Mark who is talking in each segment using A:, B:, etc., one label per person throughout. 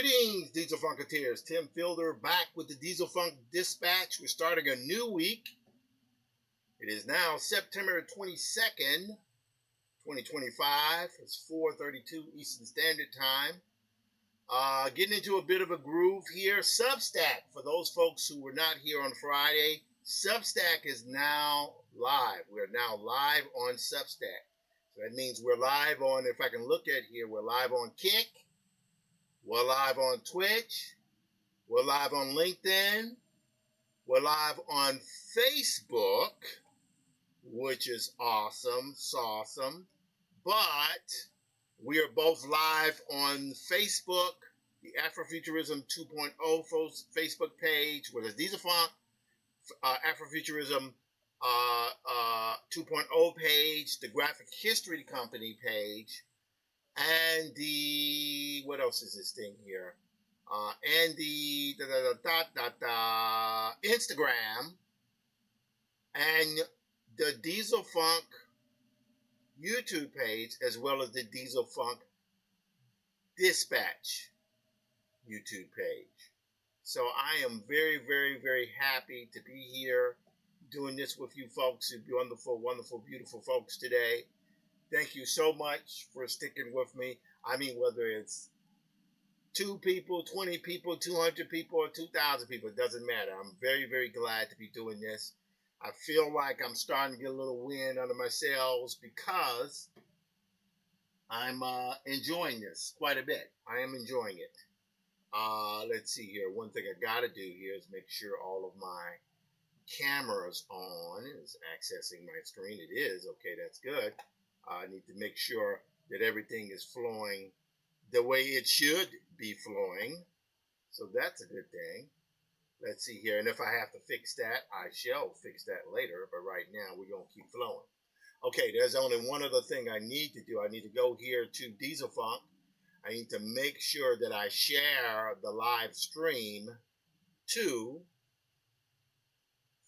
A: Greetings, Diesel Funketeers. Tim Fielder back with the Diesel Funk Dispatch. We're starting a new week. It is now September 22nd, 2025. It's 4:32 Eastern Standard Time. Getting into a bit of a groove here. Substack, for those folks who were not here on Friday, Substack is now live. We're now live on Substack. So that means we're live on, if I can look at here, we're live on Kick. We're live on Twitch. We're live on LinkedIn. We're live on Facebook, which is awesome. Sawsome. But we are both live on Facebook, the Afrofuturism 2.0 Facebook page, where there's Diesel Funk, Afrofuturism 2.0 page, the Graphic History Company page, and the, what else is this thing here? And the Instagram, and the Diesel Funk YouTube page, as well as the Diesel Funk Dispatch YouTube page. So I am very, very, very happy to be here doing this with you folks, you wonderful, wonderful, beautiful folks today. Thank you so much for sticking with me. I mean, whether it's 2 people, 20 people, 200 people, or 2,000 people, it doesn't matter. I'm very, very glad to be doing this. I feel like I'm starting to get a little wind under my sails because I'm enjoying this quite a bit. I am enjoying it. Let's see here. One thing I got to do here is make sure all of my cameras on. Is accessing my screen. It is. Okay, that's good. I need to make sure that everything is flowing the way it should be flowing. So that's a good thing. Let's see here. And if I have to fix that, I shall fix that later. But right now, we're going to keep flowing. Okay, there's only one other thing I need to do. I need to go here to Diesel Funk. I need to make sure that I share the live stream to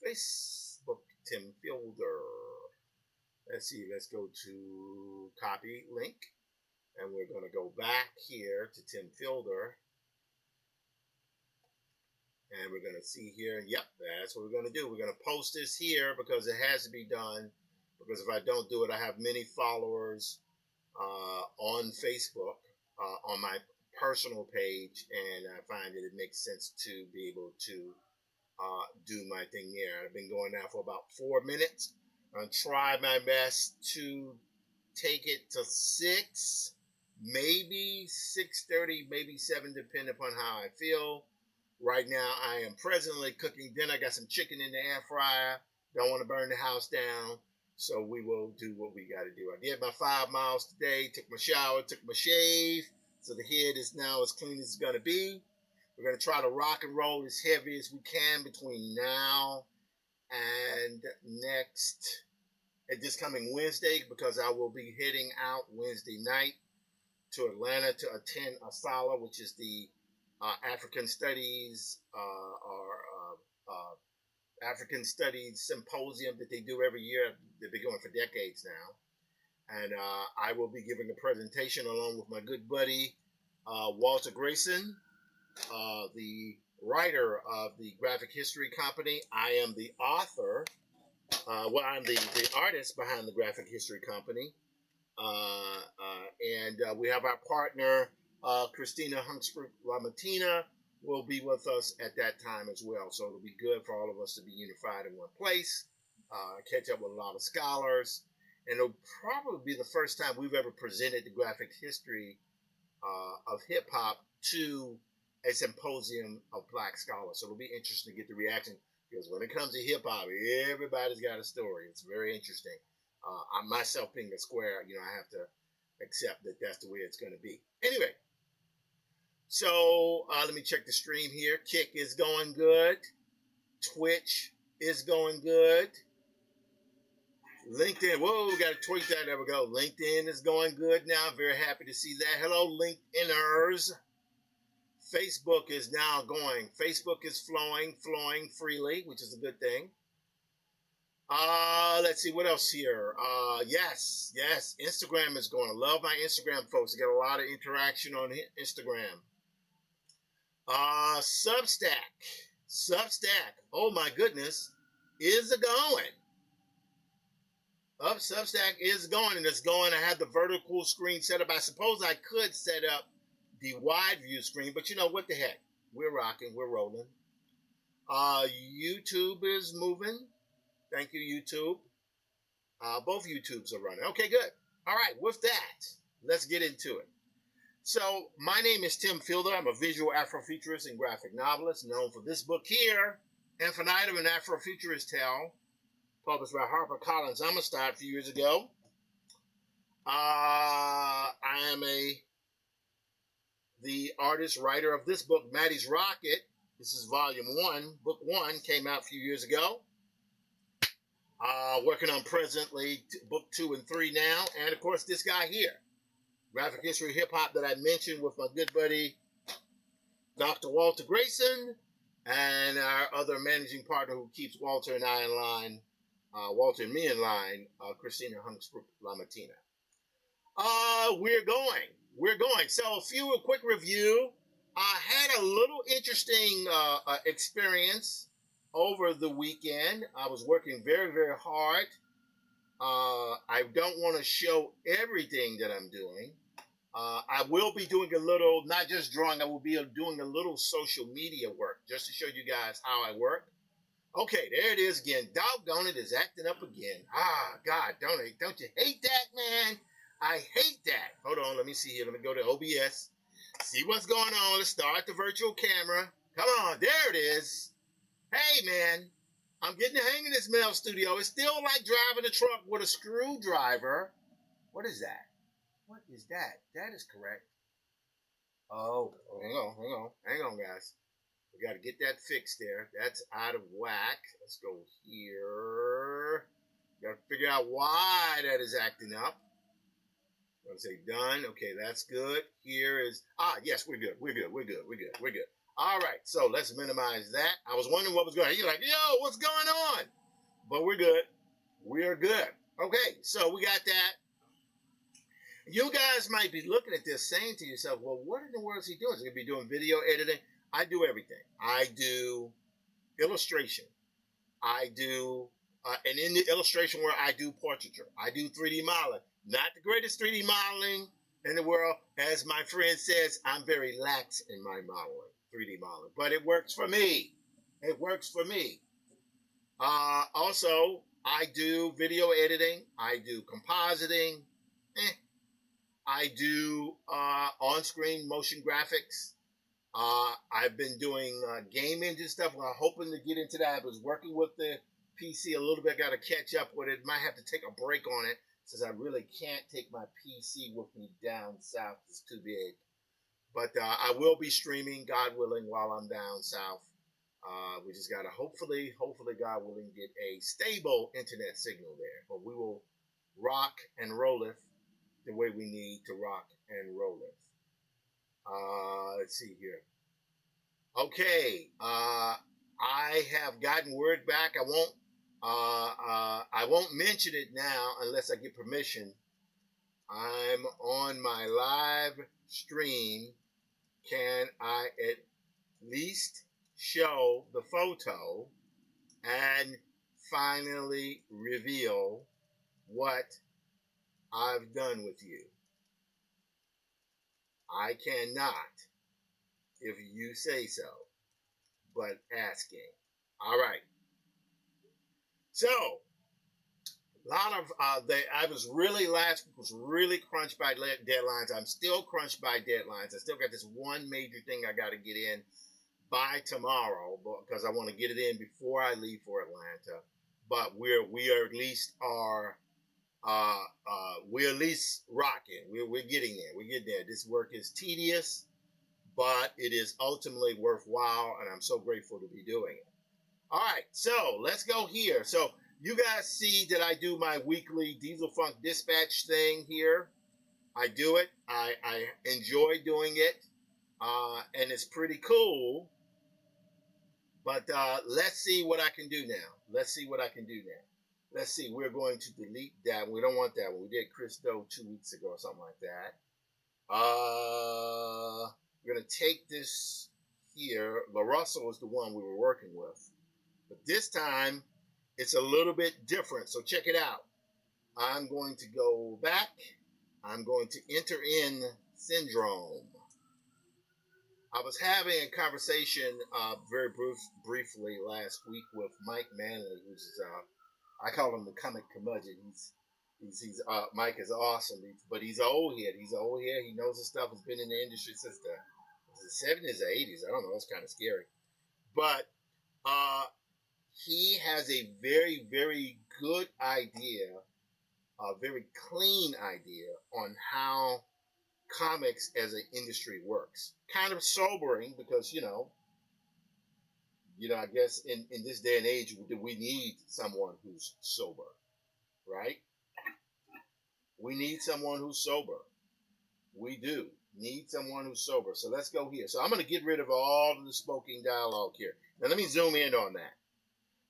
A: Facebook Tim Fielder. Let's see. Let's go to copy link. And we're going to go back here to Tim Fielder. And we're going to see here. Yep, that's what we're going to do. We're going to post this here because it has to be done. Because if I don't do it, I have many followers on Facebook, on my personal page. And I find that it makes sense to be able to do my thing there. I've been going now for about 4 minutes. I'll try my best to take it to 6, maybe 6:30, maybe 7, depending upon how I feel. Right now, I am presently cooking dinner. I got some chicken in the air fryer. Don't want to burn the house down. So we will do what we got to do. I did my 5 miles today, took my shower, took my shave. So the head is now as clean as it's going to be. We're going to try to rock and roll as heavy as we can between now and this coming Wednesday, because I will be heading out Wednesday night to Atlanta to attend ASALH, which is the African Studies African Studies Symposium that they do every year. They've been going for decades now. And I will be giving a presentation along with my good buddy, Walter Grayson, the writer of the Graphic History Company. I am the author. I'm the artist behind the Graphic History Company. And we have our partner, Christina Hunksburg-Lamartina, will be with us at that time as well. So it'll be good for all of us to be unified in one place, catch up with a lot of scholars. And it'll probably be the first time we've ever presented the graphic history of hip-hop to a symposium of Black scholars. So it'll be interesting to get the reaction, because when it comes to hip-hop, everybody's got a story. It's very interesting. I myself being a square, I have to accept that that's the way it's going to be. Anyway, so let me check the stream here. Kick is going good. Twitch is going good. LinkedIn, whoa, we got to tweet that. There we go. LinkedIn is going good now. Very happy to see that. Hello, LinkedIners. Facebook is now going. Facebook is flowing freely, which is a good thing. Let's see what else here. Yes, Instagram is going. I love my Instagram folks. I get a lot of interaction on Instagram. Substack. Substack. Oh my goodness. Is it going? Up Substack is going, and it's going. I have the vertical screen set up. I suppose I could set up the wide view screen, but you know what the heck? We're rocking, we're rolling. YouTube is moving. Thank you, YouTube. Both YouTubes are running. Okay, good. All right, with that, let's get into it. So, my name is Tim Fielder. I'm a visual Afrofuturist and graphic novelist, known for this book here, Infinitum, an Afrofuturist Tale, published by HarperCollins Amistad a few years ago. I am the artist, writer of this book, Maddie's Rocket. This is volume 1. Book 1 came out a few years ago. Working on presently book 2 and 3 now. And of course, this guy here, Graphic History Hip Hop, that I mentioned with my good buddy, Dr. Walter Grayson, and our other managing partner who keeps Walter and I in line, Walter and me in line, Christina Hunksbrook Lamartina. We're going. So a quick review. I had a little interesting experience over the weekend. I was working very, very hard. I don't want to show everything that I'm doing. I will be doing a little, not just drawing, I will be doing a little social media work just to show you guys how I work. Okay, there it is again. Doggone it, is acting up again. God, don't you hate that, man? I hate that. Hold on, let me see here. Let me go to OBS. See what's going on. Let's start the virtual camera. Come on, there it is. Hey, man, I'm getting the hang of this Mail Studio. It's still like driving a truck with a screwdriver. What is that? What is that? That is correct. Oh, hang on, guys. We got to get that fixed there. That's out of whack. Let's go here. Got to figure out why that is acting up. I'm going to say done. Okay, that's good. Here is, yes, we're good. All right, so let's minimize that. I was wondering what was going on. You're like, yo, what's going on? But we're good. We are good. Okay, so we got that. You guys might be looking at this saying to yourself, well, what in the world is he doing? Is he going to be doing video editing? I do everything. I do illustration. I do, and in the illustration where I do portraiture, I do 3D modeling. Not the greatest 3D modeling in the world. As my friend says, I'm very lax in my modeling, 3D modeling. But it works for me. It works for me. Also, I do video editing. I do compositing. I do on-screen motion graphics. I've been doing game engine stuff. I'm hoping to get into that. I was working with the PC a little bit. Got to catch up with it. Might have to take a break on it since I really can't take my PC with me down south. It's too big. But I will be streaming, God willing, while I'm down south. We just got to hopefully, God willing, get a stable internet signal there. But we will rock and roll it the way we need to rock and roll it. Let's see here. Okay, I have gotten word back. I won't mention it now unless I get permission. I'm on my live stream. Can I at least show the photo and finally reveal what I've done with you? I cannot if you say so, but asking. All right. So, a lot of I was really, last week was really crunched by deadlines. I'm still crunched by deadlines. I still got this one major thing I got to get in by tomorrow because I want to get it in before I leave for Atlanta. But we are at least we're at least rocking. We're getting there. We're getting there. This work is tedious, but it is ultimately worthwhile, and I'm so grateful to be doing it. All right, so let's go here. So you guys see that I do my weekly Diesel Funk Dispatch thing here. I do it. I enjoy doing it, and it's pretty cool. But let's see what I can do now. Let's see. We're going to delete that. We don't want that one. We did Christo 2 weeks ago or something like that. We're going to take this here. LaRussell is the one we were working with. But this time, it's a little bit different. So check it out. I'm going to go back. I'm going to enter in Syndrome. I was having a conversation very briefly last week with Mike Manley, who's I call him the comic curmudgeon. He's Mike is awesome, but he's an old head. He's an old head. He knows his stuff. Has been in the industry since the 70s or 80s. I don't know. It's kind of scary, but he has a very, very good idea, a very clean idea on how comics as an industry works. Kind of sobering because, I guess in this day and age, we need someone who's sober, right? We need someone who's sober. We do need someone who's sober. So let's go here. So I'm going to get rid of all of the smoking dialogue here. Now let me zoom in on that.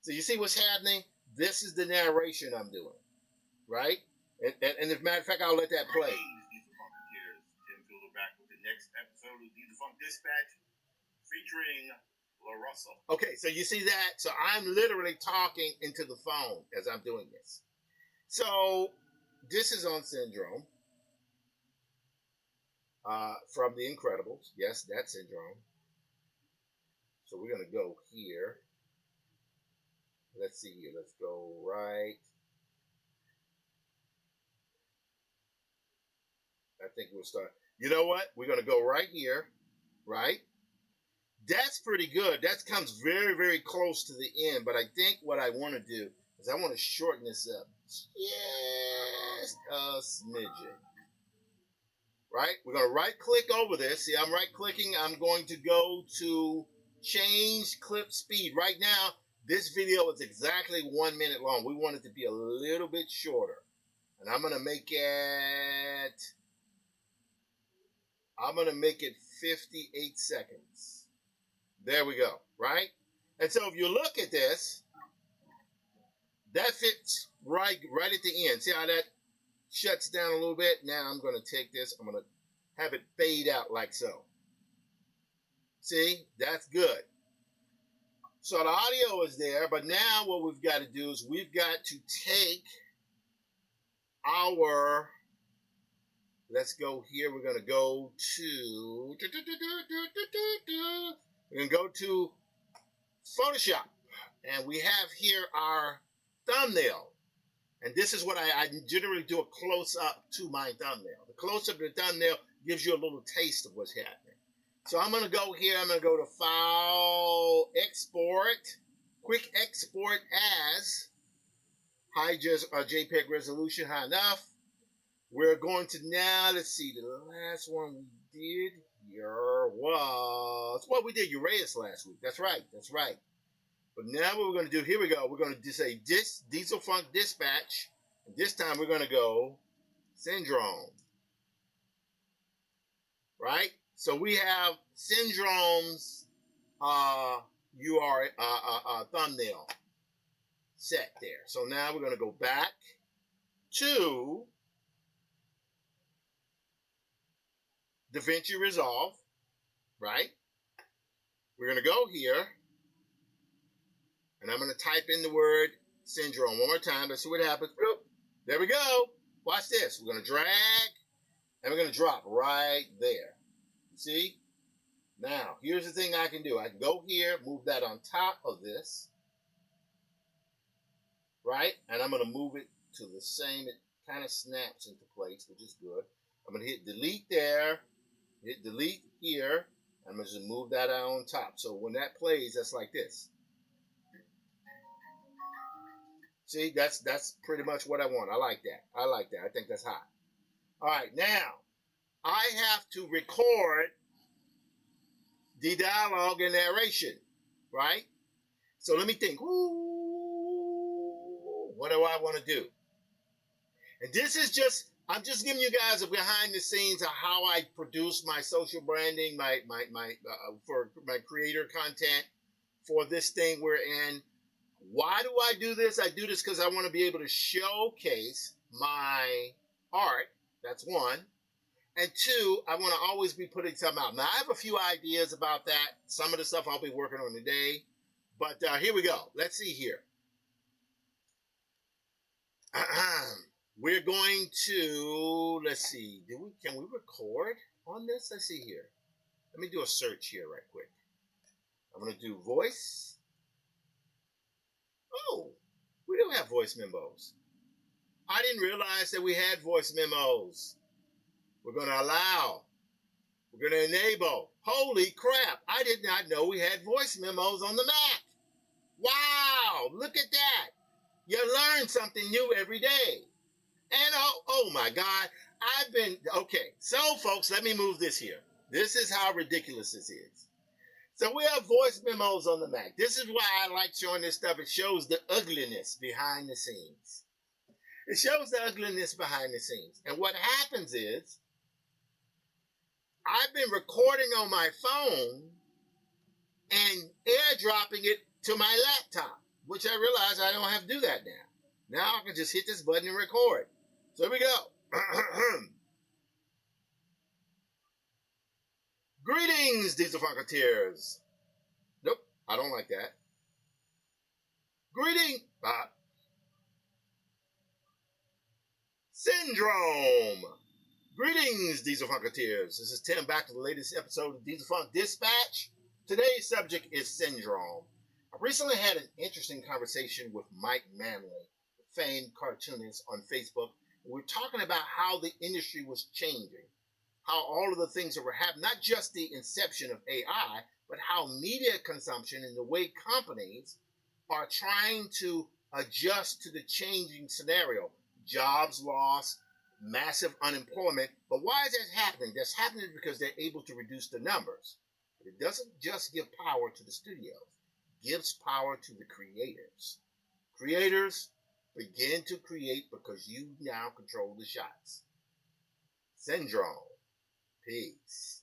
A: So you see what's happening? This is the narration I'm doing, right? And as a matter of fact, I'll let that play. Tim Fielder back with the next episode of The Funk Dispatch featuring LaRussell. Okay, so you see that? So I'm literally talking into the phone as I'm doing this. So this is on Syndrome from The Incredibles. Yes, that's Syndrome. So we're going to go here. Let's see here. Let's go right. I think we'll start. You know what? We're going to go right here, right? That's pretty good. That comes very, very close to the end. But I think what I want to do is I want to shorten this up just a smidgen. Right? We're going to right-click over this. See, I'm right-clicking. I'm going to go to change clip speed. Right now, this video is exactly 1 minute long. We want it to be a little bit shorter. And I'm going to make it 58 seconds. There we go, right? And so if you look at this, that fits right at the end. See how that shuts down a little bit? Now I'm going to take this. I'm going to have it fade out like so. See? That's good. So the audio is there, but now what we've got to do is we've got to take our, let's go here. We're going to go to, we're going to go to Photoshop. And we have here our thumbnail. And this is what I generally do, a close-up to my thumbnail. The close-up of the thumbnail gives you a little taste of what's happening. So I'm going to go here. I'm going to go to File, Export, Quick Export As, high JPEG resolution, high enough. We're going to now, let's see, the last one we did here was, well, we did Uraeus last week. That's right. But now what we're going to do, here we go. We're going to say Diesel Funk Dispatch. And this time we're going to go Syndrome. Right? So we have Syndrome's thumbnail set there. So now we're going to go back to DaVinci Resolve. Right? We're going to go here. And I'm going to type in the word Syndrome one more time. Let's see what happens. There we go. Watch this. We're going to drag, and we're going to drop right there. See? Now, here's the thing I can do. I can go here, move that on top of this. Right? And I'm going to move it to the same. It kind of snaps into place, which is good. I'm going to hit delete there. Hit delete here. I'm going to just move that out on top. So when that plays, that's like this. See, that's pretty much what I want. I like that. I think that's hot. All right, now I have to record the dialogue and narration, right? So let me think. What do I want to do? And this is I'm just giving you guys a behind the scenes of how I produce my social branding, for my creator content for this thing we're in. Why do I do this? I do this because I want to be able to showcase my art. That's one. And two, I want to always be putting something out. Now, I have a few ideas about that. Some of the stuff I'll be working on today. But here we go. Let's see here. We're going to, let's see, can we record on this? Let's see here. Let me do a search here right quick. I'm going to do voice. Oh, we do have voice memos. I didn't realize that we had voice memos. We're going to allow. We're going to enable. Holy crap. I did not know we had voice memos on the Mac. Wow. Look at that. You learn something new every day. And oh my God. Okay. So folks, let me move this here. This is how ridiculous this is. So we have voice memos on the Mac. This is why I like showing this stuff. It shows the ugliness behind the scenes. It shows the ugliness behind the scenes. And what happens is, I've been recording on my phone and airdropping it to my laptop, which I realize I don't have to do that now. Now I can just hit this button and record. So here we go. Greetings, Diesel Funketeers. Nope, I don't like that. Greeting. Syndrome. Greetings, Diesel Funketeers. This is Tim back to the latest episode of Diesel Funk Dispatch. Today's subject is syndrome. I recently had an interesting conversation with Mike Manley, the famed cartoonist, on Facebook. We're talking about how the industry was changing, how all of the things that were happening, not just the inception of AI, but how media consumption and the way companies are trying to adjust to the changing scenario. Jobs lost, massive unemployment. But why is that happening? That's happening because they're able to reduce the numbers. But it doesn't just give power to the studios. It gives power to the creators. Creators, begin to create because you now control the shots. Syndrome. Peace.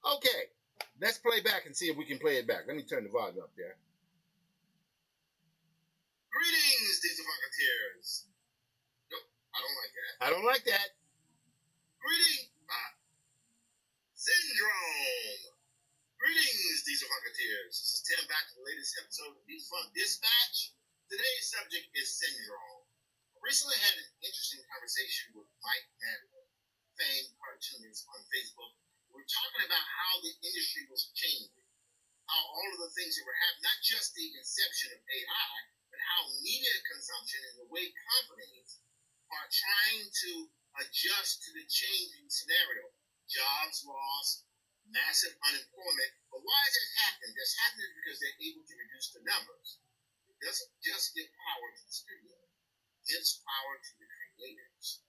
A: Okay, let's play back and see if we can play it back. Let me turn the volume up there. Greetings, Diesel Funketeers. Nope, I don't like that. I don't like that. Greetings. Syndrome. Greetings, Diesel Funketeers. This is Tim back to the latest episode of Diesel Funk Dispatch. Today's subject is syndrome. I recently had an interesting conversation with Mike Manley, famed cartoonist, on Facebook. We're talking about how the industry was changing, how all of the things that were happening, not just the inception of AI, but how media consumption and the way companies are trying to adjust to the changing scenario. Jobs lost, massive unemployment. But why is that happening? That's happening because they're able to reduce the numbers. It doesn't just give power to the studio. It gives power to the creators.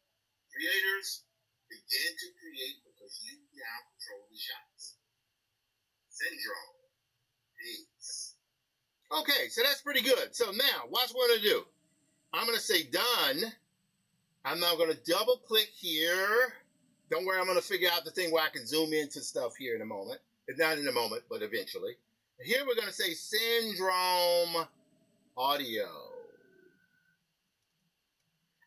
A: Creators, begin to create because you now control the shots. Syndrome. Peace. Okay, so that's pretty good. So now, watch what I'm going to do. I'm going to say done. I'm now going to double click here. Don't worry, I'm going to figure out the thing where I can zoom into stuff here in a moment. Not in a moment, but eventually. Here we're going to say syndrome audio.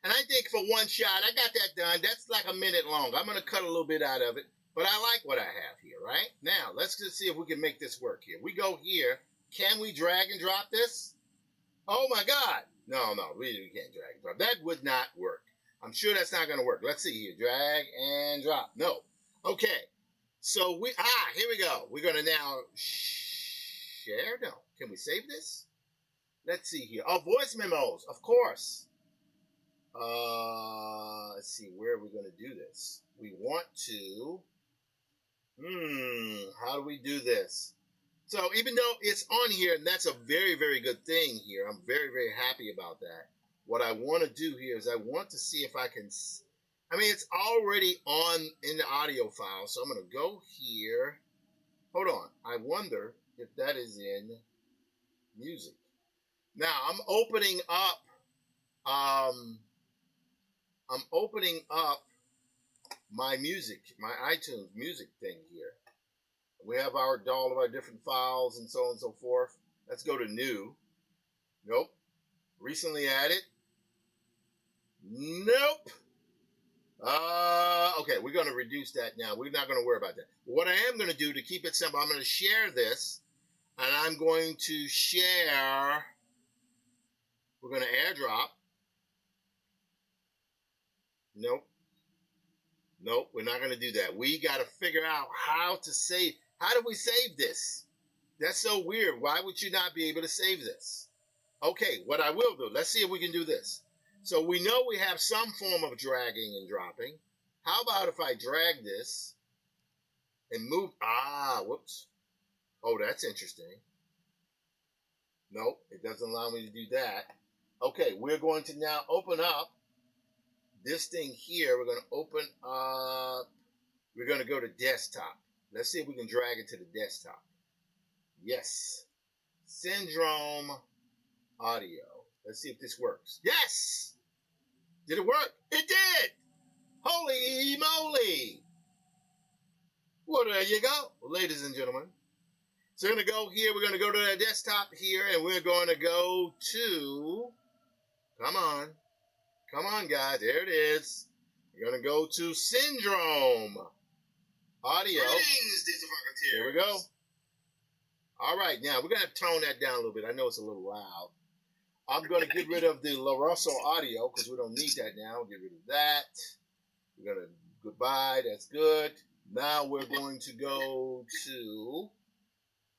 A: And I think for one shot, I got that done. That's like a minute long. I'm going to cut a little bit out of it. But I like what I have here, right? Now, let's just see if we can make this work here. We go here. Can we drag and drop this? Oh, my God. No, we can't drag and drop. That would not work. I'm sure that's not going to work. Let's see here. Drag and drop. No. Okay. So here we go. We're going to now share. No. Can we save this? Let's see here. Oh, voice memos. Of course. Let's see. Where are we going to do this? We want to. How do we do this? So even though it's on here, and that's a very, very good thing here, I'm very, very happy about that. What I want to do here is I want to see if I can, it's already on in the audio file, so I'm going to go here. Hold on. I wonder if that is in music. Now, I'm opening up my music, my iTunes music thing here. We have all of our different files and so on and so forth. Let's go to new. Nope. Recently added. Nope. Okay, we're going to reduce that now. We're not going to worry about that. What I am going to do to keep it simple, I'm going to share this, and I'm going to share. We're going to airdrop. Nope. Nope, we're not going to do that. We got to figure out how to save. How do we save this? That's so weird. Why would you not be able to save this? Okay, what I will do, let's see if we can do this. So we know we have some form of dragging and dropping. How about if I drag this and move? Whoops. Oh, that's interesting. Nope, it doesn't allow me to do that. Okay, we're going to now open up this thing here. We're going to open up, we're going to go to desktop. Let's see if we can drag it to the desktop. Yes. Syndrome audio. Let's see if this works. Yes! Did it work? It did! Holy moly! Well, there you go, ladies and gentlemen. So we're going to go here. We're going to go to the desktop here, and we're going to go to, come on, guys. There it is. We're going to go to Syndrome audio. There we go. All right, now we're going to tone that down a little bit. I know it's a little loud. I'm going to get rid of the LaRusso audio because we don't need that now. Get rid of that. We're going to, goodbye. That's good. Now we're going to go to,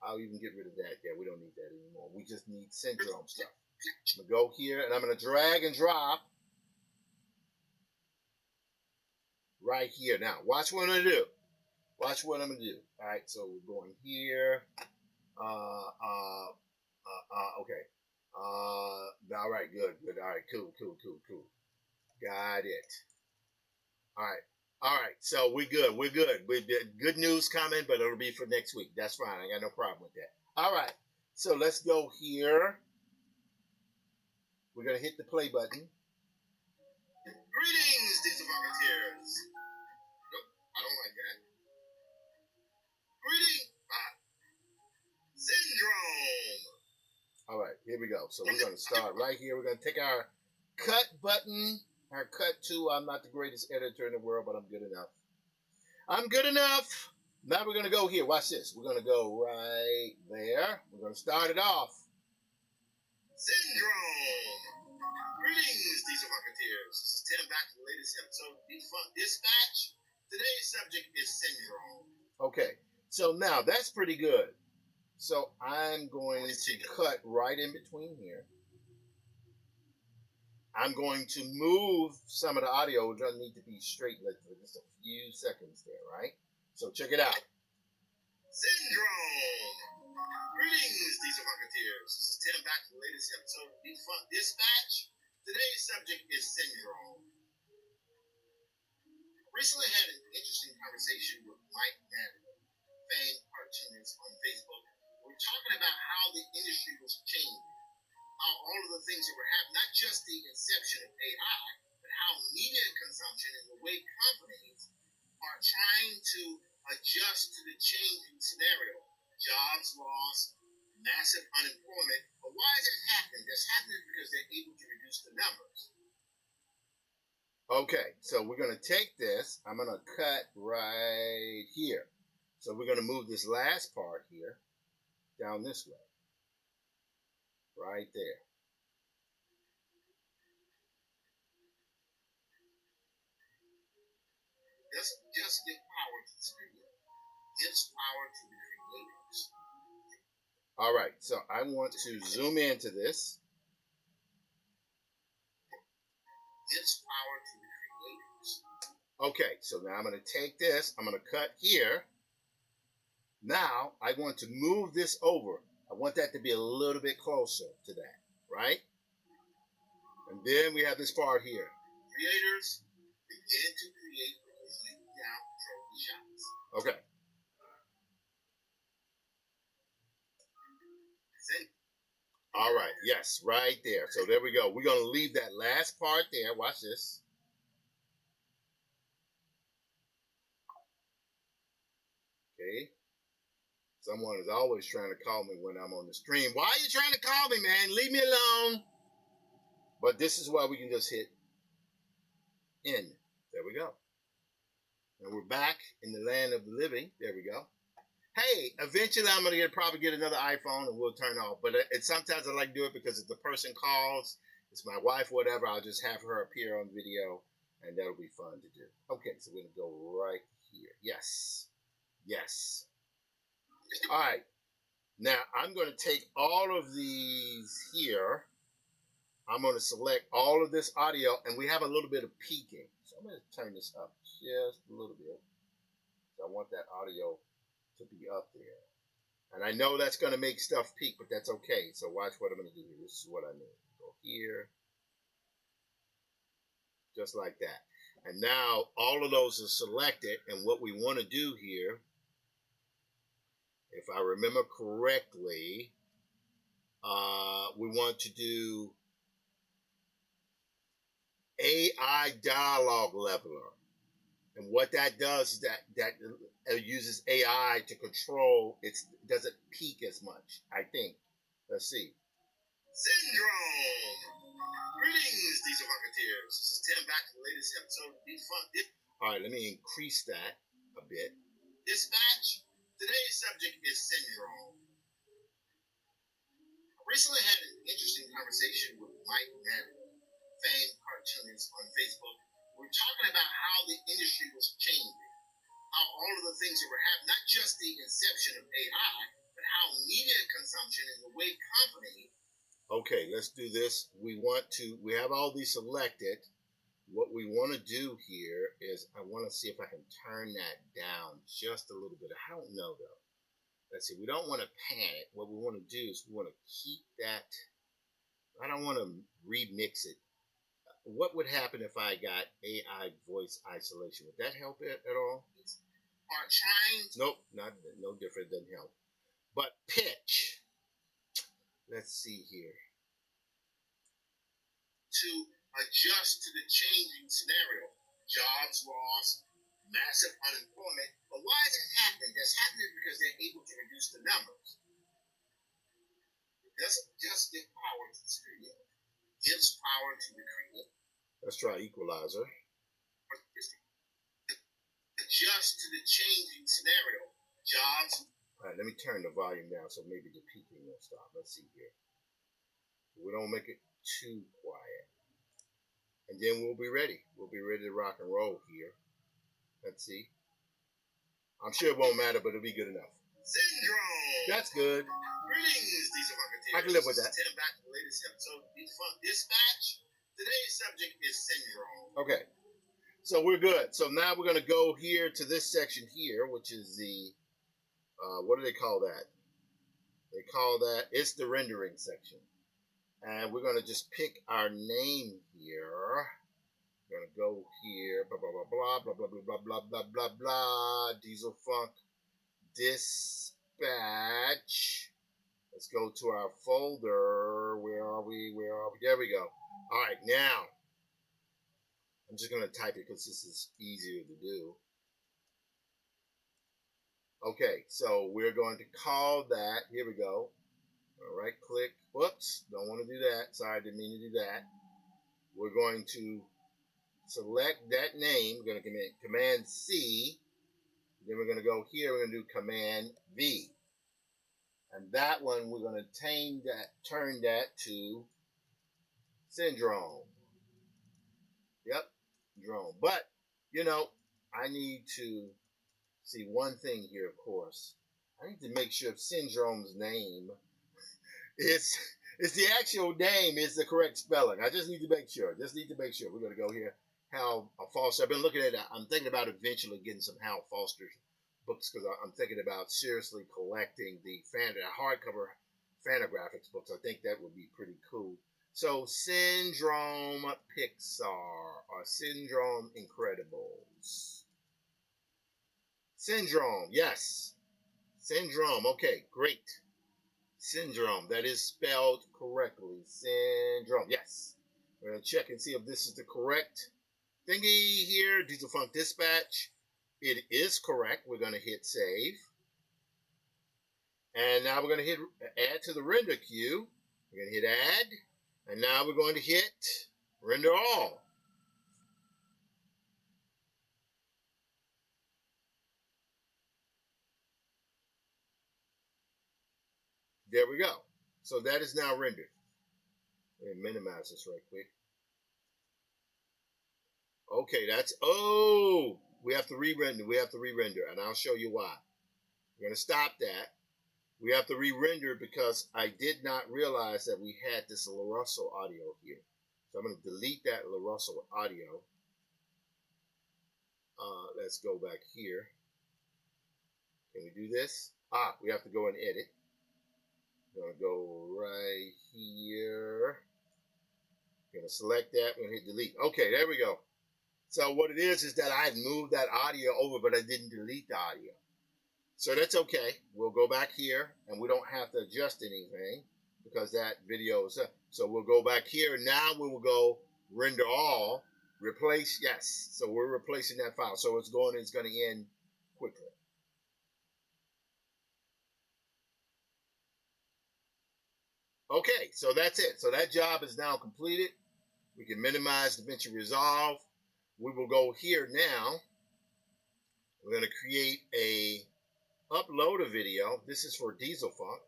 A: I'll even get rid of that. Yeah, we don't need that anymore. We just need Syndrome stuff. I'm going to go here, and I'm going to drag and drop right here. Now, watch what I'm going to do. Watch what I'm going to do. All right, so we're going here. Okay. All right, good. All right, cool. Got it. All right. So we're good. Good news coming, but it'll be for next week. That's fine. I got no problem with that. All right. So let's go here. We're gonna hit the play button. Greetings, Digital Marketeers. Nope, I don't like that. Greetings, Syndrome. All right, here we go. So we're gonna start right here. We're gonna take our cut button, our cut tool. I'm not the greatest editor in the world, but I'm good enough. Now we're gonna go here. Watch this. We're gonna go right there. We're gonna start it off. Syndrome. Greetings, Diesel Marketeers. This is Tim back to the latest episode of Defunct Dispatch. Today's subject is syndrome. Okay, so now that's pretty good. So I'm going to cut right in between here. I'm going to move some of the audio. It doesn't need to be straight for just a few seconds there, right? So check it out. Syndrome. Greetings, Diesel Marketeers. This is Tim back to the latest episode of Defunct Dispatch. Today's subject is syndrome. Recently had an interesting conversation with Mike Manning, famed cartoonist on Facebook. We're talking about how the industry was changing, how all of the things that were happening, not just the inception of AI, but how media consumption and the way companies are trying to adjust to the changing scenario. Jobs lost, massive unemployment. But why is it happening? That's happening because they're able to reduce the numbers. Okay, so we're going to take this. I'm going to cut right here. So we're going to move this last part here down this way. Right there. Just give power to this video. Gives power to the creators. All right, so I want to zoom into this. Gives power to the creators. Okay, so now I'm going to take this. I'm going to cut here. Now I want to move this over. I want that to be a little bit closer to that, right? And then we have this part here. Creators begin to create because you now control the shots. Okay. All right. Yes, right there. So there we go. We're going to leave that last part there. Watch this. Okay. Someone is always trying to call me when I'm on the stream. Why are you trying to call me, man? Leave me alone. But this is why we can just hit end. There we go. And we're back in the land of the living. There we go. Hey, eventually I'm going to probably get another iPhone and we'll turn off. But sometimes I like to do it because if the person calls, it's my wife, whatever, I'll just have her appear on video and that'll be fun to do. Okay, so we're going to go right here. Yes. Yes. All right. Now I'm going to take all of these here. I'm going to select all of this audio and we have a little bit of peaking. So I'm going to turn this up just a little bit. So I want that audio to be up there. And I know that's going to make stuff peak, but that's okay. So watch what I'm going to do here. This is what I mean. Go here. Just like that. And now all of those are selected. And what we want to do here, if I remember correctly, we want to do AI dialogue leveler. And what that does is that uses AI to control it doesn't peak as much, I think. Let's see. Syndrome. Greetings, Diesel Marketeers. This is Tim back to the latest episode of Defunk. All right, let me increase that a bit. Dispatch. Today's subject is syndrome. I recently had an interesting conversation with Mike and famed cartoonists on Facebook. We're talking about how the industry was changing, how all of the things that were happening, not just the inception of AI, but how media consumption and the way companies. Okay, let's do this. We have all these selected. What we want to do here is I want to see if I can turn that down just a little bit. I don't know though. Let's see. We don't want to panic. What we want to do is we want to keep that. I don't want to remix it. What would happen if I got AI voice isolation? Would that help it at all? Are trying. Nope, no different. Doesn't help. But pitch. Let's see here. To adjust to the changing scenario, jobs lost, massive unemployment. But why is it happening? That's happening because they're able to reduce the numbers. It doesn't just give power to the studio. It gives power to the creator. Let's try equalizer. Adjust to the changing scenario. Jobs. All right, let me turn the volume down so maybe the peaking will stop. Let's see here. We don't make it too quiet. And then we'll be ready. We'll be ready to rock and roll here. Let's see. I'm sure it won't matter, but it'll be good enough. Syndrome. That's good. Greetings, Diesel Marketeers. I can live with that. Tim back to the latest episode of Defunk Dispatch. Today's subject is syndrome. Okay. So we're good. So now we're going to go here to this section here, which is the, what do they call that? They call that, it's the rendering section. And we're going to just pick our name here. We're going to go here, blah, blah, blah, blah, blah, blah, blah, blah, blah, blah, blah, Diesel Funk Dispatch. Let's go to our folder. Where are we? There we go. All right, now. I'm just going to type it because this is easier to do. Okay, so we're going to call that. Here we go. All right, click. Whoops, don't want to do that. Sorry, didn't mean to do that. We're going to select that name. We're going to Command C. Then we're going to go here. We're going to do Command V. And that one, we're going to turn that to syndrome. Yep, drone. But, you know, I need to see one thing here, of course. I need to make sure syndrome's name is the actual name is the correct spelling. I just need to make sure. We're going to go here. Hal Foster. I've been looking at it. I'm thinking about eventually getting some Hal Foster books because I'm thinking about seriously collecting the hardcover Fantagraphics books. I think that would be pretty cool. So, Syndrome Pixar or Syndrome Incredibles. Syndrome, yes. Syndrome, okay, great. Syndrome, that is spelled correctly. Syndrome, yes. We're going to check and see if this is the correct thingy here. Diesel Funk Dispatch. It is correct. We're going to hit save. And now we're going to hit add to the render queue. We're going to hit add. And now we're going to hit render all. There we go. So that is now rendered. Let me minimize this right quick. Okay, that's, oh, we have to re-render. We have to re-render, and I'll show you why. We're going to stop that. We have to re-render because I did not realize that we had this LaRussell audio here. So I'm going to delete that LaRussell audio. Let's go back here. Can we do this? We have to go and edit. I'm going to go right here. I'm going to select that. I'm going to hit delete. Okay, there we go. So what it is that I had moved that audio over, but I didn't delete the audio. So that's okay. We'll go back here, and we don't have to adjust anything because that video is up. So we'll go back here. Now we will go render all, replace, yes. So we're replacing that file. So it's going to end quickly. Okay, so that's it. So that job is now completed. We can minimize DaVinci Resolve. We will go here now. We're going to create upload a video. This is for Diesel Funk.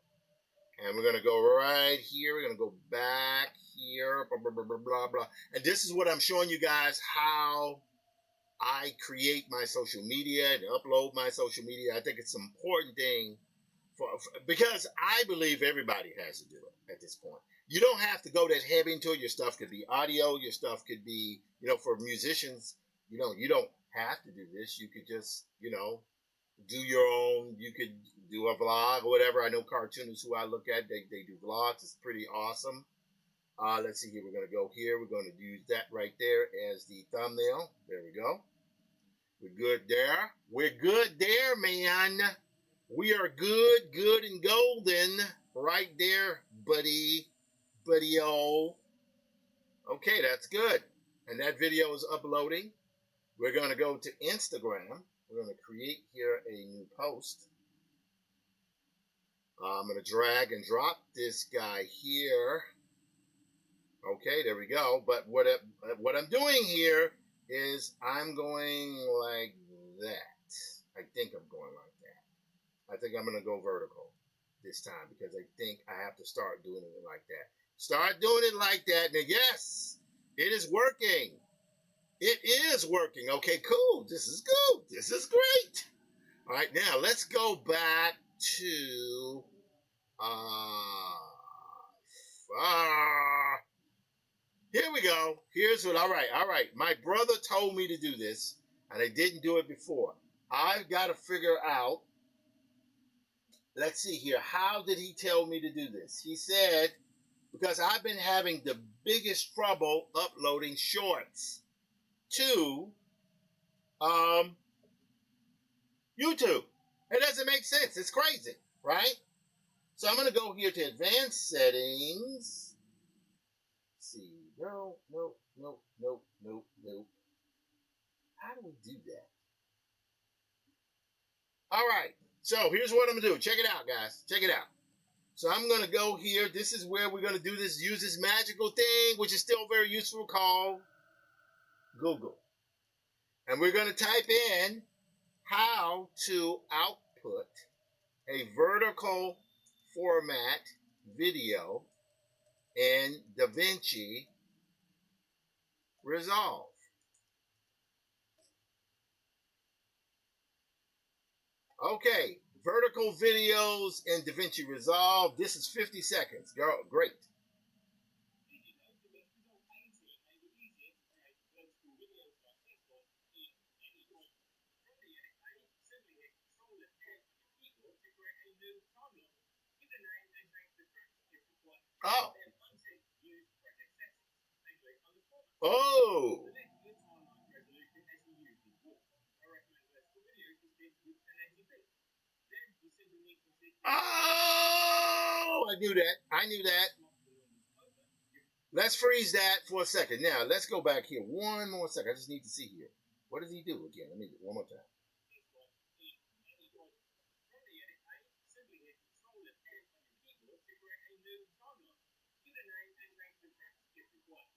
A: And we're going to go right here. We're going to go back here, blah, blah, blah, blah, blah, blah. And this is what I'm showing you guys, how I create my social media and upload my social media. I think it's an important thing because I believe everybody has to do it at this point. You don't have to go that heavy into it. Your stuff could be audio. Your stuff could be, for musicians, you don't have to do this. You could just, do your own. You could do a vlog or whatever. I know cartoonists who I look at, they do vlogs. It's pretty awesome. Let's see here. We're going to go here. We're going to use that right there as the thumbnail. There we go. We're good there. We're good there, man. We are good and golden right there, buddy. Buddy-o. Okay, that's good. And that video is uploading. We're going to go to Instagram. We're going to create here a new post. I'm going to drag and drop this guy here. Okay, there we go. But what I'm doing here is I'm going like that. I think I'm going like that. I think I'm going to go vertical this time because I think I have to start doing it like that. Start doing it like that. Now, yes, it is working. It is working. Okay, cool. This is good. This is great. All right, now let's go back to here we go. Here's what. All right. My brother told me to do this, and I didn't do it before. I've got to figure out. Let's see here. How did he tell me to do this? He said, because I've been having the biggest trouble uploading shorts to YouTube. It doesn't make sense. It's crazy, right? So I'm going to go here to advanced settings. Let's see. No. How do we do that? All right. So here's what I'm going to do. Check it out, guys. Check it out. So I'm going to go here. This is where we're going to do this. Use this magical thing, which is still very useful, called Google. And we're going to type in how to output a vertical format video in DaVinci Resolve. Okay, vertical videos in DaVinci Resolve. This is 50 seconds. Go, great. Oh. Oh. Oh, I knew that. I knew that. Let's freeze that for a second. Now, let's go back here. One more second. I just need to see here. What does he do again? Let me do it one more time.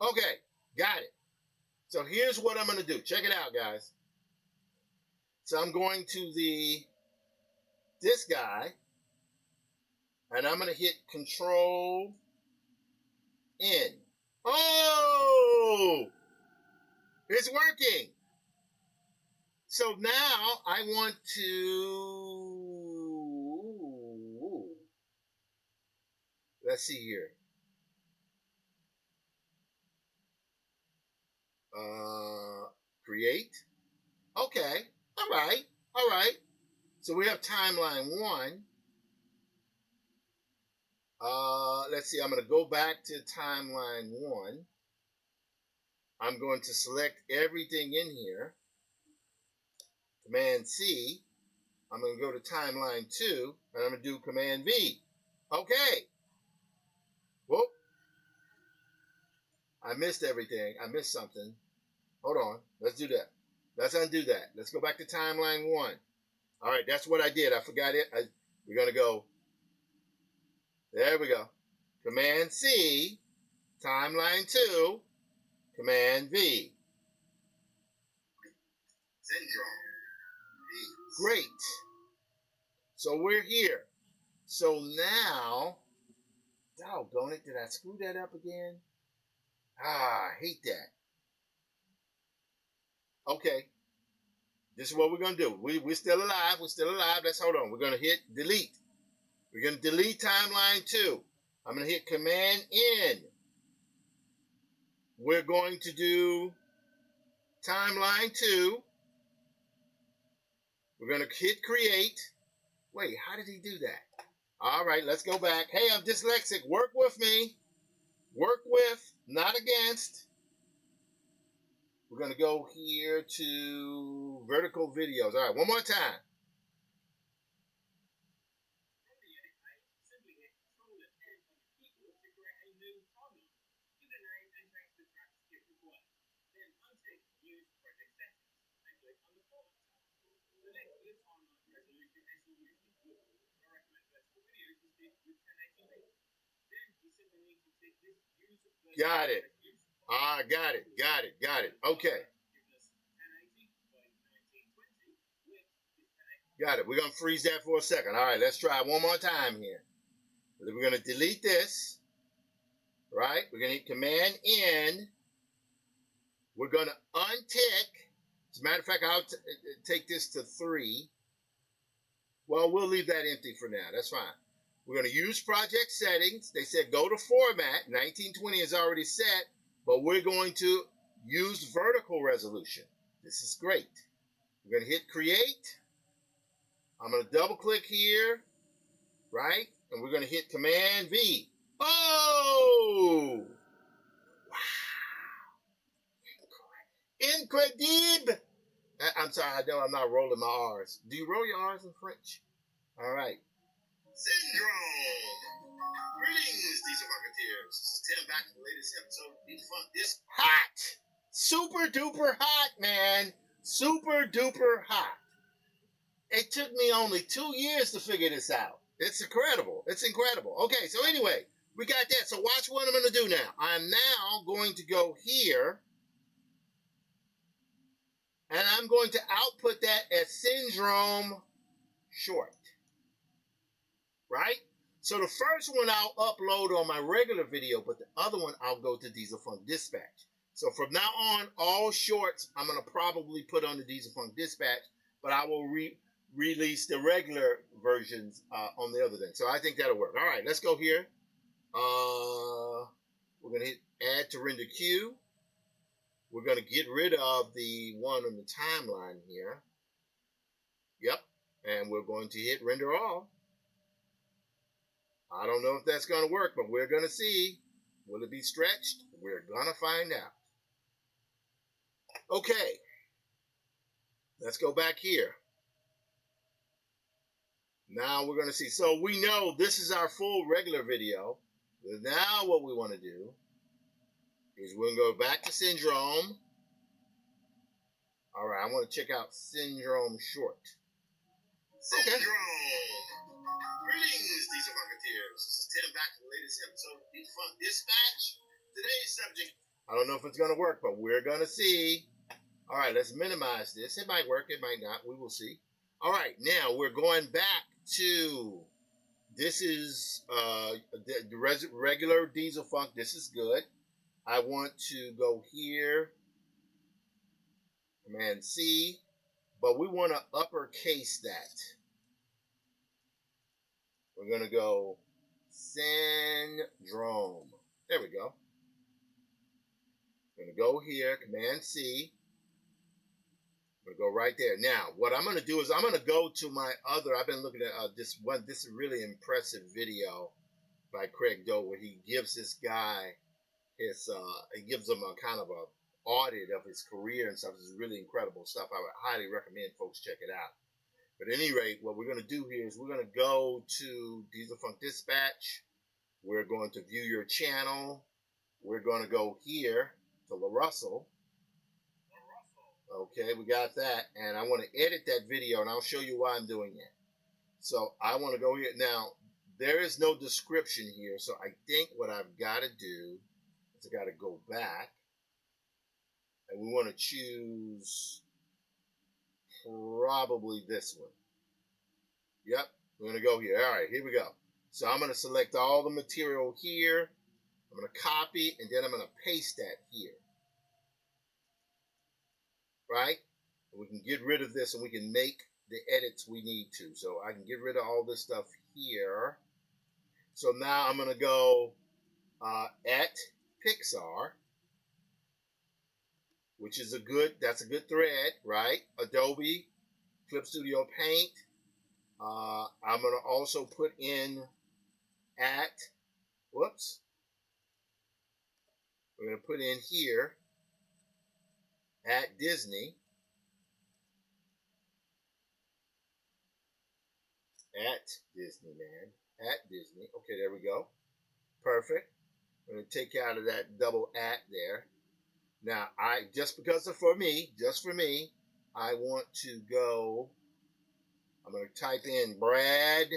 A: Okay, got it. So here's what I'm going to do. Check it out, guys. So I'm going to this guy, And I'm going to hit Control N. Oh! It's working. So now I want to, let's see here. Create. Okay. All right. All right. So we have timeline 1. Let's see. I'm going to go back to timeline 1. I'm going to select everything in here. Command C. I'm going to go to timeline 2, and I'm going to do Command V. Okay. Whoop. I missed everything. I missed something. Hold on. Let's do that. Let's undo that. Let's go back to timeline 1. All right, that's what I did. I forgot it. We're going to go. There we go. Command C, timeline 2, Command V. Syndrome. Great. So we're here. So now, doggone it, did I screw that up again? I hate that. Okay. This is what we're going to do. We're still alive. We're still alive. Let's hold on. We're going to hit delete. We're going to delete timeline 2. I'm going to hit Command N. We're going to do timeline 2. We're going to hit create. Wait, how did he do that? All right, let's go back. Hey, I'm dyslexic. Work with me. Work with, not against. We're going to go here to vertical videos. All right, one more time. Got it. Got it. Got it. Got it. Okay. Got it. We're going to freeze that for a second. All right, let's try one more time here. We're going to delete this. Right? We're going to hit Command N. We're going to untick. As a matter of fact, I'll take this to 3. Well, we'll leave that empty for now. That's fine. We're going to use project settings. They said go to format. 1920 is already set, but we're going to use vertical resolution. This is great. We're going to hit create. I'm going to double click here, right? And we're going to hit Command V. Oh! Wow. Incredible! I'm sorry, I know I'm not rolling my R's. Do you roll your R's in French? All right. Syndrome. Greetings, Diesel Marketeers. This is Tim back to the latest episode of Defunk This. Hot! Super duper hot, man. Super duper hot. It took me only 2 years to figure this out. It's incredible. It's incredible. Okay, so anyway, we got that. So watch what I'm going to do now. I'm now going to go here, and I'm going to output that as Syndrome Short. Right? So the first one I'll upload on my regular video, but the other one I'll go to Diesel Funk Dispatch. So from now on, all shorts I'm going to probably put on the Diesel Funk Dispatch, but I will release the regular versions on the other thing. So I think that'll work. All right, let's go here. We're going to hit Add to Render Queue. We're going to get rid of the one on the timeline here. Yep. And we're going to hit Render All. I don't know if that's going to work, but we're going to see. Will it be stretched? We're going to find out. Okay. Let's go back here. Now we're going to see. So we know this is our full regular video. Now what we want to do is we're going to go back to Syndrome. All right, I want to check out Syndrome Short. Syndrome. Okay. Greetings, Diesel Marketeers. This is Tim back to the latest episode of Defunk Dispatch. Today's subject, I don't know if it's going to work, but we're going to see. All right, let's minimize this. It might work, it might not. We will see. All right, now we're going back to This is the regular Diesel Funk. This is good. I want to go here, Command C, but we want to uppercase that. We're going to go Syndrome. There we go. I'm going to go here, Command C. I'm going to go right there. Now, what I'm going to do is I'm going to go to my other, I've been looking at this one. This is a really impressive video by Craig Doe where he gives this guy he gives him a kind of a audit of his career and stuff. This is really incredible stuff. I would highly recommend folks check it out. But at any rate, what we're going to do here is we're going to go to Diesel Funk Dispatch. We're going to view your channel. We're going to go here to La Russell. Okay, we got that. And I want to edit that video, and I'll show you why I'm doing that. So I want to go here. Now, there is no description here, so I think what I've got to do is I got to go back. And we want to choose probably this one. Yep, we're going to go here. All right, here we go. So I'm going to select all the material here. I'm going to copy, and then I'm going to paste that here. Right? And we can get rid of this, and we can make the edits we need to. So I can get rid of all this stuff here. So now I'm going to go at Pixar, which is that's a good thread, right? Adobe, Clip Studio Paint. I'm going to also put in at, whoops. We're going to put in here at Disney. At Disney, man. At Disney. Okay, there we go. Perfect. I'm going to take out of that double at there. Now, just because of just for me, I want to go, I'm going to type in Brad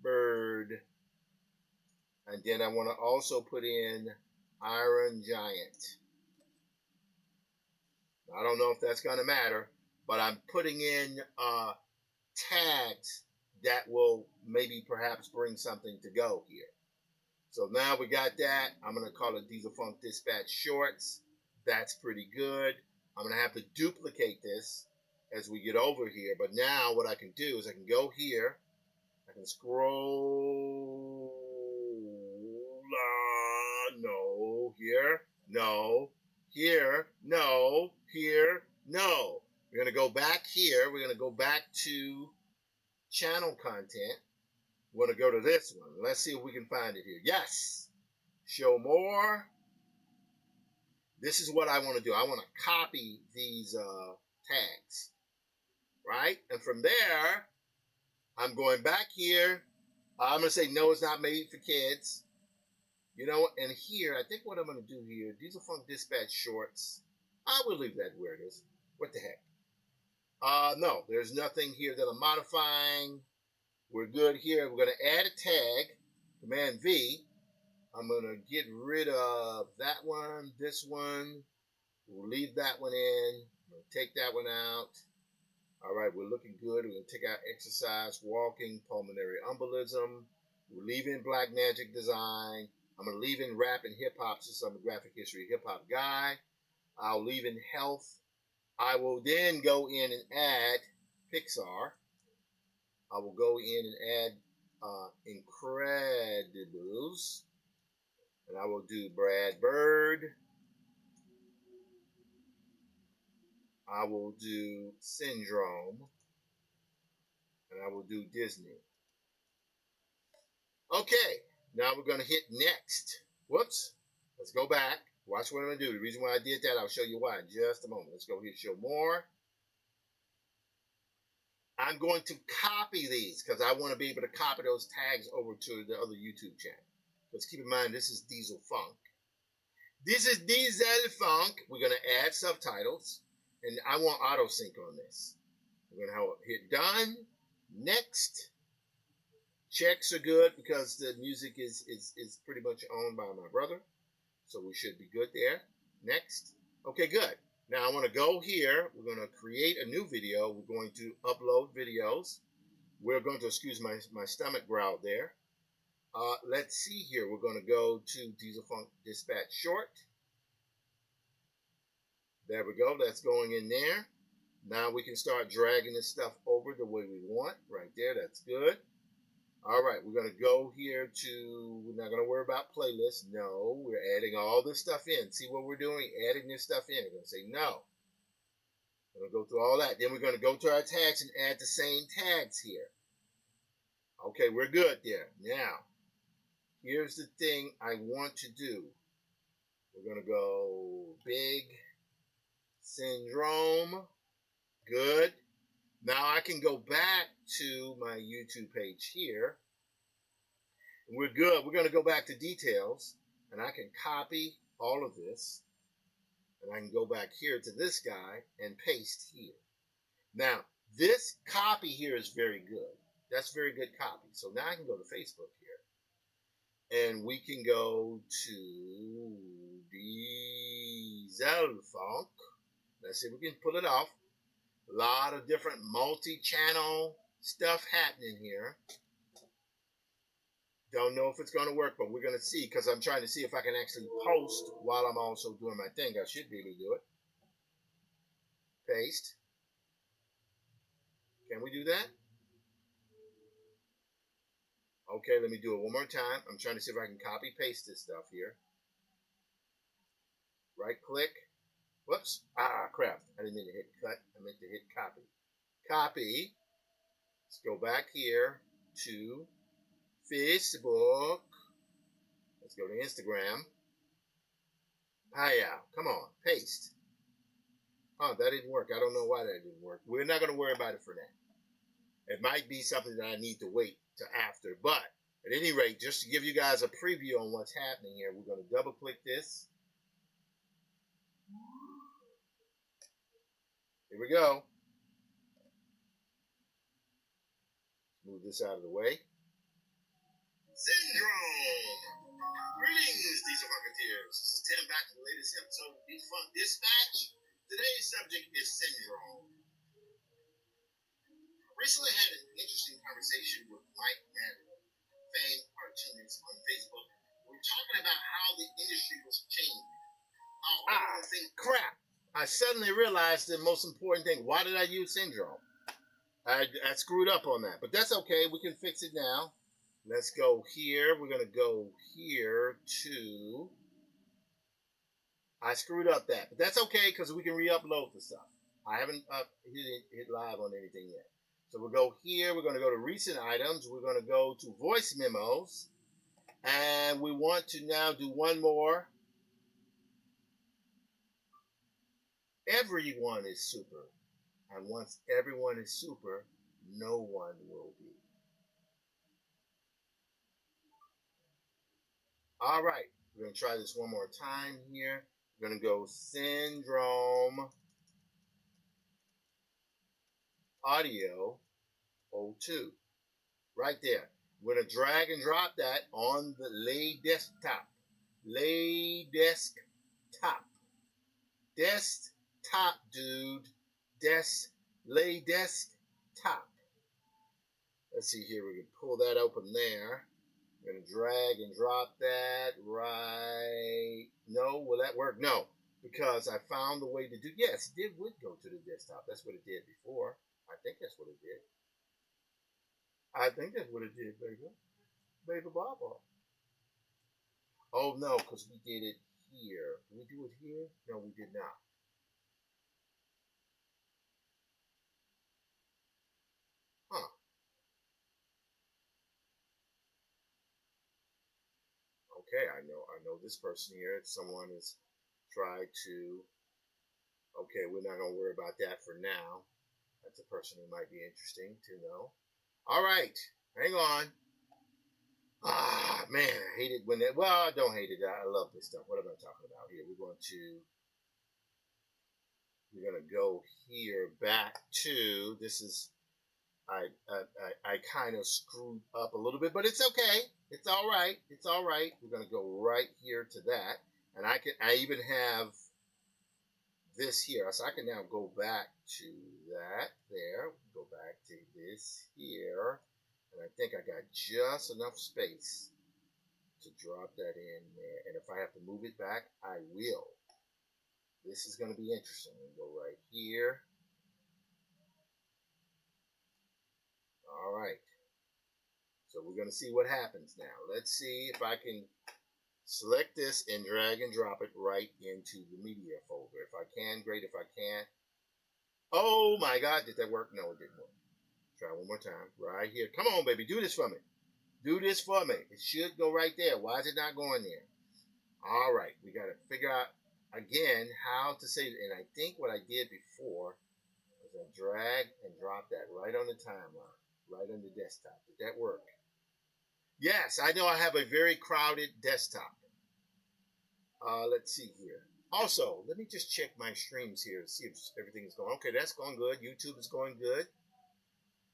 A: Bird. And then I want to also put in Iron Giant. I don't know if that's going to matter, but I'm putting in tags that will maybe perhaps bring something to go here. So now we got that. I'm going to call it Diesel Funk Dispatch Shorts. That's pretty good. I'm going to have to duplicate this as we get over here. But now what I can do is I can go here. I can scroll. No. Here. No. Here. No. Here. No. We're going to go back here. We're going to go back to channel content. We're going to go to this one. Let's see if we can find it here. Yes. Show more. This is what I want to do. I want to copy these tags, right? And from there, I'm going back here. I'm going to say, no, it's not made for kids. You know, and here, I think what I'm going to do here, Diesel Funk Dispatch Shorts. I will leave that where it is. What the heck? No, there's nothing here that I'm modifying. We're good here. We're going to add a tag, Command V. I'm going to get rid of that one, this one. We'll leave that one in. I'm going to take that one out. All right, we're looking good. We're going to take out exercise, walking, pulmonary embolism. We're leaving Black Magic Design. I'm going to leave in rap and hip-hop since I'm a graphic history hip-hop guy. I'll leave in health. I will then go in and add Pixar. I will go in and add Incredibles. And I will do Brad Bird. I will do Syndrome. And I will do Disney. Okay, now we're going to hit next. Whoops. Let's go back. Watch what I'm going to do. The reason why I did that, I'll show you why in just a moment. Let's go here, show more. I'm going to copy these because I want to be able to copy those tags over to the other YouTube channel. Let's keep in mind, this is Diesel Funk. This is Diesel Funk. We're going to add subtitles. And I want auto sync on this. We're going to hit done. Next. Checks are good because the music is pretty much owned by my brother. So we should be good there. Next. Okay, good. Now I want to go here. We're going to create a new video. We're going to upload videos. We're going to, excuse my stomach growl there. Let's see here. We're going to go to Diesel Funk Dispatch Short. There we go. That's going in there. Now we can start dragging this stuff over the way we want. Right there. That's good. All right. We're going to go here to, we're not going to worry about playlists. No, we're adding all this stuff in. See what we're doing? Adding this stuff in. We're going to say no. We're going to go through all that. Then we're going to go to our tags and add the same tags here. Okay, we're good there. Now, here's the thing I want to do. We're going to go big syndrome. Good. Now I can go back to my YouTube page here. And we're good. We're going to go back to details. And I can copy all of this. And I can go back here to this guy and paste here. Now, this copy here is very good. That's very good copy. So now I can go to Facebook here. And we can go to Diesel Funk. Let's see if we can pull it off. A lot of different multi-channel stuff happening here. Don't know if it's going to work, but we're going to see because I'm trying to see if I can actually post while I'm also doing my thing. I should be able to do it. Paste. Can we do that? Okay, let me do it one more time. I'm trying to see if I can copy paste this stuff here. Right click. Whoops. Crap. I didn't mean to hit cut. I meant to hit copy. Copy. Let's go back here to Facebook. Let's go to Instagram. Hiya. Come on. Paste. Oh, that didn't work. I don't know why that didn't work. We're not going to worry about it for now. It might be something that I need to wait to after. But at any rate, just to give you guys a preview on what's happening here, we're going to double click this. Here we go. Move this out of the way. Syndrome. Greetings, Diesel Funketeers. This is Tim back to the latest episode of Diesel Funk Dispatch. Today's subject is syndrome. I recently had an interesting conversation with Mike Manley, famed cartoonist on Facebook. We're talking about how the industry was changing. Crap. I suddenly realized the most important thing. Why did I use syndrome? I screwed up on that. But that's okay. We can fix it now. Let's go here. We're going to go here to... I screwed up that. But that's okay because we can re-upload the stuff. I haven't hit live on anything yet. So we'll go here. We're going to go to recent items. We're going to go to voice memos. And we want to now do one more. Everyone is super. And once everyone is super, no one will be. All right. We're going to try this one more time here. We're going to go syndrome audio 02. Right there. We're going to drag and drop that on the lay desktop. Lay desktop. Desktop, dude. Lay desktop. Let's see here. We can pull that open there. We're going to drag and drop that right. No, will that work? No, because I found the way to do. Yes, it would go to the desktop. That's what it did before. I think that's what it did. I think that's what it did, baby. Baby Baba. Oh, no, because we did it here. Did we do it here? No, we did not. Huh. Okay, I know this person here. Someone has tried to. Okay, we're not gonna worry about that for now. That's a person who might be interesting to know. All right, hang on. Man, I hate it when that. Well, I don't hate it. I love this stuff. What am I talking about here? We're gonna go here back to. This is. I kind of screwed up a little bit, but it's okay. It's all right. It's all right. We're gonna go right here to that, and I even have this here, so I can now go back to that there. Go back to this here, and I think I got just enough space to drop that in there. And if I have to move it back, I will. This is going to be interesting. We'll go right here. All right. So we're going to see what happens now. Let's see if I can select this and drag and drop it right into the media folder. If I can, great. If I can't, oh my God, did that work? No, it didn't work. Try one more time. Right here. Come on, baby. Do this for me. Do this for me. It should go right there. Why is it not going there? All right. We got to figure out, again, how to save it. And I think what I did before was I drag and drop that right on the timeline, right on the desktop. Did that work? Yes, I know I have a very crowded desktop. Let's see here. Also, let me just check my streams here to see if everything is going. Okay, that's going good. YouTube is going good.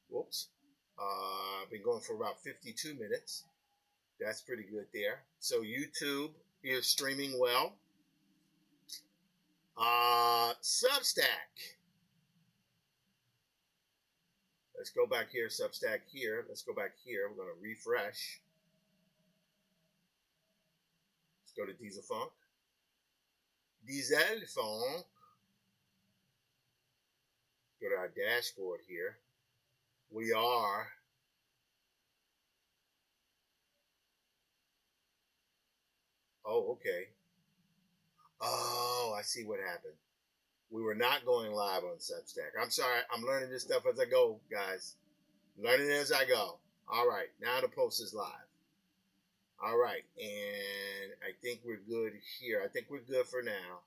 A: Whoops. I've been going for about 52 minutes. That's pretty good there. So YouTube is streaming well. Substack. Let's go back here. Substack here. Let's go back here. We're going to refresh. Let's go to Diesel Funk. Diesel Funk. Go to our dashboard here. We are okay. Oh, I see what happened. We were not going live on Substack. I'm sorry. I'm learning this stuff as I go, guys. Learning as I go. All right. Now the post is live. All right. And I think we're good here. I think we're good for now.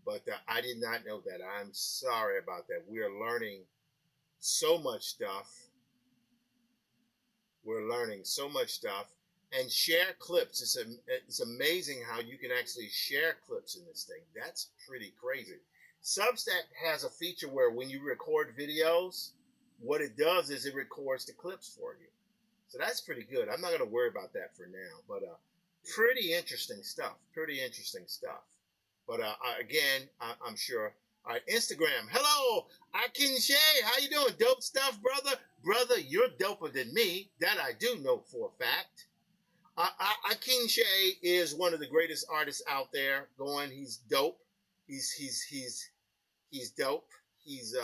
A: But I did not know that. I'm sorry about that. We are learning so much stuff. We're learning so much stuff. And share clips. It's amazing how you can actually share clips in this thing. That's pretty crazy. Substack has a feature where when you record videos, what it does is it records the clips for you. So that's pretty good. I'm not going to worry about that for now. But pretty interesting stuff. Pretty interesting stuff. But again, I'm sure. All right, Instagram. Hello, Akin Shay. How you doing? Dope stuff, brother. Brother, you're doper than me. That I do know for a fact. Akin Shay is one of the greatest artists out there going. He's dope. He's dope. He's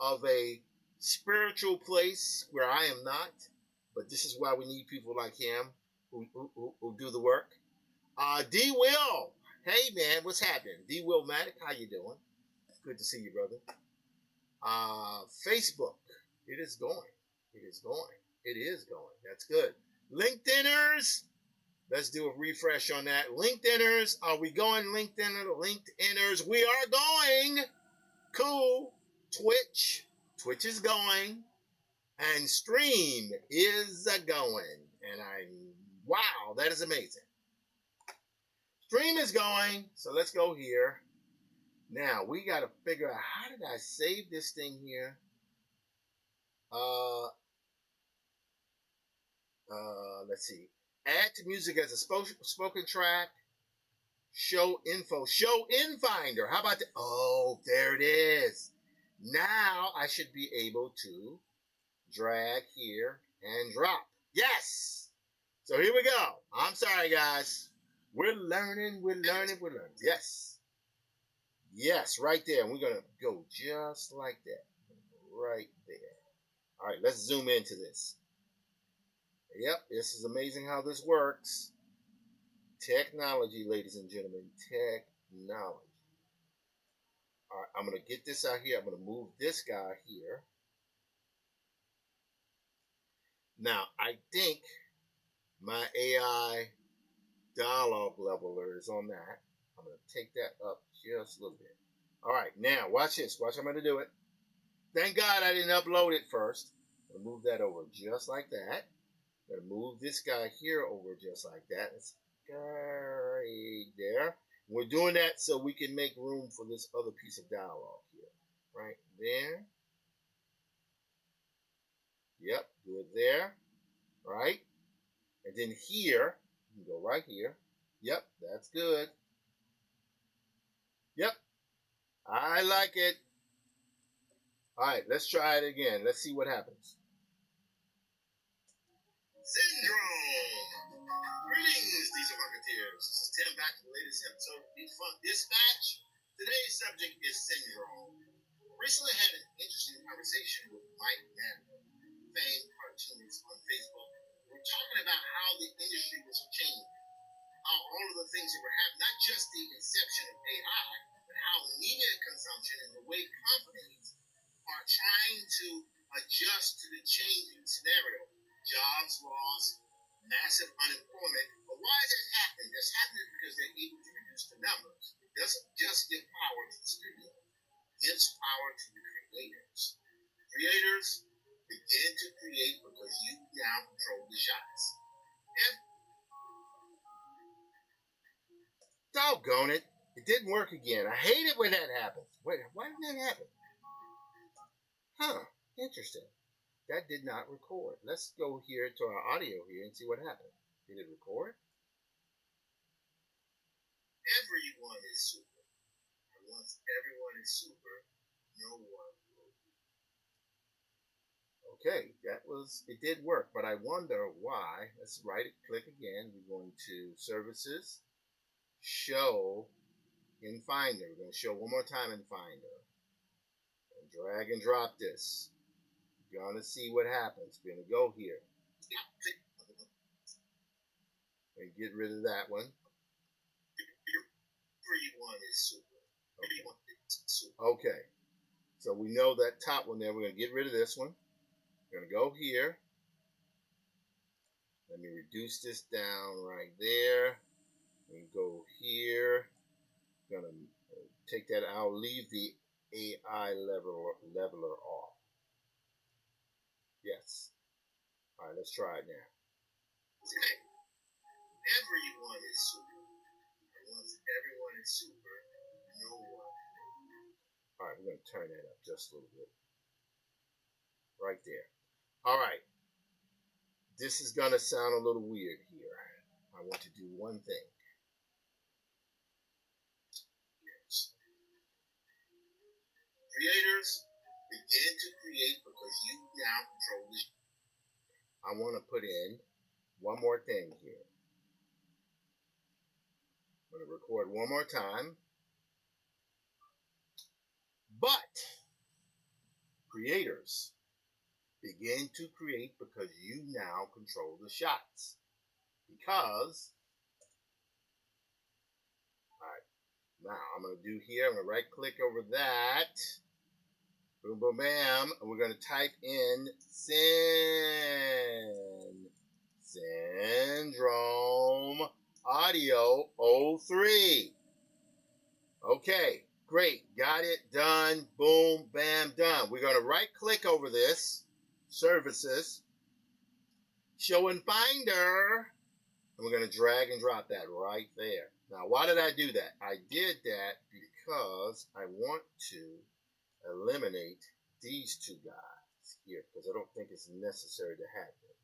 A: of a spiritual place where I am not. But this is why we need people like him who do the work. D Will. Hey man, what's happening? D Will Matic, how you doing? Good to see you, brother. Facebook. It is going. It is going. It is going. That's good. LinkedIners. Let's do a refresh on that. LinkedIners. Are we going LinkedIners? We are going. Cool. Twitch. Twitch is going. And Stream is going. And wow, that is amazing. Stream is going. So let's go here. Now, we got to figure out, how did I save this thing here? Let's see. Add to music as a spoken track. Show info. Show in Finder. How about that? Oh, there it is. Now I should be able to drag here and drop. Yes. So here we go. I'm sorry, guys. We're learning. Yes. Yes, right there. And we're going to go just like that. Right there. All right, let's zoom into this. Yep, this is amazing how this works. Technology, ladies and gentlemen. Technology. All right, I'm going to get this out here. I'm going to move this guy here. Now, I think my AI dialogue leveler is on that. I'm going to take that up just a little bit. All right, now watch this. Watch how I'm going to do it. Thank God I didn't upload it first. I'm going to move that over just like that. I'm going to move this guy here over just like that. It's right there. We're doing that so we can make room for this other piece of dialogue here. Right there. Yep, good there. Right? And then here, you can go right here. Yep, that's good. Yep, I like it. All right, let's try it again. Let's see what happens. Syndrome. here. This is Tim back to the latest episode of Beat Funk Dispatch. Today's subject is syndrome. Recently had an interesting conversation with Mike Mann, famed cartoonist on Facebook. We're talking about how the industry was changing, how all of the things that were happening, not just the inception of AI, but how media consumption and the way companies are trying to adjust to the changing scenario. Jobs lost, massive unemployment. But why is that happening? That's happening because they're able to reduce the numbers. It doesn't just give power to the studio. It gives power to the creators. Creators begin to create because you now control the shots. And doggone it, it didn't work again. I hate it when that happens. Wait, why did that happen? Huh, interesting. That did not record. Let's go here to our audio here and see what happened. Did it record? Everyone is super. And once everyone is super, no one will be. Okay, it did work, but I wonder why. Let's click again. We're going to Services, Show in Finder. We're going to show one more time in Finder. And drag and drop this. You're going to see what happens. We're going to go here. And get rid of that one. Everyone is super. Okay. So we know that top one there. We're going to get rid of this one. We're going to go here. Let me reduce this down right there. And go here. I'm going to take that. I'll leave the AI leveler off. Yes. All right, let's try it now. Okay. Everyone is super. And once everyone is super, no one. All right, we're going to turn that up just a little bit. Right there. All right. This is going to sound a little weird here. I want to do one thing. Yes. Creators begin to create because you now control this. I want to put in one more thing here. I'm going to record one more time. But creators begin to create because you now control the shots. Because, all right, now I'm going to do here, I'm going to right click over that. Boom, boom, bam. And we're going to type in Syndrome Audio 03. Okay, great. Got it. Done. Boom, bam, done. We're going to right click over this. Services. Show in Finder. And we're going to drag and drop that right there. Now, why did I do that? I did that because I want to eliminate these two guys here because I don't think it's necessary to have them.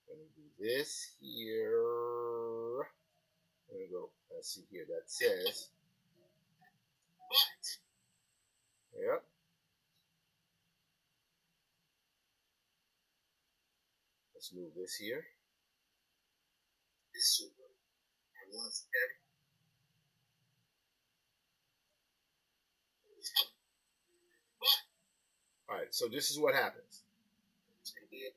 A: I'm going to do this here. I'm going to go, let's see here, that says, but. Yep. Let's move this here. It's super. And once every. But. All right, so this is what happens. It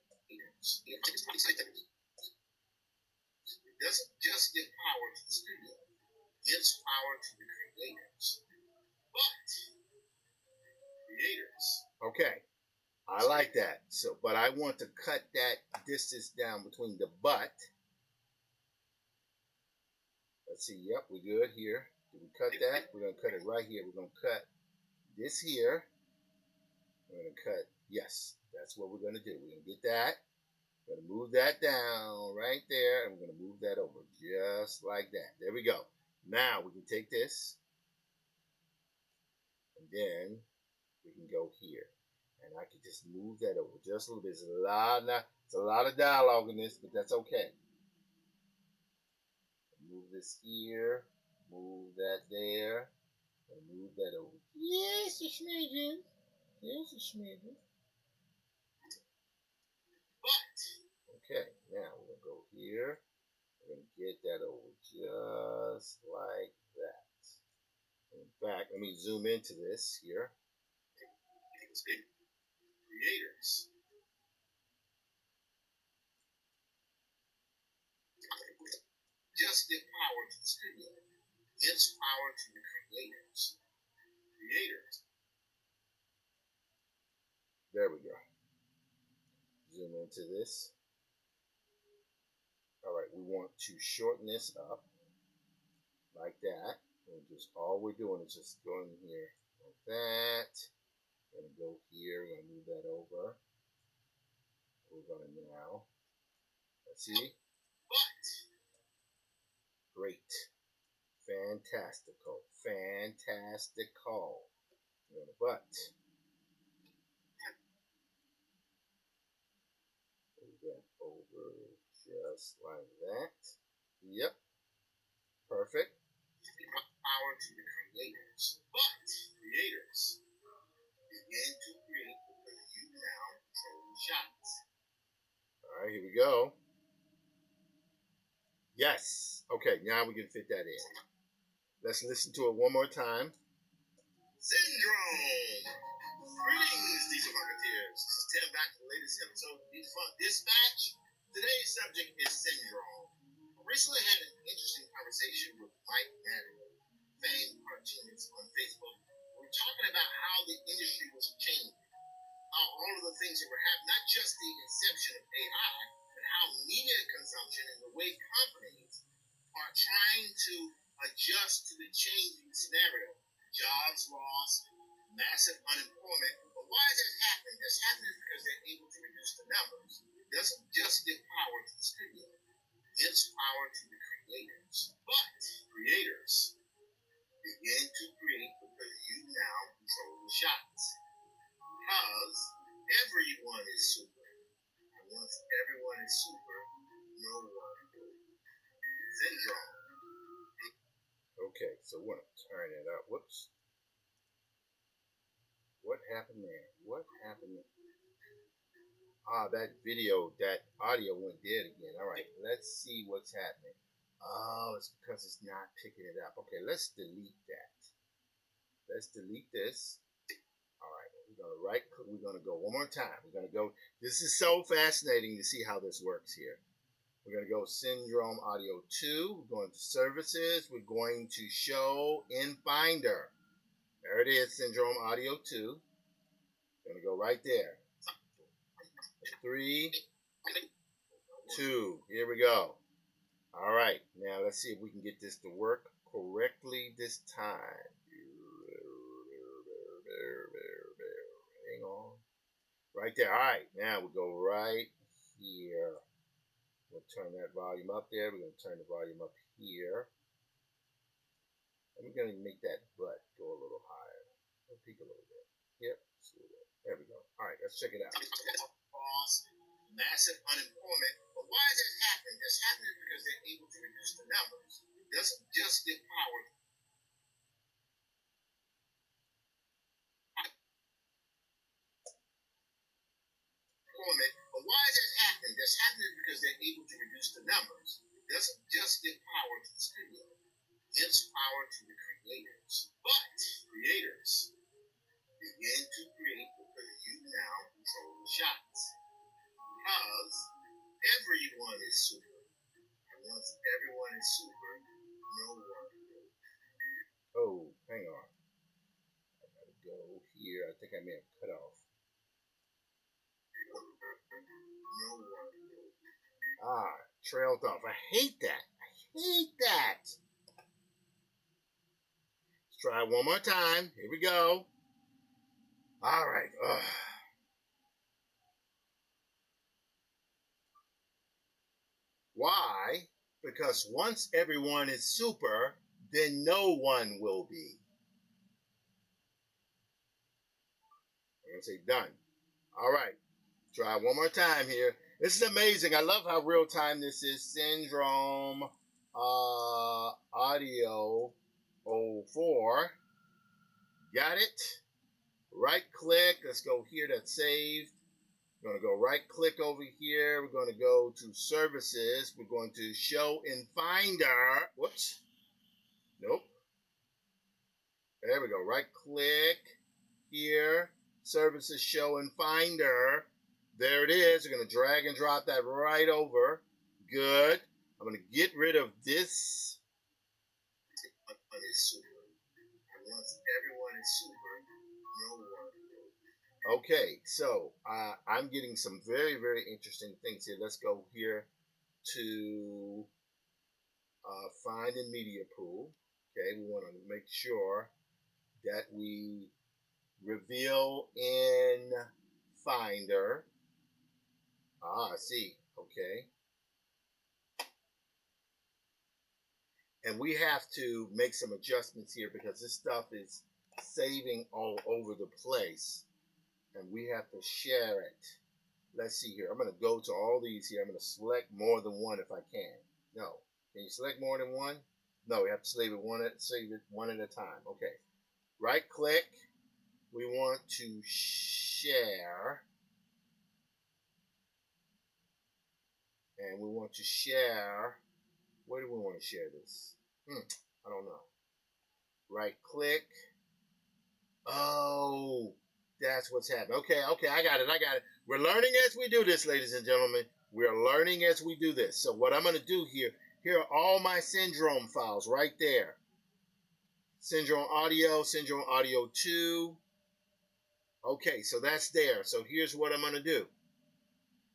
A: doesn't just give power to the studio. It gives power to the creators. But creators. Okay. I like that. So, but I want to cut that distance down between the but. Let's see. Yep, we're good here. Did we cut that? We're going to cut it right here. We're going to cut this here. We're going to cut. Yes, that's what we're going to do. We're going to get that. We're going to move that down right there. And we're going to move that over just like that. There we go. Now we can take this. And then we can go here. And I can just move that over just a little bit. It's a lot of dialogue in this, but that's okay. Move this here. Move that there. And move that over. Yes, a smidgen. Yes, a smidgen. But, okay, now we're going to go here. We're going to get that over zoom into this here. Creators. Just give power to the studio. Gives power to the creators. Creators. There we go. Zoom into this. All right, we want to shorten this up like that. And just all we're doing is just going here like that. We're gonna go here. We're gonna move that over. We're gonna now. Let's see. But great, fantastical, fantastical. But move that over just like that. Yep, perfect. Power to the creators. But creators begin to create because you now control the shots. All right, here we go. Yes. Okay, now we can fit that in. Let's listen to it one more time. Syndrome. Greetings, Diesel Marketeers. This is Tim back to the latest episode of Defunct Dispatch. Today's subject is syndrome. I recently had an interesting conversation with Mike Madigan, famed cartoonist on Facebook. We're talking about how the industry was changing, how all of the things that were happening, not just the inception of AI, but how media consumption and the way companies are trying to adjust to the changing scenario. Jobs lost, massive unemployment. But why is that happening? That's happening because they're able to reduce the numbers. It doesn't just give power to the studio. It gives power to the creators. But creators begin to create because you now control the shots. Because everyone is super. And once everyone is super, no one will. Syndrome. Okay, so we're going to turn it up. Whoops. What happened there? What happened there? Ah, that video, that audio went dead again. All right, let's see what's happening. Oh, it's because it's not picking it up. Okay, let's delete that. Let's delete this. All right, we're going to right click. We're going to go one more time. We're going to go. This is so fascinating to see how this works here. We're going to go Syndrome Audio 2. We're going to Services. We're going to Show in Finder. There it is, Syndrome Audio 2. Going to go right there. 3, 2. Here we go. All right. Now let's see if we can get this to work correctly this time. Hang on. Right there. All right. Now we go right here. We'll turn that volume up there. We're going to turn the volume up here. And we're going to make that butt go a little higher. We'll peak a little bit. Yep. There we go. All right. Let's check it out. Massive unemployment. But why is that happening? That's happening because they're able to reduce the numbers. It doesn't just give power. But why is that happening? That's happening because they're able to reduce the numbers. It doesn't just give power to the studio. It gives power to the creators. But creators begin to create because you now control the shots. Because everyone is super. And once everyone is super, no one will. Oh, hang on. I gotta go here. I think I may have cut off. No one will. Ah, trailed off. I hate that. I hate that. Let's try it one more time. Here we go. All right. Ugh. Why? Because once everyone is super, then no one will be. I'm going to say done. All right. Try one more time here. This is amazing. I love how real time this is. Syndrome Audio 04. Got it? Right click. Let's go here to save. We're going to go right click over here. We're going to go to services. We're going to show in Finder. Whoops. Nope. There we go. Right click here. Services show in Finder. There it is. We're going to drag and drop that right over. Good. I'm going to get rid of this. Everyone is super. Once everyone is super, no one. Okay, so I'm getting some very, very interesting things here. Let's go here to find in media pool. Okay, we want to make sure that we reveal in Finder. I see. Okay. And we have to make some adjustments here because this stuff is saving all over the place. And we have to share it. Let's see here. I'm going to go to all these here. I'm going to select more than one if I can. No. Can you select more than one? No, we have to save it one at a time. Okay. Right click. We want to share. And we want to share. Where do we want to share this? I don't know. Right click. Oh, that's what's happening. Okay, I got it. We're learning as we do this, ladies and gentlemen. We're learning as we do this. So what I'm going to do here are all my Syndrome files right there. Syndrome Audio 2. Okay, so that's there. So here's what I'm going to do.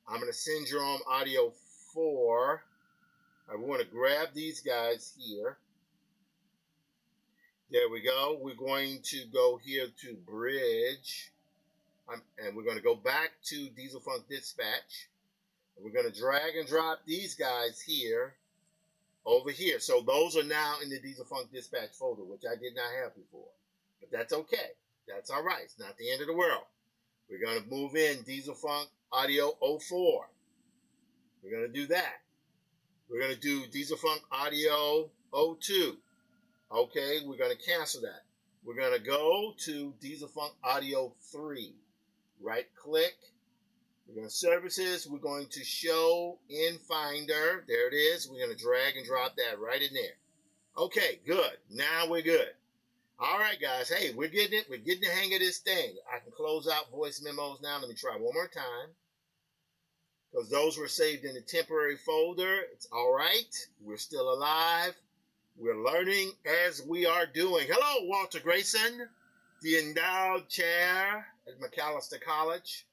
A: I'm going to Syndrome Audio 4. I want to grab these guys here. There we go. We're going to go here to Bridge. And we're going to go back to Diesel Funk Dispatch. And we're going to drag and drop these guys here, over here. So those are now in the Diesel Funk Dispatch folder, which I did not have before. But that's okay. That's all right. It's not the end of the world. We're going to move in Diesel Funk Audio 04. We're going to do that. We're going to do Diesel Funk Audio 02. Okay, we're going to cancel that. We're going to go to Diesel Funk Audio 3. Right click. We're going to services. We're going to show in Finder. There it is. We're going to drag and drop that right in there. Okay, good. Now we're good. All right, guys. Hey, we're getting it. We're getting the hang of this thing. I can close out voice memos now. Let me try one more time. Because those were saved in a temporary folder. It's all right. We're still alive. We're learning as we are doing. Hello, Walter Grayson, the endowed chair at Macalester College.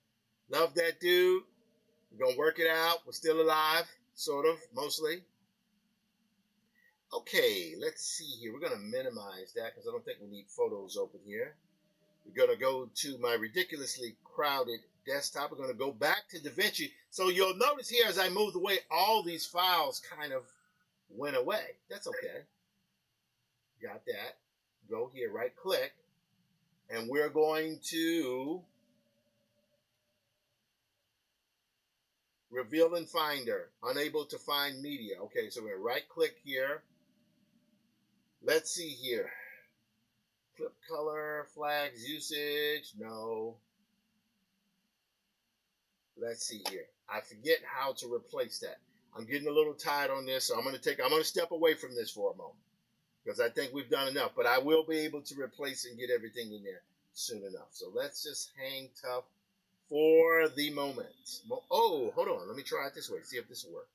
A: Love that dude. We're going to work it out. We're still alive, sort of, mostly. Okay, let's see here. We're going to minimize that because I don't think we need photos open here. We're going to go to my ridiculously crowded desktop. We're going to go back to DaVinci. So you'll notice here as I moved away, all these files kind of went away. That's okay. Got that. Go here, right click. And we're going to reveal in Finder. Unable to find media. Okay, so we're going to right click here. Let's see here. Clip color, flags, usage, no. Let's see here. I forget how to replace that. I'm getting a little tired on this, so I'm going to step away from this for a moment because I think we've done enough, but I will be able to replace and get everything in there soon enough. So let's just hang tough for the moment. Oh, hold on. Let me try it this way. See if this will work.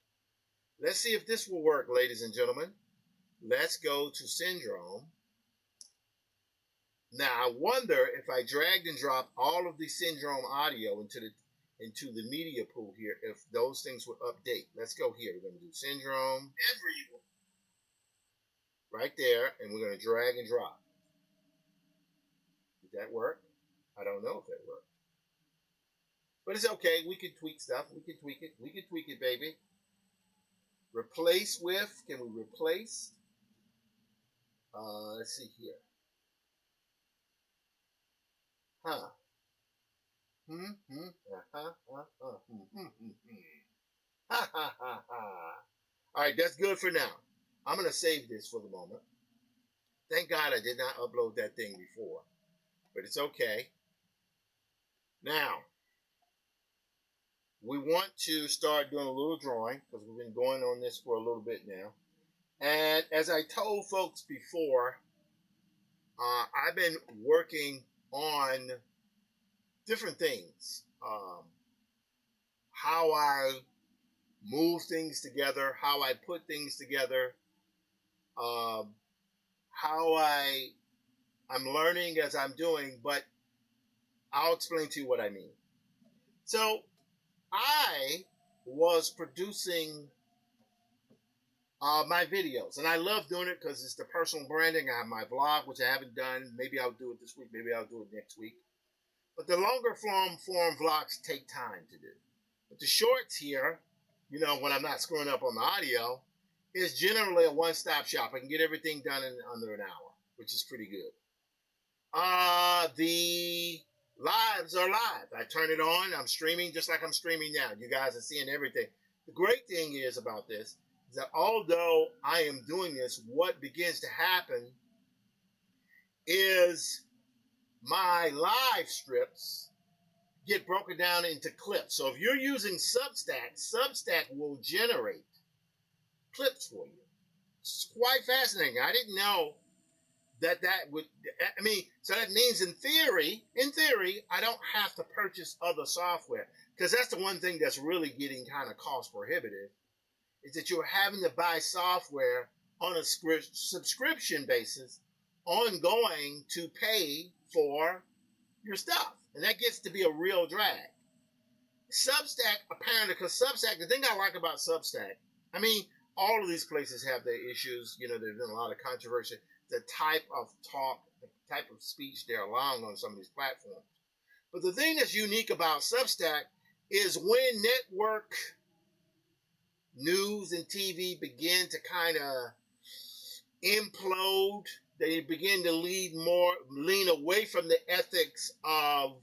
A: Let's see if this will work, ladies and gentlemen. Let's go to Syndrome. Now, I wonder if I dragged and dropped all of the Syndrome audio into the media pool here, if those things would update. Let's go here. We're going to do Syndrome. Right there, and we're going to drag and drop. Did that work? I don't know if that worked. But it's okay. We can tweak stuff. We can tweak it. We can tweak it, baby. Replace with. Can we replace? Let's see here. Huh. All right, that's good for now. I'm going to save this for the moment. Thank God I did not upload that thing before. But it's okay. Now, we want to start doing a little drawing because we've been going on this for a little bit now. And as I told folks before, I've been working on different things. How I move things together, how I put things together, um, how I'm learning as I'm doing, but I'll explain to you what I mean. So I was producing my videos, and I love doing it because it's the personal branding. I have my blog, which I haven't done. Maybe I'll do it this week. Maybe I'll do it next week. But the longer form vlogs take time to do. But the shorts here, when I'm not screwing up on the audio, is generally a one-stop shop. I can get everything done in under an hour, which is pretty good. The lives are live. I turn it on. I'm streaming just like I'm streaming now. You guys are seeing everything. The great thing is about this is that although I am doing this, what begins to happen is my live strips get broken down into clips. So if you're using Substack, Substack will generate clips for you. It's quite fascinating. I didn't know that would, so that means in theory, I don't have to purchase other software, because that's the one thing that's really getting kind of cost prohibitive, is that you're having to buy software on a subscription basis, ongoing, to pay for your stuff. And that gets to be a real drag. Substack, apparently, because Substack, the thing I like about Substack, all of these places have their issues. There's been a lot of controversy. The type of talk, the type of speech they're allowing on some of these platforms. But the thing that's unique about Substack is when network news and TV begin to kind of implode, they begin to lean away from the ethics of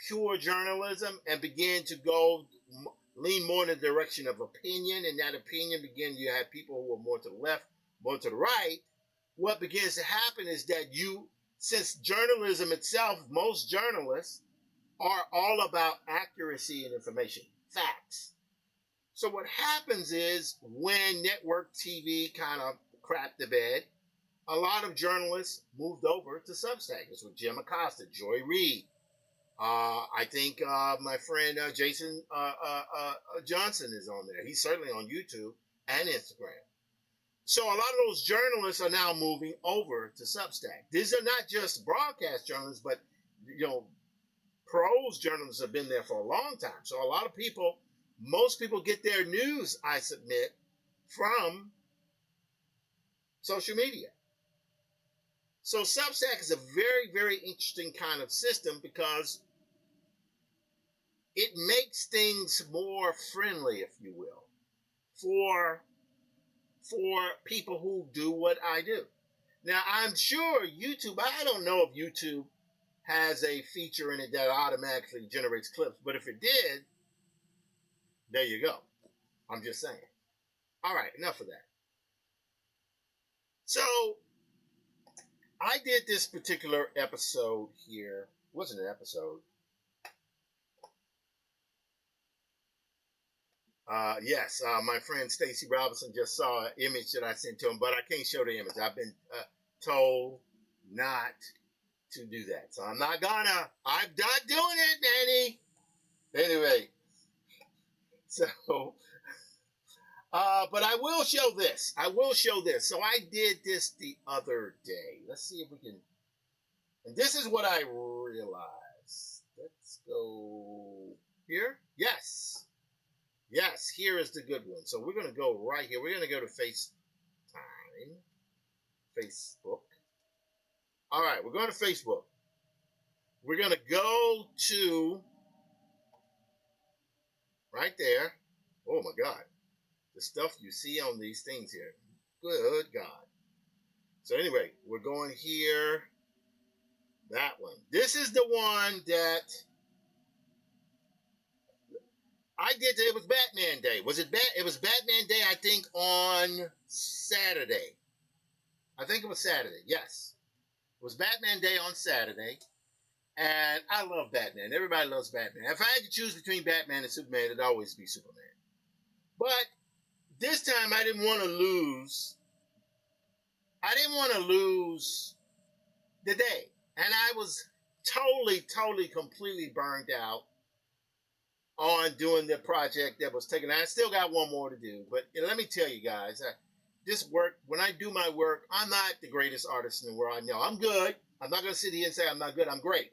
A: pure journalism and begin to lean more in the direction of opinion, and that opinion you have people who are more to the left, more to the right. What begins to happen is that since journalism itself, most journalists are all about accuracy and information, facts. So what happens is when network TV kind of crapped the bed, a lot of journalists moved over to Substack. It's with Jim Acosta, Joy Reid. I think my friend Jason Johnson is on there. He's certainly on YouTube and Instagram. So a lot of those journalists are now moving over to Substack. These are not just broadcast journalists, but prose journalists have been there for a long time. So a lot of most people get their news, I submit, from social media. So Substack is a very, very interesting kind of system because it makes things more friendly, if you will, for people who do what I do. Now, I'm sure YouTube, I don't know if YouTube has a feature in it that automatically generates clips, but if it did, there you go. I'm just saying. All right, enough of that. So, I did this particular episode here. It wasn't an episode. Yes, my friend Stacy Robinson just saw an image that I sent to him, but I can't show the image. I've been told not to do that. So I'm not gonna. I'm not doing it, Danny. Anyway, so, but I will show this. So I did this the other day. Let's see if we can. And this is what I realized. Let's go here. Yes. Yes, here is the good one. So we're going to go right here. We're going to go to FaceTime. Facebook. All right, we're going to Facebook. We're going to go to right there. Oh, my God. The stuff you see on these things here. Good God. So anyway, we're going here. That one. This is the one that I did. It was Batman Day. Was it It was Batman Day, I think, on Saturday. I think it was Saturday. Yes. It was Batman Day on Saturday. And I love Batman. Everybody loves Batman. If I had to choose between Batman and Superman, it'd always be Superman. But this time I didn't want to lose. I didn't want to lose the day. And I was totally, completely burned out on doing the project that was taken. I still got one more to do. But let me tell you guys, this work, when I do my work, I'm not the greatest artist in the world. I know I'm good. I'm not going to sit here and say I'm not good. I'm great.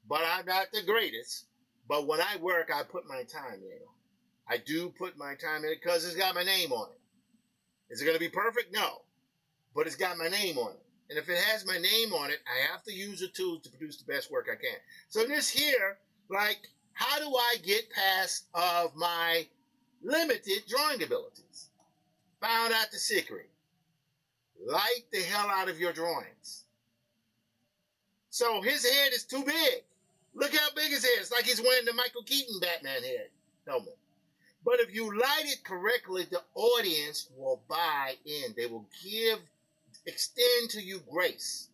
A: But I'm not the greatest. But when I work, I put my time in. I do put my time in it because it's got my name on it. Is it going to be perfect? No. But it's got my name on it. And if it has my name on it, I have to use the tools to produce the best work I can. So this here, like, how do I get past of my limited drawing abilities? Found out the secret. Light the hell out of your drawings. So his head is too big. Look how big his head is. It's like he's wearing the Michael Keaton Batman head helmet. But if you light it correctly, the audience will buy in. They will extend to you grace.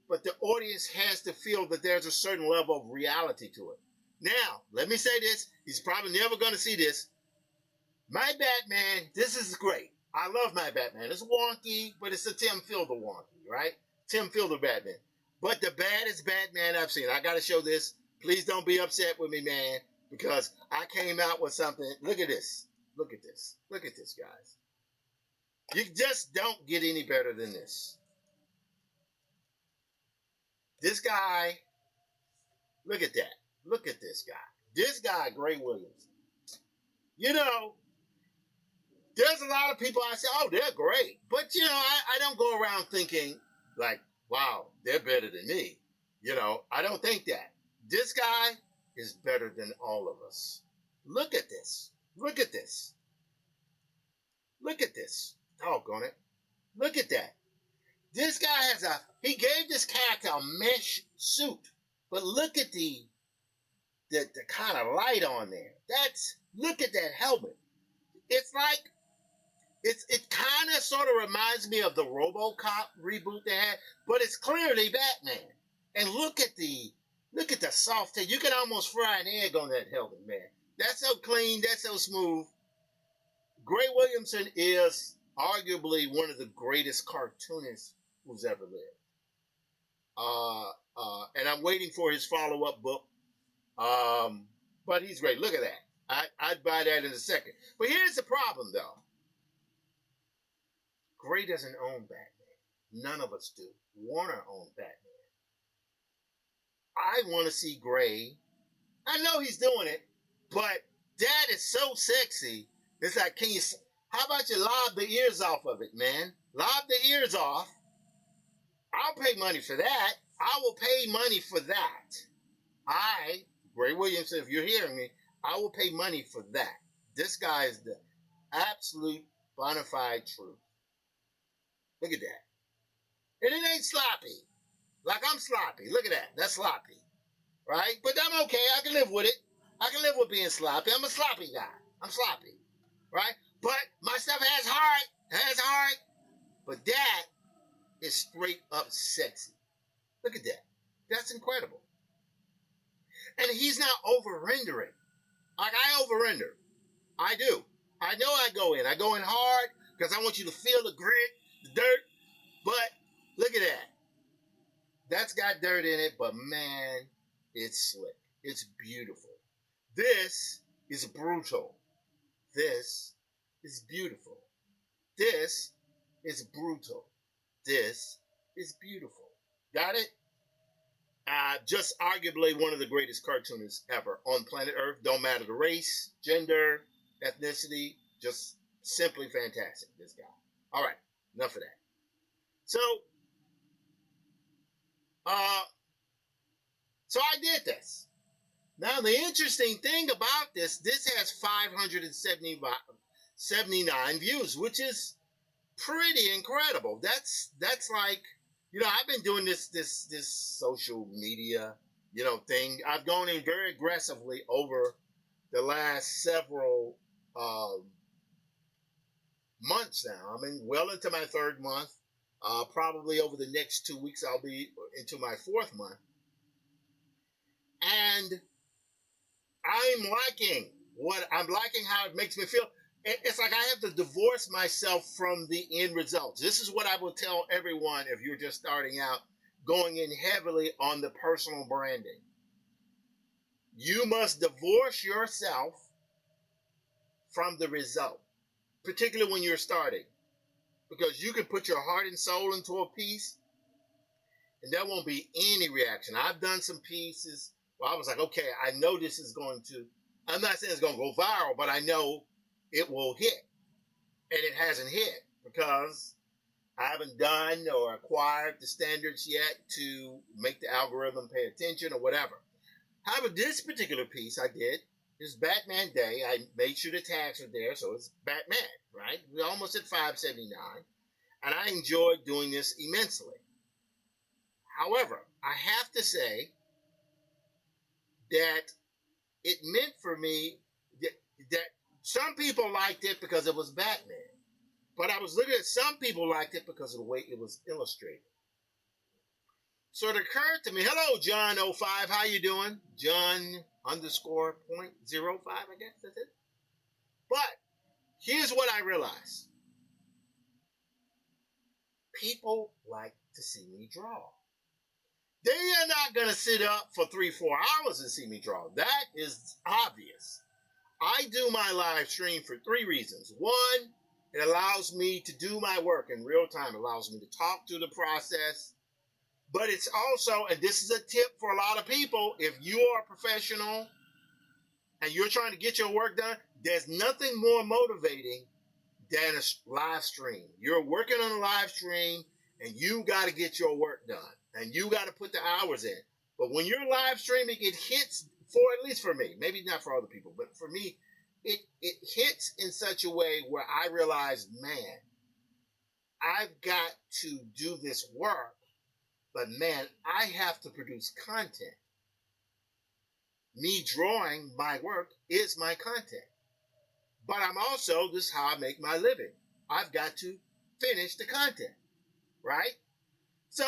A: But the audience has to feel that there's a certain level of reality to it. Now, let me say this. He's probably never going to see this. My Batman, this is great. I love my Batman. It's wonky, but it's a Tim Fielder wonky, right? Tim Fielder Batman. But the baddest Batman I've seen. I got to show this. Please don't be upset with me, man, because I came out with something. Look at this. Look at this. Look at this, guys. You just don't get any better than this. This guy, look at that. Look at this guy. This guy, Gray Williams. You know, there's a lot of people I say, oh, they're great. But, you know, I don't go around thinking, like, wow, they're better than me. You know, I don't think that. This guy is better than all of us. Look at this. Look at this. Look at this. Doggone it. Look at that. This guy he gave this character a mesh suit. But look at the kind of light on there. Look at that helmet. It's like, it kind of sort of reminds me of the RoboCop reboot they had, but it's clearly Batman. And look at the soft tape. You can almost fry an egg on that helmet, man. That's so clean. That's so smooth. Gray Williamson is arguably one of the greatest cartoonists who's ever lived. And I'm waiting for his follow-up book. But he's great. Look at that. I'd buy that in a second. But here's the problem, though. Gray doesn't own Batman. None of us do. Warner owns Batman. I want to see Gray. I know he's doing it, but that is so sexy. It's like, how about you lob the ears off of it, man? Lob the ears off. I'll pay money for that. I will pay money for that. Gray Williamson, if you're hearing me, I will pay money for that. This guy is the absolute bona fide truth. Look at that. And it ain't sloppy. Like I'm sloppy. Look at that. That's sloppy. Right? But I'm okay. I can live with it. I can live with being sloppy. I'm a sloppy guy. I'm sloppy. Right? But my stuff has heart. It has heart. But that is straight up sexy. Look at that. That's incredible. And he's not over-rendering. Like I over-render. I do. I know I go in. I go in hard because I want you to feel the grit, the dirt. But look at that. That's got dirt in it, but man, it's slick. It's beautiful. This is brutal. This is beautiful. This is brutal. This is beautiful. Got it? Just arguably one of the greatest cartoonists ever on planet Earth. Don't matter the race, gender, ethnicity. Just simply fantastic, this guy. All right, enough of that. So I did this. Now, the interesting thing about this has 579 views, which is pretty incredible. That's like, you know, I've been doing this social media, you know, thing. I've gone in very aggressively over the last several months now. I'm well into my third month. Probably over the next 2 weeks, I'll be into my fourth month. And I'm liking how it makes me feel. it's like I have to divorce myself from the end results. This is what I will tell everyone if you're just starting out, going in heavily on the personal branding. You must divorce yourself from the result, particularly when you're starting, because you can put your heart and soul into a piece and there won't be any reaction. I've done some pieces where I was like, okay, I know this is going to, I'm not saying it's going to go viral, but I know it will hit. And it hasn't hit because I haven't done or acquired the standards yet to make the algorithm pay attention or whatever. However, this particular piece I did is Batman Day. I made sure the tags are there, so it's Batman, right? We're almost at 579, and I enjoyed doing this immensely. However, I have to say that it meant for me that some people liked it because it was Batman. But I was looking at some people liked it because of the way it was illustrated. So it occurred to me, hello, John05, how you doing? John underscore 0.05, I guess that's it. But here's what I realized. People like to see me draw. They are not going to sit up for 3-4 hours and see me draw. That is obvious. I do my live stream for 3 reasons. One, it allows me to do my work in real time. It allows me to talk through the process. But it's also, and this is a tip for a lot of people, if you are a professional and you're trying to get your work done, there's nothing more motivating than a live stream. You're working on a live stream and you got to get your work done and you got to put the hours in. But when you're live streaming, it hits, for at least for me, maybe not for other people, but for me, it hits in such a way where I realize, man, I've got to do this work, but man, I have to produce content. Me drawing my work is my content. But I'm also, this is how I make my living. I've got to finish the content, right? So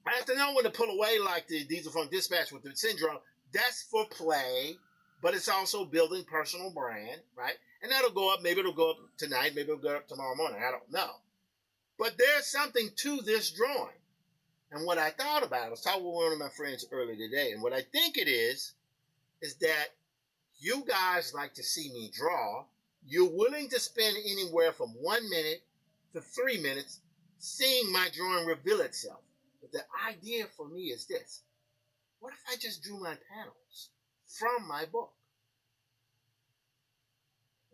A: I have to know when to pull away, like the Diesel Funk Dispatch with the syndrome. That's for play, but it's also building personal brand, right? And that'll go up. Maybe it'll go up tonight. Maybe it'll go up tomorrow morning. I don't know. But there's something to this drawing. And what I thought about, I was talking with one of my friends earlier today, and what I think it is that you guys like to see me draw. You're willing to spend anywhere from 1 minute to 3 minutes seeing my drawing reveal itself. But the idea for me is this. What if I just drew my panels from my book?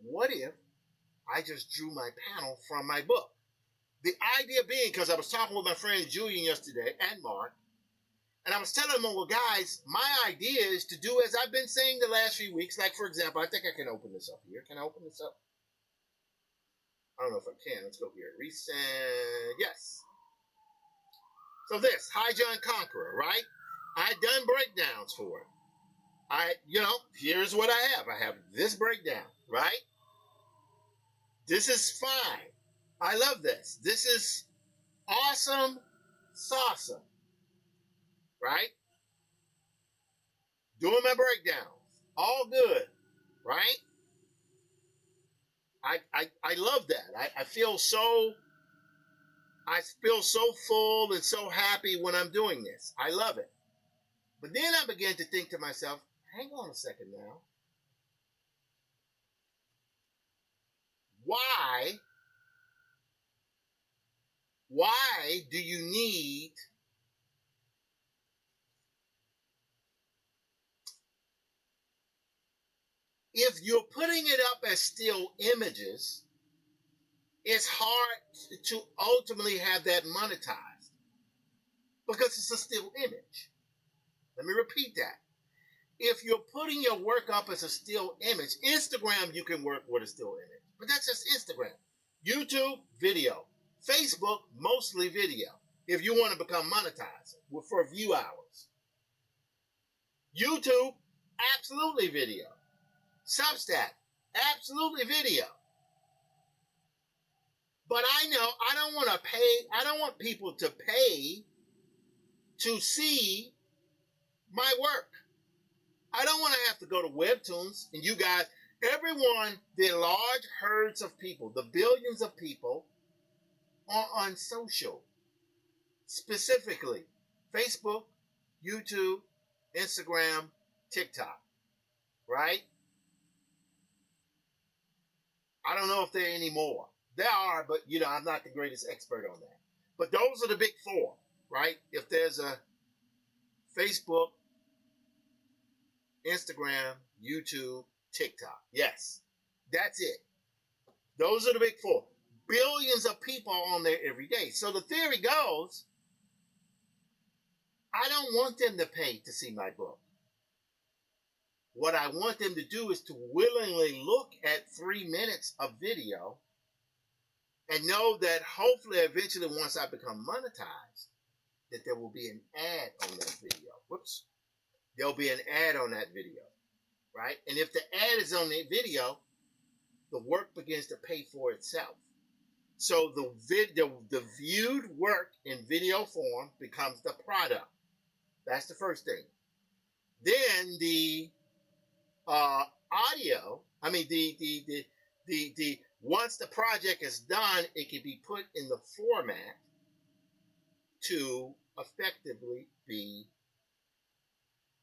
A: What if I just drew my panel from my book? The idea being, because I was talking with my friend Julian yesterday and Mark, and I was telling them, well, guys, my idea is to do as I've been saying the last few weeks. Like, for example, I think I can open this up here. Can I open this up? I don't know if I can. Let's go here. Recent. Yes. So this, High John Conqueror, right? I had done breakdowns for it. Here's what I have. I have this breakdown, right? This is fine. I love this. This is awesome, sauce, right? Doing my breakdowns. All good, right? I love that. I feel so full and so happy when I'm doing this. I love it. But then I began to think to myself, hang on a second now. Why do you need if you're putting it up as still images, it's hard to ultimately have that monetized because it's a still image. Let me repeat that. If you're putting your work up as a still image, Instagram, you can work with a still image, but that's just Instagram. YouTube, video. Facebook, mostly video. If you want to become monetized for view hours. YouTube, absolutely video. Substack, absolutely video. But I know I don't want people to pay to see my work. I don't want to have to go to Webtoons and you guys, Everyone, the large herds of people, the billions of people, are on social, specifically Facebook, YouTube, Instagram, TikTok, right? I don't know if there are any more. There are, but I'm not the greatest expert on that. But those are the big four, right? If there's a Facebook, Instagram, YouTube, TikTok, yes, that's it. Those are the big four. Billions of people on there every day. So the theory goes, I don't want them to pay to see my book. What I want them to do is to willingly look at 3 minutes of video and know that hopefully eventually once I become monetized, that there will be an ad on that video. Whoops. There'll be an ad on that video, right? And if the ad is on the video, the work begins to pay for itself. So the viewed work in video form becomes the product. That's the first thing. Then the audio, I mean the once the project is done, it can be put in the format to effectively be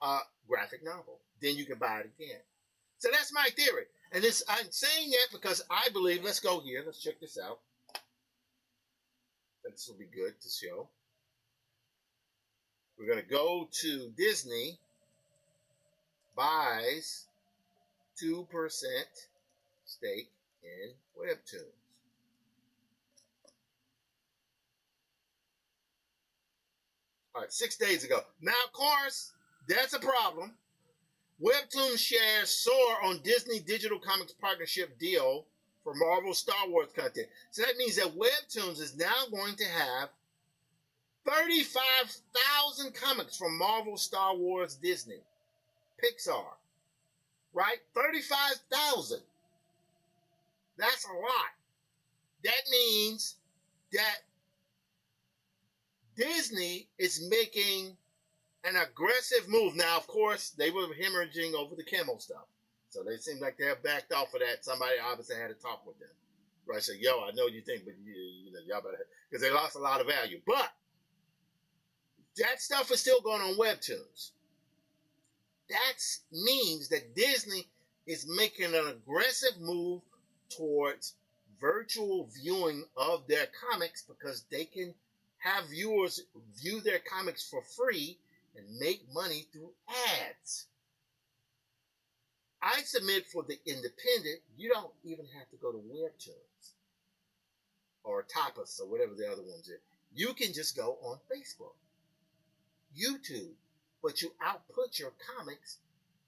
A: a graphic novel. Then you can buy it again. So that's my theory. And I'm saying that because I believe, let's go here, let's check this out. This will be good to show. We're going to go to Disney buys 2% stake in Webtoons. All right, 6 days ago. Now, of course, that's a problem. Webtoon shares soar on Disney Digital Comics partnership deal for Marvel Star Wars content. So that means that Webtoons is now going to have 35,000 comics from Marvel, Star Wars, Disney, Pixar, right? 35,000. That's a lot. That means that Disney is making an aggressive move. Now, of course, they were hemorrhaging over the Kimmel stuff. So they seem like they have backed off of that. Somebody obviously had a talk with them. Right? So, I know you think, but y'all better, because they lost a lot of value. But that stuff is still going on Webtoons. That means that Disney is making an aggressive move towards virtual viewing of their comics because they can have viewers view their comics for free and make money through ads. I submit for the independent, you don't even have to go to Webtoons or Tapas or whatever the other ones are. You can just go on Facebook, YouTube, but you output your comics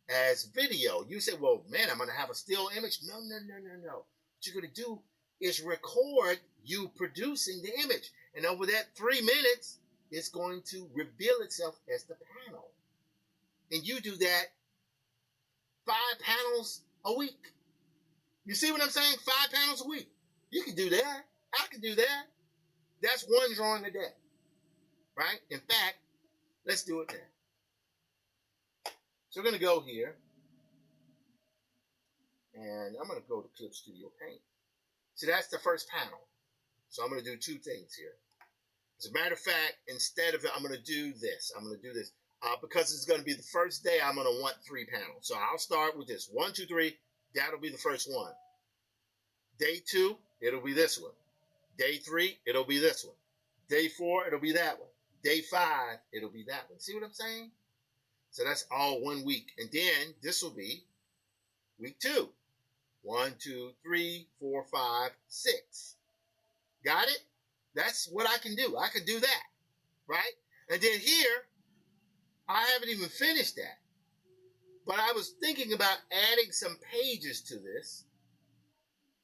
A: as video. You say, well, man, I'm going to have a still image. No. What you're going to do is record you producing the image. And over that 3 minutes, it's going to reveal itself as the panel. And you do that 5 panels a week. You see what I'm saying? 5 panels a week. You can do that. I can do that. That's one drawing a day. Right? In fact, let's do it now. So we're going to go here. And I'm going to go to Clip Studio Paint. So that's the first panel. So I'm going to do 2 things here. As a matter of fact, instead of it, I'm going to do this. Because it's going to be the first day, I'm going to want 3 panels. So I'll start with this. 1, 2, 3. That'll be the first one. Day 2, it'll be this one. Day 3, it'll be this one. Day 4, it'll be that one. Day 5, it'll be that one. See what I'm saying? So that's all 1 week. And then this will be week 2. 1, 2, 3, 4, 5, 6. Got it? That's what I can do. I can do that, right? And then here, I haven't even finished that. But I was thinking about adding some pages to this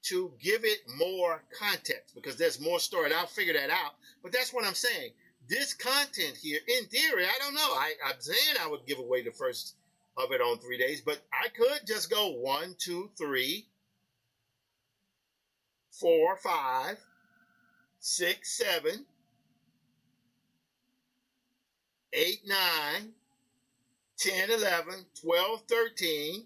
A: to give it more context because there's more story. And I'll figure that out. But that's what I'm saying. This content here, in theory, I don't know. I'm saying I would give away the first of it on 3 days, but I could just go 1, 2, 3, 4, 5, 6, 7, 8, 9, 10, 11, 12, 13.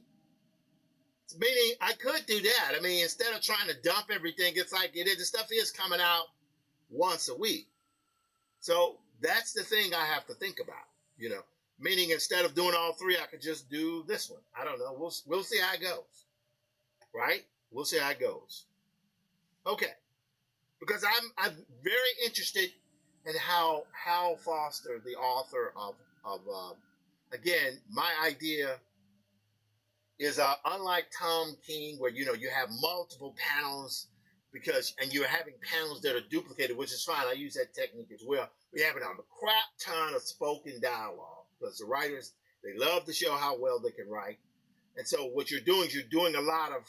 A: Meaning, I could do that. I mean, instead of trying to dump everything, it's like the stuff is coming out once a week. So that's the thing I have to think about, you know. Meaning, instead of doing all three, I could just do this one. I don't know. We'll see how it goes, right? We'll see how it goes. Okay, because I'm very interested in how Hal Foster, the author of again, my idea is unlike Tom King, where you have multiple panels and you're having panels that are duplicated, which is fine. I use that technique as well. We're having a crap ton of spoken dialogue because the writers, they love to show how well they can write. And so what you're doing is you're doing a lot of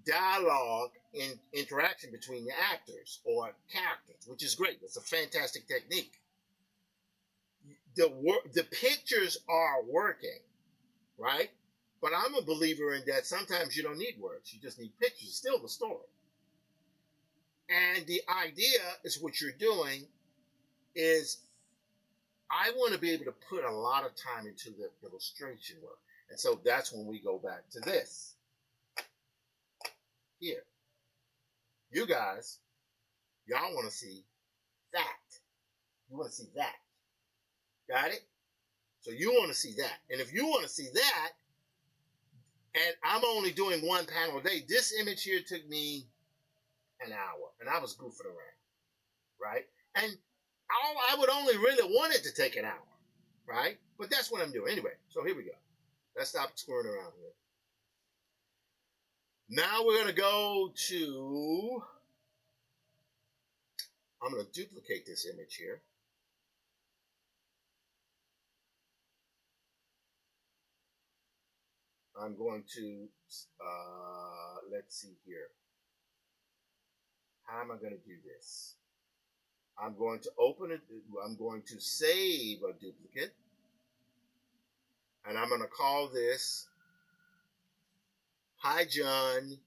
A: dialogue in interaction between the actors or characters, which is great. That's a fantastic technique. The pictures are working, right? But I'm a believer in that sometimes you don't need words. You just need pictures. It's still the story. And the idea is what you're doing is I want to be able to put a lot of time into the illustration work. And so that's when we go back to this. Here. You guys, y'all want to see that. You want to see that. Got it? So you want to see that. And if you want to see that, and I'm only doing one panel a day, this image here took me an hour. And I was goofing around. Right? And I would only really want it to take an hour. Right? But that's what I'm doing. Anyway, so here we go. Let's stop screwing around here. Now we're going to go to, I'm going to duplicate this image here. I'm going to, let's see here. How am I going to do this? I'm going to open it. I'm going to save a duplicate. And I'm going to call this Hi John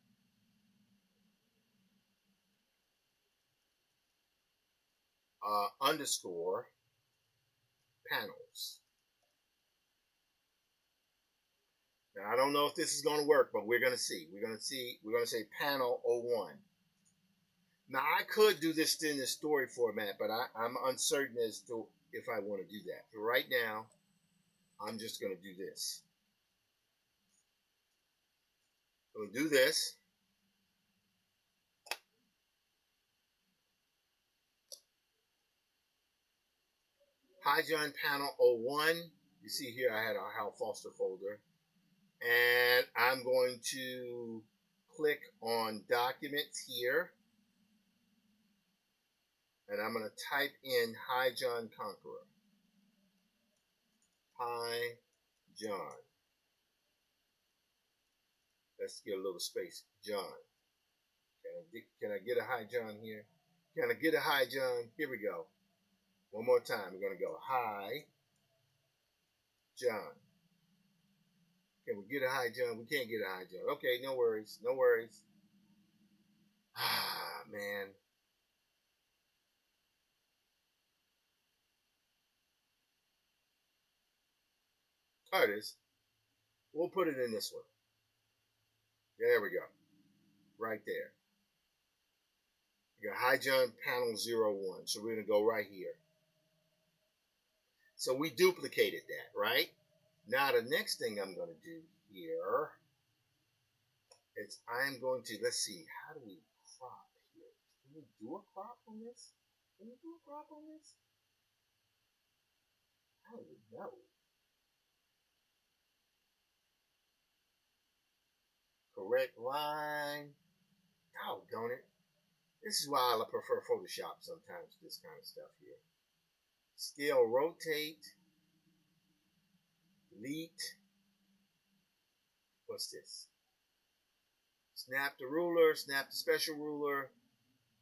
A: underscore panels. Now, I don't know if this is going to work, but we're going to see. We're going to say panel 01. Now, I could do this in the story format, but I'm uncertain as to if I want to do that. For right now, I'm just going to do this. I'm going to do this. Hi John panel 01. You see here I had a Hal Foster folder. And I'm going to click on documents here. And I'm going to type in Hi John Conqueror. Hi John. Let's get a little space. John. Can I get a Hi John here? Can I get a Hi John? Here we go. One more time. We're going to go Hi John. Can we get a Hi John? We can't get a Hi John. Okay, no worries. No worries. Ah, man. Oh, it is. We'll put it in this one. There we go. Right there. You got Hi John panel 01. So we're going to go right here. So we duplicated that, right? Now the next thing I'm going to do here is I'm going to, let's see, how do we crop here? Can we do a crop on this? Can we do a crop on this? I don't even know. Correct line. Doggone it. This is why I prefer Photoshop sometimes, this kind of stuff here. Scale, rotate, delete. What's this? Snap the ruler, snap the special ruler.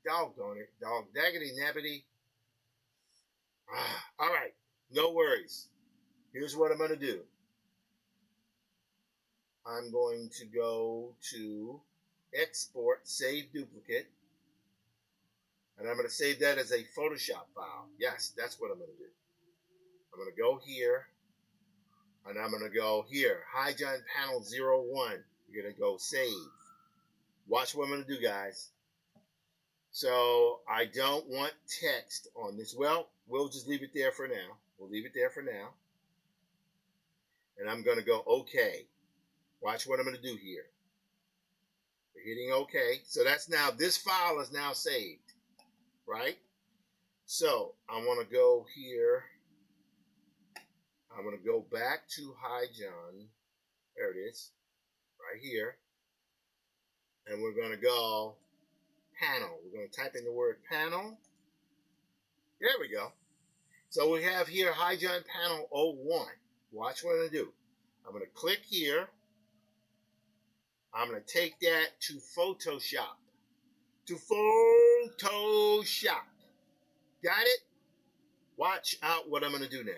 A: Doggone it. Dog daggity nabbity. All right. No worries. Here's what I'm going to do. I'm going to go to export, save duplicate. And I'm going to save that as a Photoshop file. Yes, that's what I'm going to do. I'm going to go here. And I'm going to go here. Hi John panel 01. You We're going to go save. Watch what I'm going to do, guys. So I don't want text on this. Well, we'll just leave it there for now. We'll leave it there for now. And I'm going to go OK. Watch what I'm going to do here. We're hitting OK. So that's now, this file is now saved, right? So I want to go here. I'm going to go back to HighJohn. There it is, right here. And we're going to go panel. We're going to type in the word panel. There we go. So we have here HighJohn panel 01. Watch what I'm going to do. I'm going to click here. I'm going to take that to Photoshop. To Photoshop. Got it? Watch out what I'm going to do now.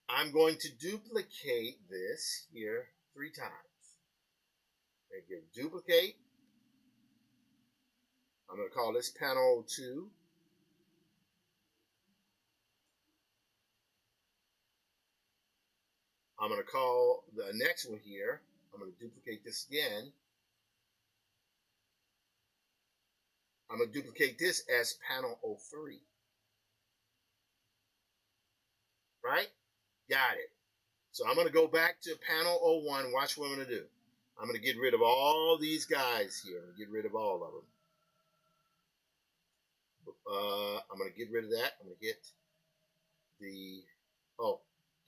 A: I'm going to duplicate this here 3 times. Again, duplicate. I'm going to call this panel 2. I'm going to call the next one here. I'm going to duplicate this again. I'm going to duplicate this as panel 03. Right? Got it. So I'm going to go back to panel 01. Watch what I'm going to do. I'm going to get rid of all these guys here. I'm going to get rid of all of them. I'm going to get rid of that. I'm going to hit the, oh,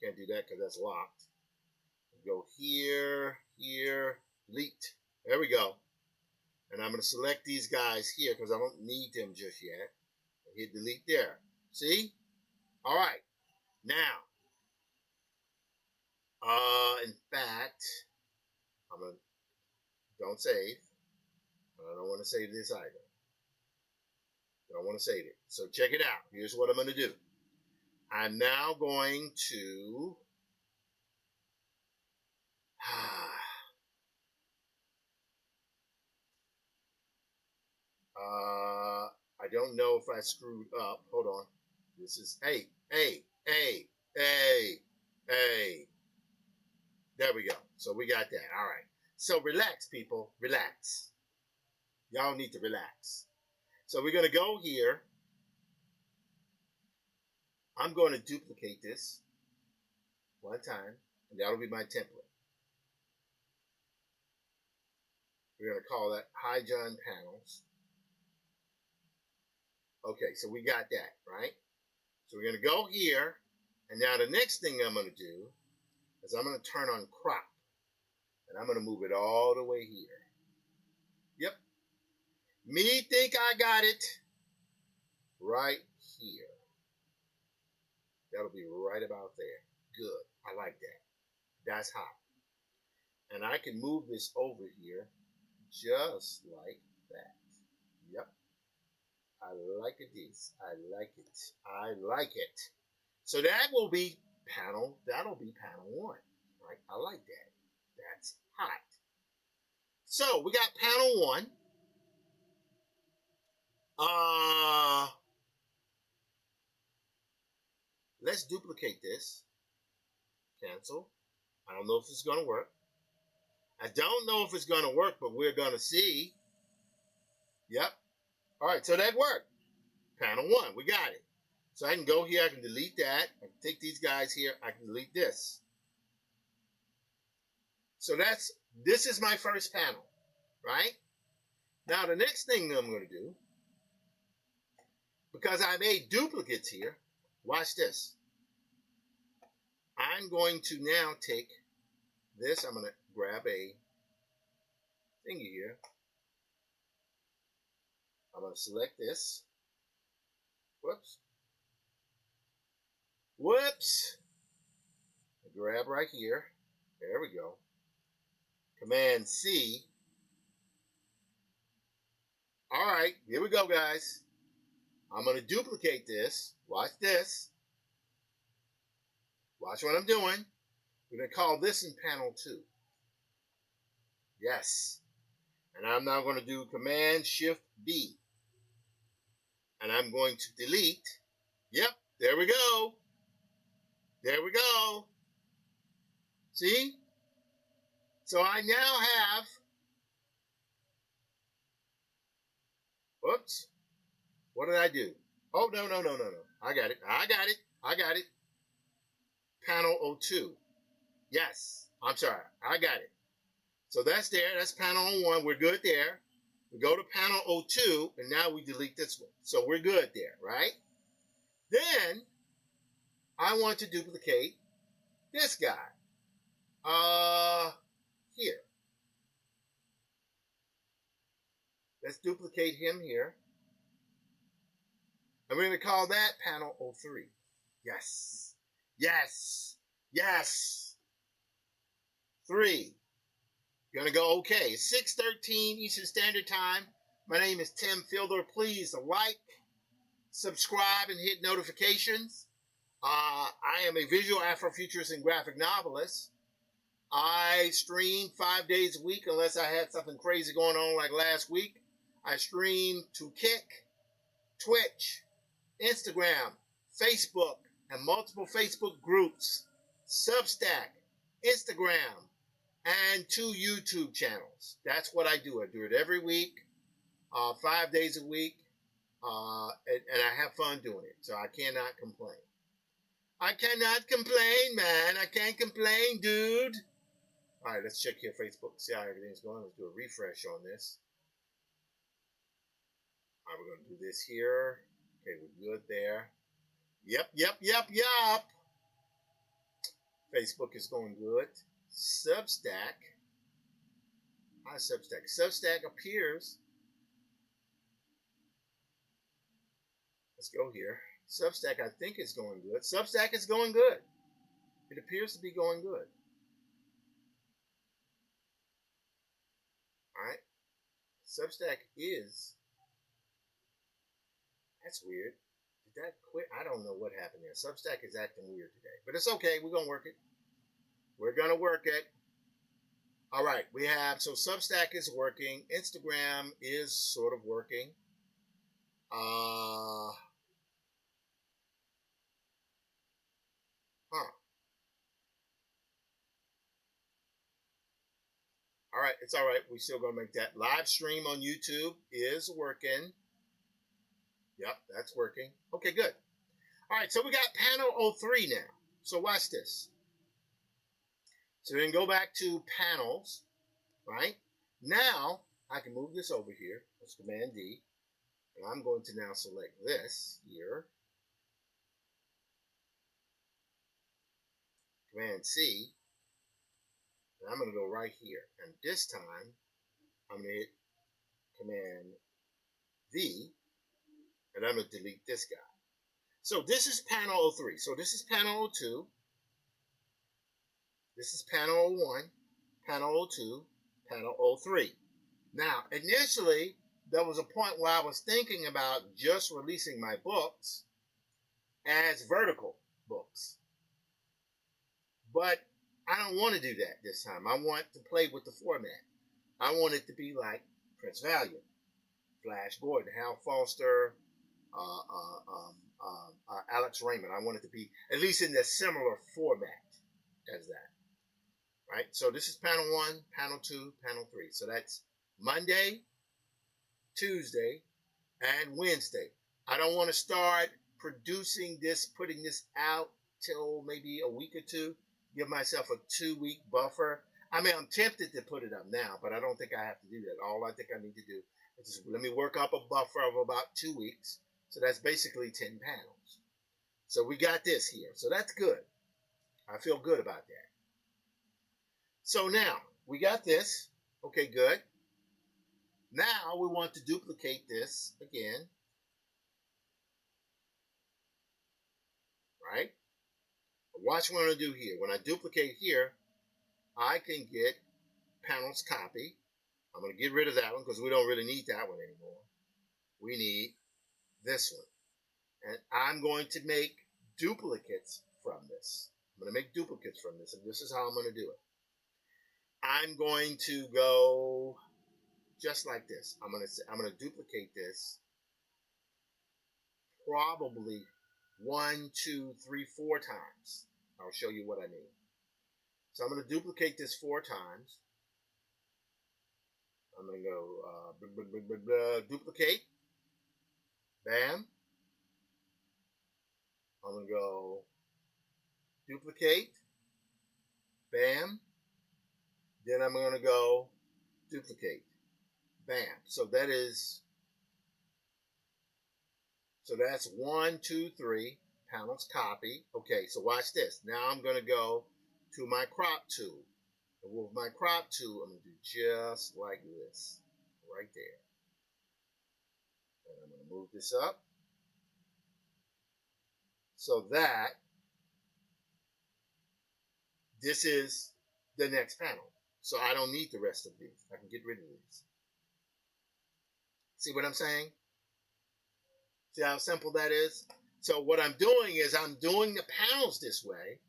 A: can't do that because that's locked. Go here, here, delete. There we go. And I'm going to select these guys here because I don't need them just yet. Hit delete there. See? All right. Now, in fact, I'm going to, don't save. I don't want to save this either. Don't want to save it. So check it out. Here's what I'm going to do. I'm now going to I don't know if I screwed up. Hold on. This is hey. There we go. So we got that. All right. So relax, people. Relax. Y'all need to relax. So we're going to go here. I'm going to duplicate this 1 time, and that'll be my template. We're going to call that HighJohn panels. Okay, so we got that, right? So we're going to go here, and now the next thing I'm going to do is I'm going to turn on crop, and I'm going to move it all the way here. Yep. Me think I got it right here. That'll be right about there. Good. I like that. That's hot. And I can move this over here just like that. Yep. I like this. I like it. I like it. So that will be panel, that'll be panel 1. Right? I like that. That's hot. So we got panel 1. Let's duplicate this. Cancel. I don't know if it's going to work. I don't know if it's going to work, but we're going to see. Yep. All right, so that worked. Panel 1, we got it. So I can go here, I can delete that. I can take these guys here, I can delete this. So this is my first panel, right? Now the next thing I'm going to do, because I made duplicates here, watch this. I'm going to now take this, I'm going to grab a thingy here. I'm going to select this. Whoops. Grab right here. There we go. Command C. All right, here we go, guys. I'm going to duplicate this. Watch this. Watch what I'm doing. We're going to call this in panel 2. Yes. And I'm now going to do Command Shift B. And I'm going to delete. Yep, there we go. There we go. See? So I now have, whoops, what did I do? Oh, no, no, no, no, no. I got it. I got it. I got it. Panel 02. Yes. I'm sorry. I got it. So that's there. That's panel 01. We're good there. We go to panel 02, and now we delete this one. So we're good there, right? Then I want to duplicate this guy. Here. Let's duplicate him here. And we're going to call that panel 03. Yes. Yes. Yes. 3. Gonna go okay. 6:13 Eastern Standard Time. My name is Tim Fielder. Please like, subscribe, and hit notifications. I am a visual Afrofuturist and graphic novelist. I stream 5 days a week unless I had something crazy going on like last week. I stream to Kick, Twitch, Instagram, Facebook, and multiple Facebook groups, Substack, Instagram, and 2 YouTube channels. That's what I do. I do it every week, 5 days a week, and I have fun doing it. So I cannot complain. I cannot complain, man. I can't complain, dude. All right, let's check here Facebook, see how everything's going. Let's do a refresh on this. All right, we're going to do this here. Okay, we're good there. Yep. Facebook is going good. Substack. Hi, Substack. Substack appears. Let's go here. Substack, I think, is going good. Substack is going good. It appears to be going good. All right. Substack is. That's weird. Did that quit? I don't know what happened there. Substack is acting weird today. But it's okay. We're going to work it. We're going to work it. All right. We have. So Substack is working. Instagram is sort of working. All right, it's all right. We still gonna make that live stream on YouTube is working. Yep, that's working. Okay, good. All right, so we got panel 03 now. So watch this. So then go back to panels, right? Now I can move this over here. Let's Command D, and I'm going to now select this here. Command C, and I'm going to go right here. And this time I'm going to hit Command V, and I'm going to delete this guy. So this is panel 03. So this is panel 02. This is panel 01, panel 02, panel 03. Now, initially, there was a point where I was thinking about just releasing my books as vertical books. But I don't want to do that this time. I want to play with the format. I want it to be like Prince Valiant, Flash Gordon, Hal Foster, Alex Raymond. I want it to be at least in a similar format as that. Right? So this is panel 1, panel 2, panel 3. So that's Monday, Tuesday, and Wednesday. I don't want to start producing this, putting this out till maybe a week or two. Give myself a 2-week buffer. I mean, I'm tempted to put it up now, but I don't think I have to do that. All I think I need to do is just let me work up a buffer of about 2 weeks. So that's basically 10 panels. So we got this here. So that's good. I feel good about that. So now we got this. Okay, good. Now we want to duplicate this again. Right? Watch what I'm going to do here. When I duplicate here, I can get panels copy. I'm going to get rid of that one because we don't really need that one anymore. We need this one. And I'm going to make duplicates from this. I'm going to make duplicates from this, and this is how I'm going to do it. I'm going to go just like this. I'm going to duplicate this probably 1, 2, 3, 4 times. I'll show you what I mean. So I'm going to duplicate this 4 times. I'm going to go duplicate. Bam. I'm going to go duplicate. Bam. Then I'm going to go duplicate. Bam. So that's 1, 2, 3 panels copy. Okay, so watch this. Now I'm going to go to my crop tool. And with my crop tool, I'm going to do just like this. Right there. And I'm going to move this up so that this is the next panel. So I don't need the rest of these. I can get rid of these. See what I'm saying? See how simple that is? So what I'm doing is I'm doing the panels this way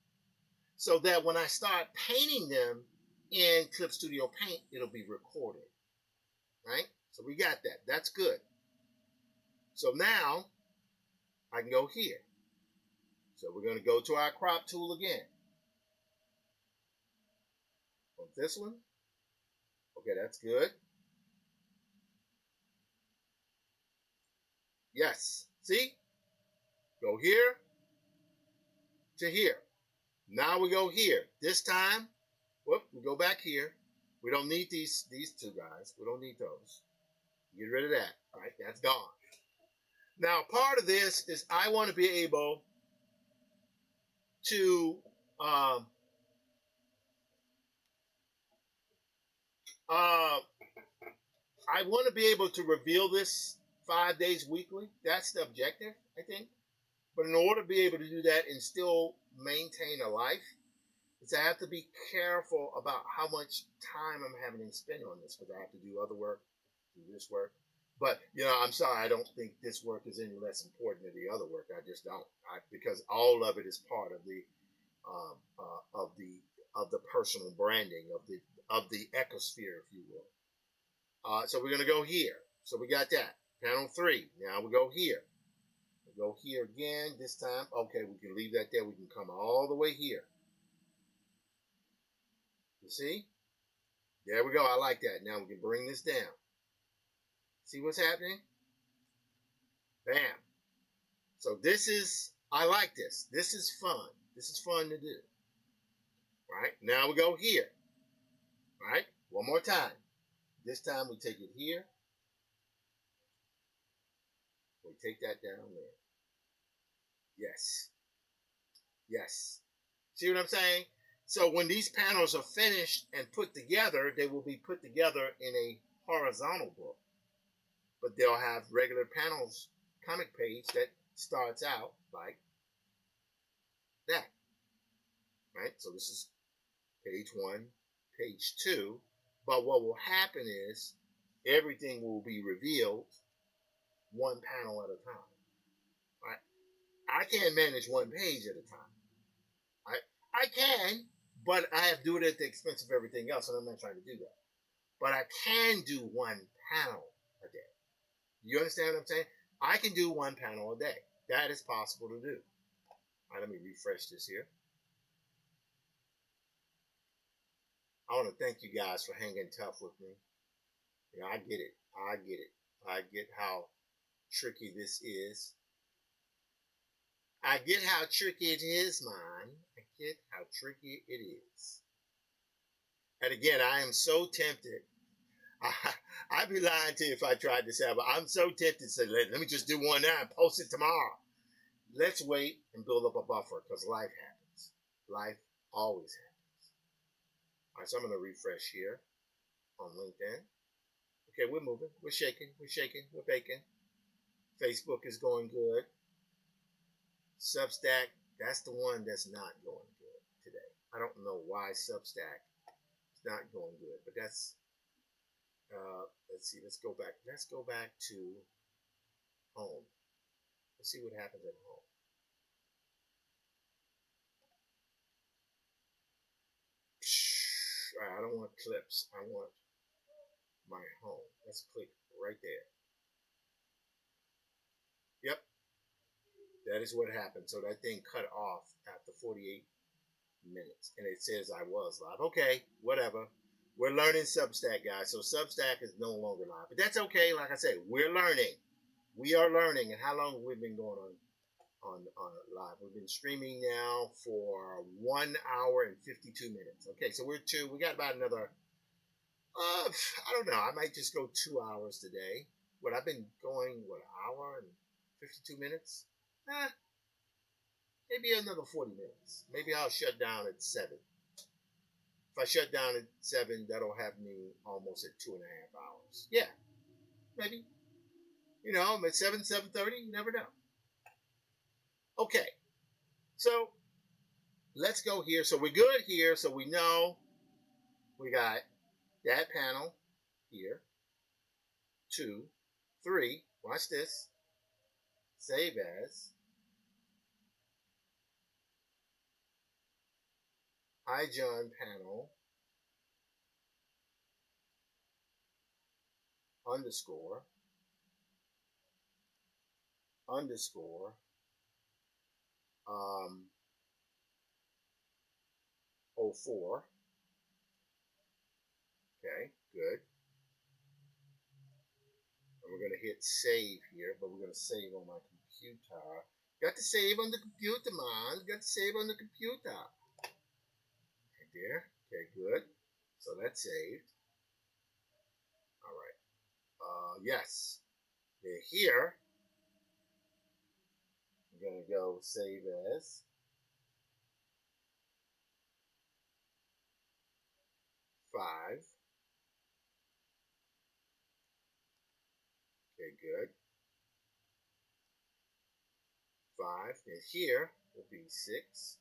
A: so that when I start painting them in Clip Studio Paint, it'll be recorded. Right? So we got that. That's good. So now I can go here. So we're going to go to our crop tool again. On this one. Okay, that's good. Yes. See? Go here to here. Now we go here. This time, whoop, we go back here. We don't need these two guys. We don't need those. Get rid of that. All right, that's gone. Now, part of this is I want to be able to I want to be able to reveal this 5 days weekly. That's the objective, I think. But in order to be able to do that and still maintain a life, is I have to be careful about how much time I'm having to spend on this because I have to do other work, do this work. But I'm sorry, I don't think this work is any less important than the other work. I just don't, because all of it is part of the personal branding of the ecosphere, if you will. So we're gonna go here. So we got that panel 3. Now we go here. We go here again. This time, okay, we can leave that there. We can come all the way here. You see? There we go. I like that. Now we can bring this down. See what's happening? Bam. So I like this. This is fun. This is fun to do. Right? Now we go here. Right? One more time. This time we take it here. We take that down there. Yes. Yes. See what I'm saying? So when these panels are finished and put together, they will be put together in a horizontal book. But they'll have regular panels, comic page that starts out like that. Right? So this is page 1, page 2. But what will happen is everything will be revealed one panel at a time. Right? I can't manage one page at a time. I can, but I have to do it at the expense of everything else, and I'm not trying to do that. But I can do one panel a day. You understand what I'm saying? I can do one panel a day. That is possible to do. All right, let me refresh this here. I want to thank you guys for hanging tough with me. I get it. I get it. I get how tricky this is. I get how tricky it is, man. I get how tricky it is. And again, I am so tempted. I'd be lying to you if I tried to say, but I'm so tempted to say, let me just do one now and post it tomorrow. Let's wait and build up a buffer because life happens. Life always happens. All right, so I'm going to refresh here on LinkedIn. Okay, we're moving. We're shaking. We're baking. Facebook is going good. Substack, that's the one that's not going good today. I don't know why Substack is not going good, but that's, let's see, let's go back. Let's go back to home. Let's see what happens at home. All right, I don't want clips. I want my home. Let's click right there. Yep, that is what happened. So that thing cut off after 48 minutes, and it says I was live. Okay, whatever. We're learning Substack, guys. So Substack is no longer live, but that's okay. Like I said, we're learning. We are learning. And how long have we been going on live? We've been streaming now for 1 hour and 52 minutes. Okay, so we got about another. I don't know. I might just go 2 hours today. But I've been going an hour and 52 minutes. Maybe another 40 minutes. Maybe I'll shut down at 7. If I shut down at 7, that'll have me almost at 2.5 hours. Yeah, maybe. I'm at 7:30. You never know. Okay, so let's go here. So we're good here. So we know we got that panel here. 2, 3. Watch this. Save as. Hi John panel underscore 04. Okay, good. And we're going to hit save here, but we're going to save on my computer. Got to save on the computer, man. Got to save on the computer. Right there. Okay, good. So that's saved. All right. Yes. Then here, we're going to go save as 5. Okay, good. 5. And here will be 6.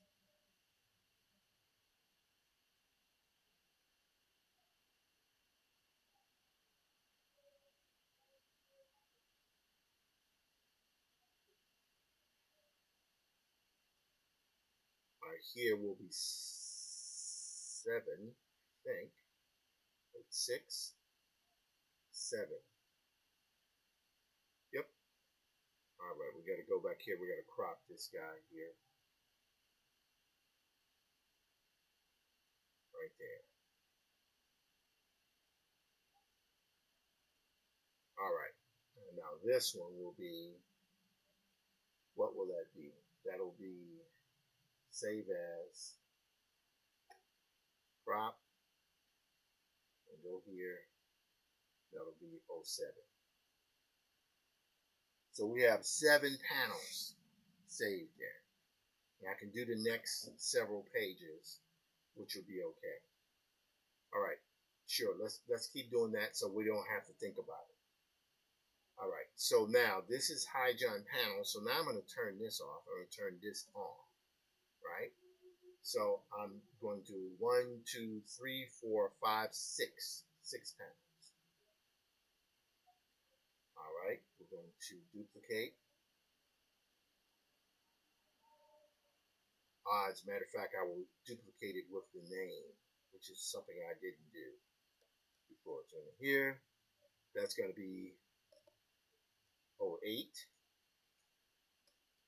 A: Right here will be 7, I think. 6, 7. Yep. All right, we got to go back here. We got to crop this guy here. Right there. All right. Now this one will be, what will that be? That'll be save as, crop, and go here. That'll be 07. So we have 7 panels saved there. And I can do the next several pages, which will be okay. All right, sure. Let's keep doing that so we don't have to think about it. All right. So now this is Hi John panel. So now I'm going to turn this off. I'm going to turn this on. Right. So I'm going to 1, 2, 3, 4, 5, 6 panels. All right. We're going to duplicate. As a matter of fact, I will duplicate it with the name, which is something I didn't do before. Turn it here. That's going to be 08.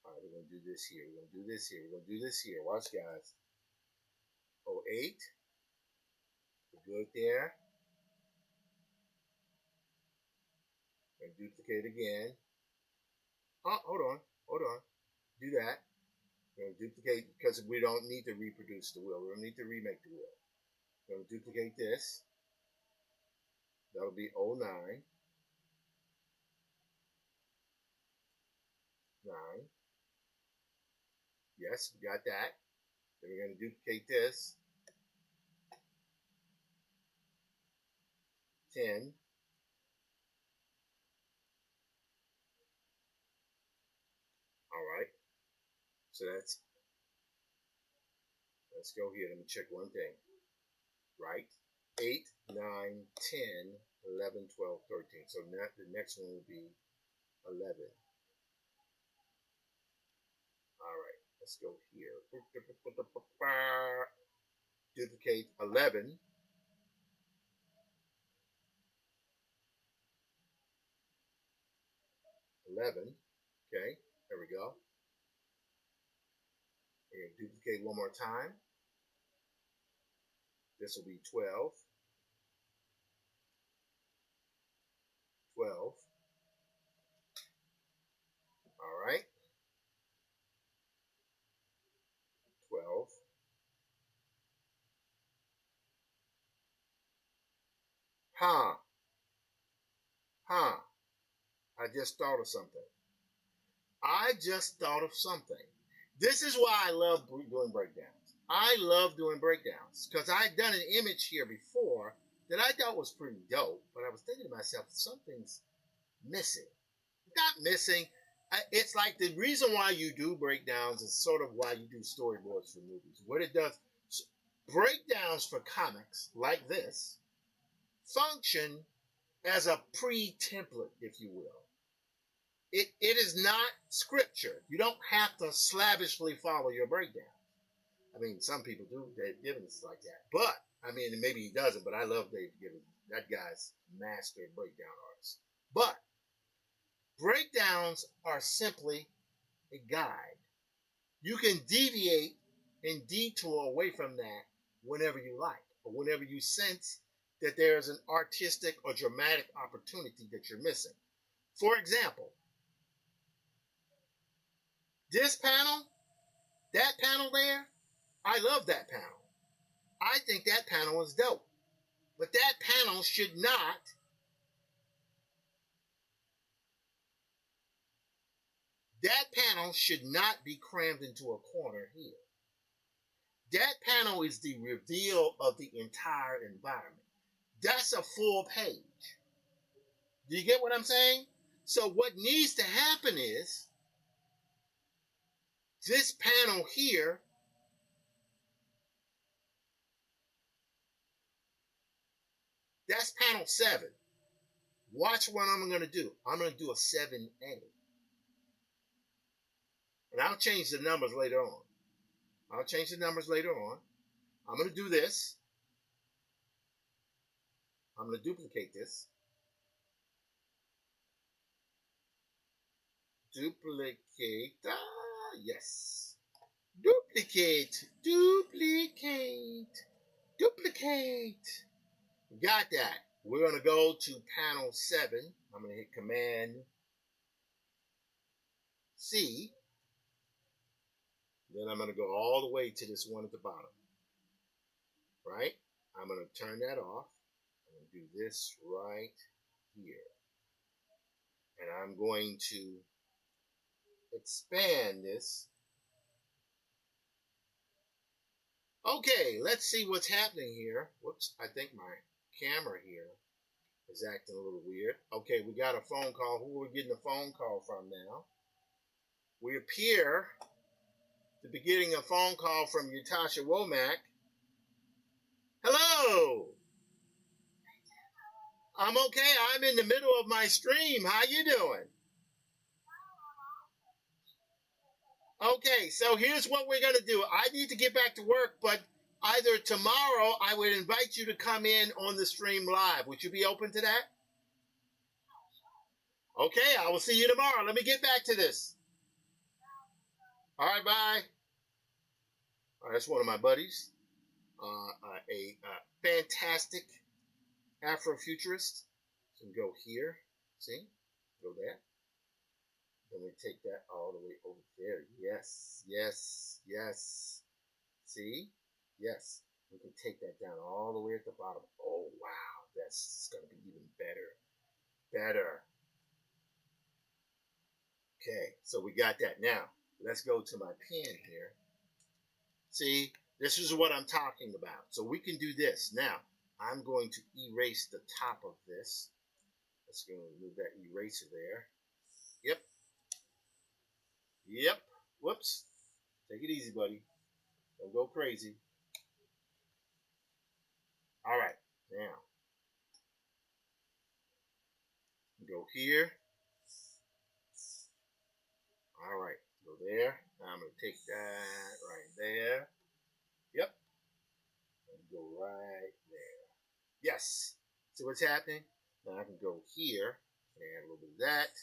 A: All right, we're going to do this here. We're going to do this here. We're going to do this here. Watch, guys. 08. We're good there. And duplicate again. Oh, hold on. Do that. We're going to duplicate because we don't need to reproduce the wheel. We don't need to remake the wheel. We're going to duplicate this. That'll be 09. 9. Yes, we got that. Then we're going to duplicate this. 10. All right. So let's go here. Let me check one thing. Right. 8, 9, 10, 11, 12, 13. So the next one will be 11. All right. Let's go here. Duplicate 11. 11. Okay. There we go. We're going to duplicate one more time. This will be 12. 12. All right. 12. Huh. Huh. I just thought of something. I just thought of something. This is why I love doing breakdowns. I love doing breakdowns because I'd done an image here before that I thought was pretty dope, but I was thinking to myself, something's missing. Not missing. It's like the reason why you do breakdowns is sort of why you do storyboards for movies. What it does, breakdowns for comics like this function as a pre-template, if you will. It is not scripture. You don't have to slavishly follow your breakdown. I mean, some people do. Dave Gibbons is like that. But, I mean, maybe he doesn't, but I love Dave Gibbons. That guy's master breakdown artist. But breakdowns are simply a guide. You can deviate and detour away from that whenever you like, or whenever you sense that there's an artistic or dramatic opportunity that you're missing. For example, this panel, that panel there, I love that panel. I think that panel is dope. But that panel should not be crammed into a corner here. That panel is the reveal of the entire environment. That's a full page. Do you get what I'm saying? So what needs to happen is this panel here, that's panel 7. Watch what I'm going to do. I'm going to do a 7A. And I'll change the numbers later on. I'm going to do this. I'm going to duplicate this. Duplicate. Yes. Duplicate. Got that. We're going to go to panel 7. I'm going to hit Command C. Then I'm going to go all the way to this one at the bottom. Right? I'm going to turn that off. I'm going to do this right here. And I'm going to expand this. Okay, let's see what's happening here. Whoops, I think my camera here is acting a little weird. Okay, we got a phone call. Who are we getting a phone call from now? We appear to be getting a phone call from Utasha Womack. Hello. I'm okay. I'm in the middle of my stream. How you doing? Okay, so here's what we're going to do. I need to get back to work, but either tomorrow I would invite you to come in on the stream live. Would you be open to that? Okay, I will see you tomorrow. Let me get back to this. All right, bye. All right, that's one of my buddies. A fantastic Afrofuturist. So we go here. See? Go there. Then we take that all the way over there. Yes, yes, yes. See? Yes. We can take that down all the way at the bottom. Oh, wow. That's going to be even better. Better. Okay, so we got that. Now, let's go to my pen here. See, this is what I'm talking about. So we can do this. Now, I'm going to erase the top of this. Let's go and move that eraser there. Yep. Yep. Whoops. Take it easy, buddy. Don't go crazy. All right. Now, go here. All right. Go there. Now I'm going to take that right there. Yep. And go right there. Yes. See what's happening? Now I can go here and add a little bit of that.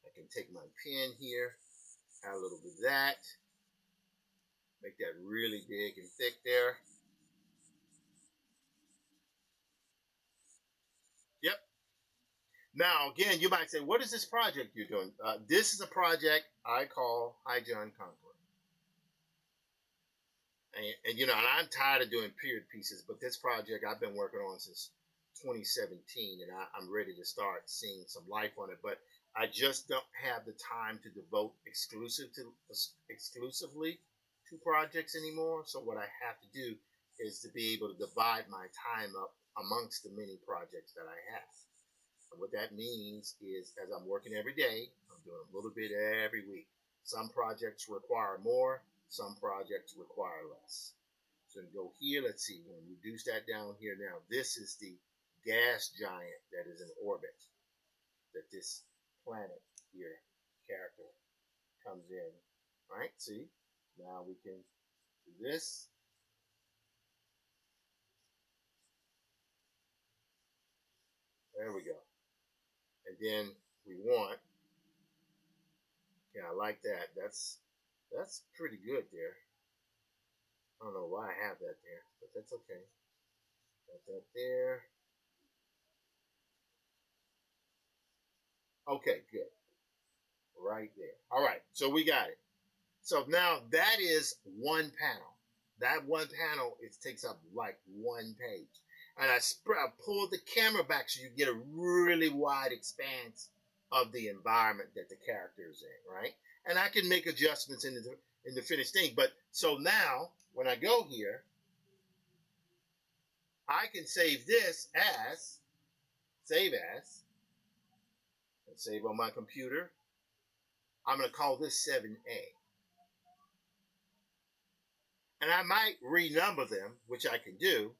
A: I can take my pen here, add a little bit of that. Make that really big and thick there. Yep. Now, again, you might say, what is this project you're doing? This is a project I call High John Conqueror. And you know, and I'm tired of doing period pieces, but this project I've been working on since 2017, and I'm ready to start seeing some life on it. But I just don't have the time to devote exclusively to projects anymore. So what I have to do is to be able to divide my time up amongst the many projects that I have. And what that means is, as I'm working every day, I'm doing a little bit every week. Some projects require more, some projects require less. So go here, let's see, we're going to reduce that down here now. This is the gas giant that is in orbit that this planet here character comes in. Right? See? Now we can do this. There we go. And then we want, yeah, I like that. That's pretty good there. I don't know why I have that there, but that's okay. Got that there. Okay, good. Right there. All right, so we got it. So now that is one panel. That one panel, it takes up like one page. And I pulled the camera back so you get a really wide expanse of the environment that the character is in, right? And I can make adjustments in the finished thing. But so now when I go here, I can save this as save as and save on my computer. I'm going to call this 7A. And I might renumber them, which I can do.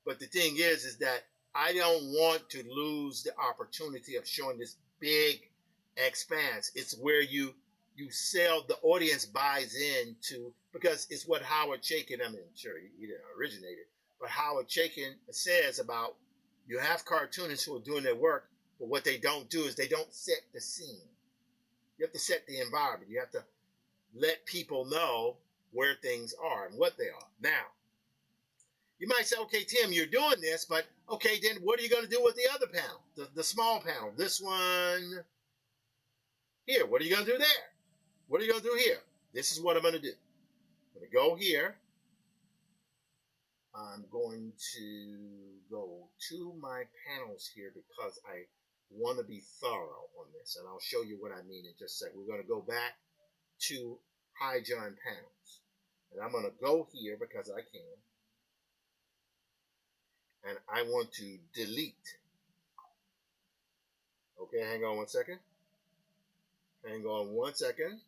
A: But the thing is that I don't want to lose the opportunity of showing this big expanse. It's where you sell, the audience buys into, because it's what Howard Chaykin, I mean, sure, he didn't originate it, but Howard Chaykin says about you have cartoonists who are doing their work, but what they don't do is they don't set the scene. You have to set the environment. You have to let people know where things are and what they are. Now, you might say, okay, Tim, you're doing this, but okay, then what are you going to do with the other panel, the small panel? This one here. What are you going to do there? What are you going to do here? This is what I'm going to do. I'm going to go here. I'm going to go to my panels here because I want to be thorough on this, and I'll show you what I mean in just a second. We're going to go back to High John panels, and I'm going to go here because I can, and I want to delete. Okay, hang on one second. Hang on one second.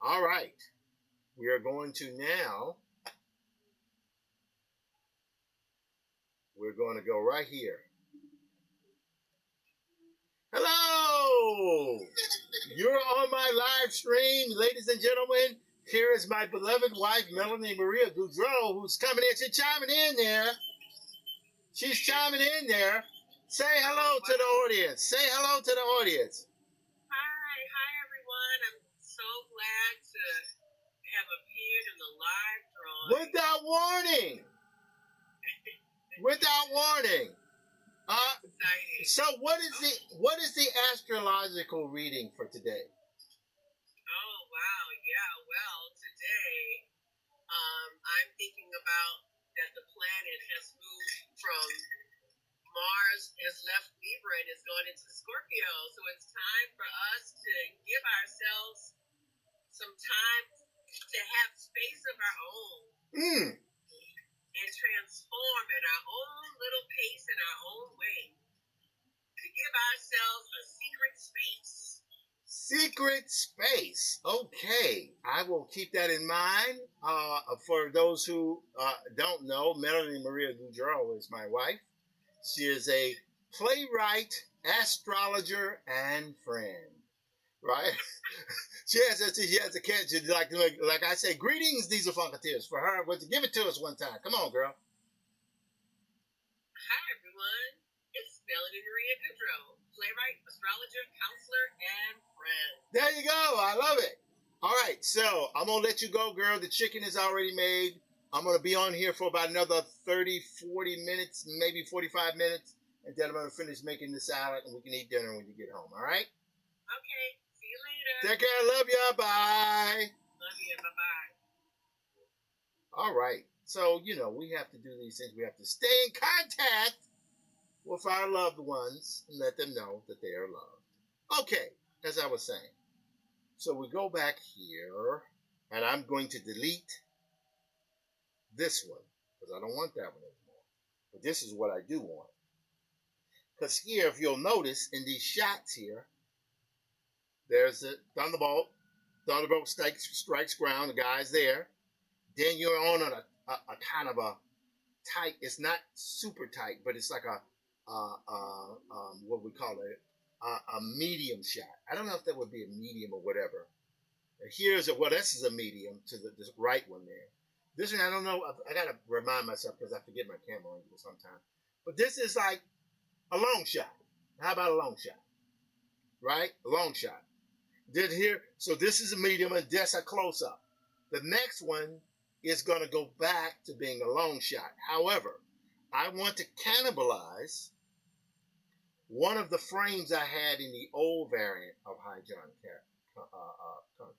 A: All right. We are going to now, we're going to go right here. Hello! You're on my live stream, ladies and gentlemen. Here is my beloved wife, Melanie Maria Goudreau, who's coming in. She's chiming in there. She's chiming in there. Say hello to the audience. Say hello to the audience.
B: Hi everyone. I'm so glad to have appeared in the live drawing.
A: Without warning. Without warning. So what is the astrological reading for today?
B: Oh wow, yeah. Well, today I'm thinking about that the planet has moved from Mars, has left Libra and is going into Scorpio. So it's time for us to give ourselves some time to have space of our own. And transform in our own little pace, in our own way. To give ourselves a secret space.
A: Secret space. Okay. I will keep that in mind. For those who don't know, Melanie Maria Goudreau is my wife. She is a playwright, astrologer, and friend. Right? she has a catch. Like I say, greetings, Diesel Funketeers. For her, give it to us one time. Come on, girl.
B: Hi, everyone. It's Melanie Maria Goudreau, playwright, astrologer, counselor, and friend.
A: There you go. I love it. All right, so I'm going to let you go, girl. The chicken is already made. I'm going to be on here for about another 30, 40 minutes, maybe 45 minutes. and then I'm going to finish making the salad, and we can eat dinner when you get home. All right?
B: Okay. See you later.
A: Take care. Love ya. Bye.
B: Love you. Bye-bye.
A: All right. So, we have to do these things. We have to stay in contact with our loved ones and let them know that they are loved. Okay, as I was saying. So we go back here, and I'm going to delete this one because I don't want that one anymore. But this is what I do want. Because here, if you'll notice in these shots here, there's a Thunderbolt. Thunderbolt strikes ground. The guy's there. Then you're on a kind of a tight. It's not super tight, but it's like a what we call it, a medium shot. I don't know if that would be a medium or whatever. Here's this is a medium to the right one there. This one I don't know. I gotta remind myself because I forget my camera angle sometimes. But this is like a long shot. How about a long shot? Right, a long shot. Did here? So this is a medium and that's a close up. The next one is going to go back to being a long shot. However, I want to cannibalize one of the frames I had in the old variant of High John Conqueror.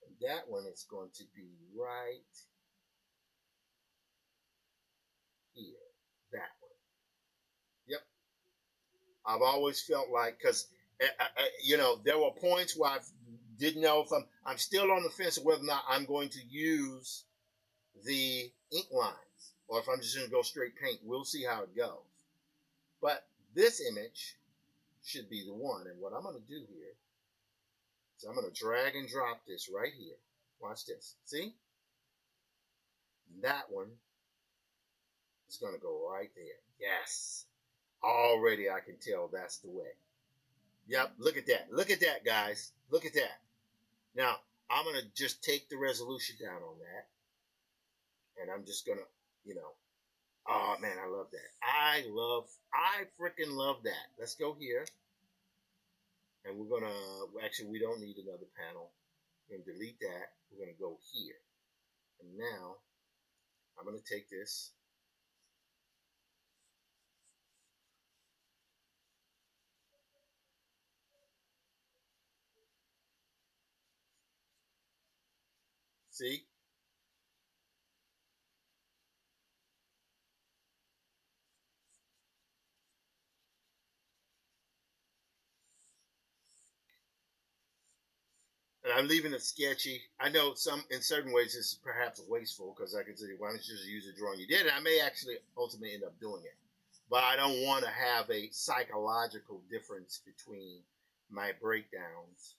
A: And that one is going to be right here. That one. Yep. I've always felt like, because, there were points where I didn't know if I'm still on the fence of whether or not I'm going to use the ink lines or if I'm just going to go straight paint. We'll see how it goes. But this image should be the one. And what I'm going to do here is I'm going to drag and drop this right here. Watch this. See? That one is going to go right there. Yes. Already I can tell that's the way. Yep, look at that. Look at that, guys. Look at that. Now, I'm going to just take the resolution down on that. And I'm just going to, oh, man, I love that. I freaking love that. Let's go here. And we're going to, actually, we don't need another panel. We're going to delete that. We're going to go here. And now, I'm going to take this. See? And I'm leaving it sketchy. I know in certain ways, this is perhaps wasteful because I can say, why don't you just use a drawing you did? And I may actually ultimately end up doing it. But I don't want to have a psychological difference between my breakdowns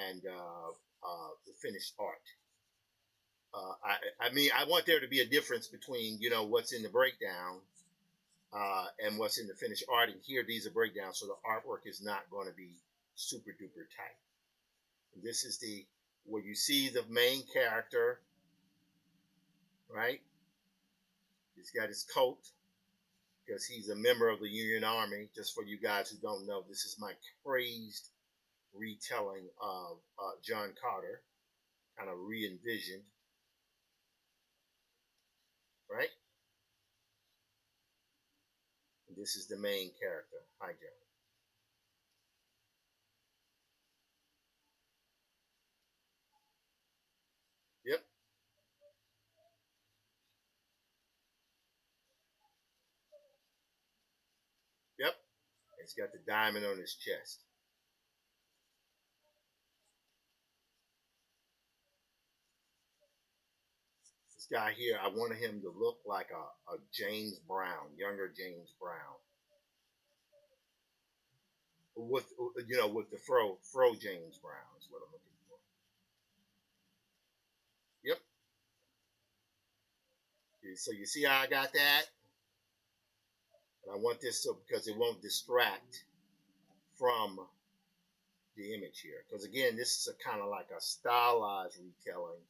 A: and the finished art. I want there to be a difference between, what's in the breakdown and what's in the finished art. And here, these are breakdowns, so the artwork is not going to be super duper tight. And this is where you see the main character, right? He's got his coat because he's a member of the Union Army. Just for you guys who don't know, this is my crazed retelling of John Carter, kind of re-envisioned, right? And this is the main character, High John. Yep. Yep. He's got the diamond on his chest. This guy here, I wanted him to look like a James Brown, younger James Brown. With the fro James Brown is what I'm looking for. Yep. So you see how I got that? And I want this because it won't distract from the image here. Because again, this is a kind of like a stylized retelling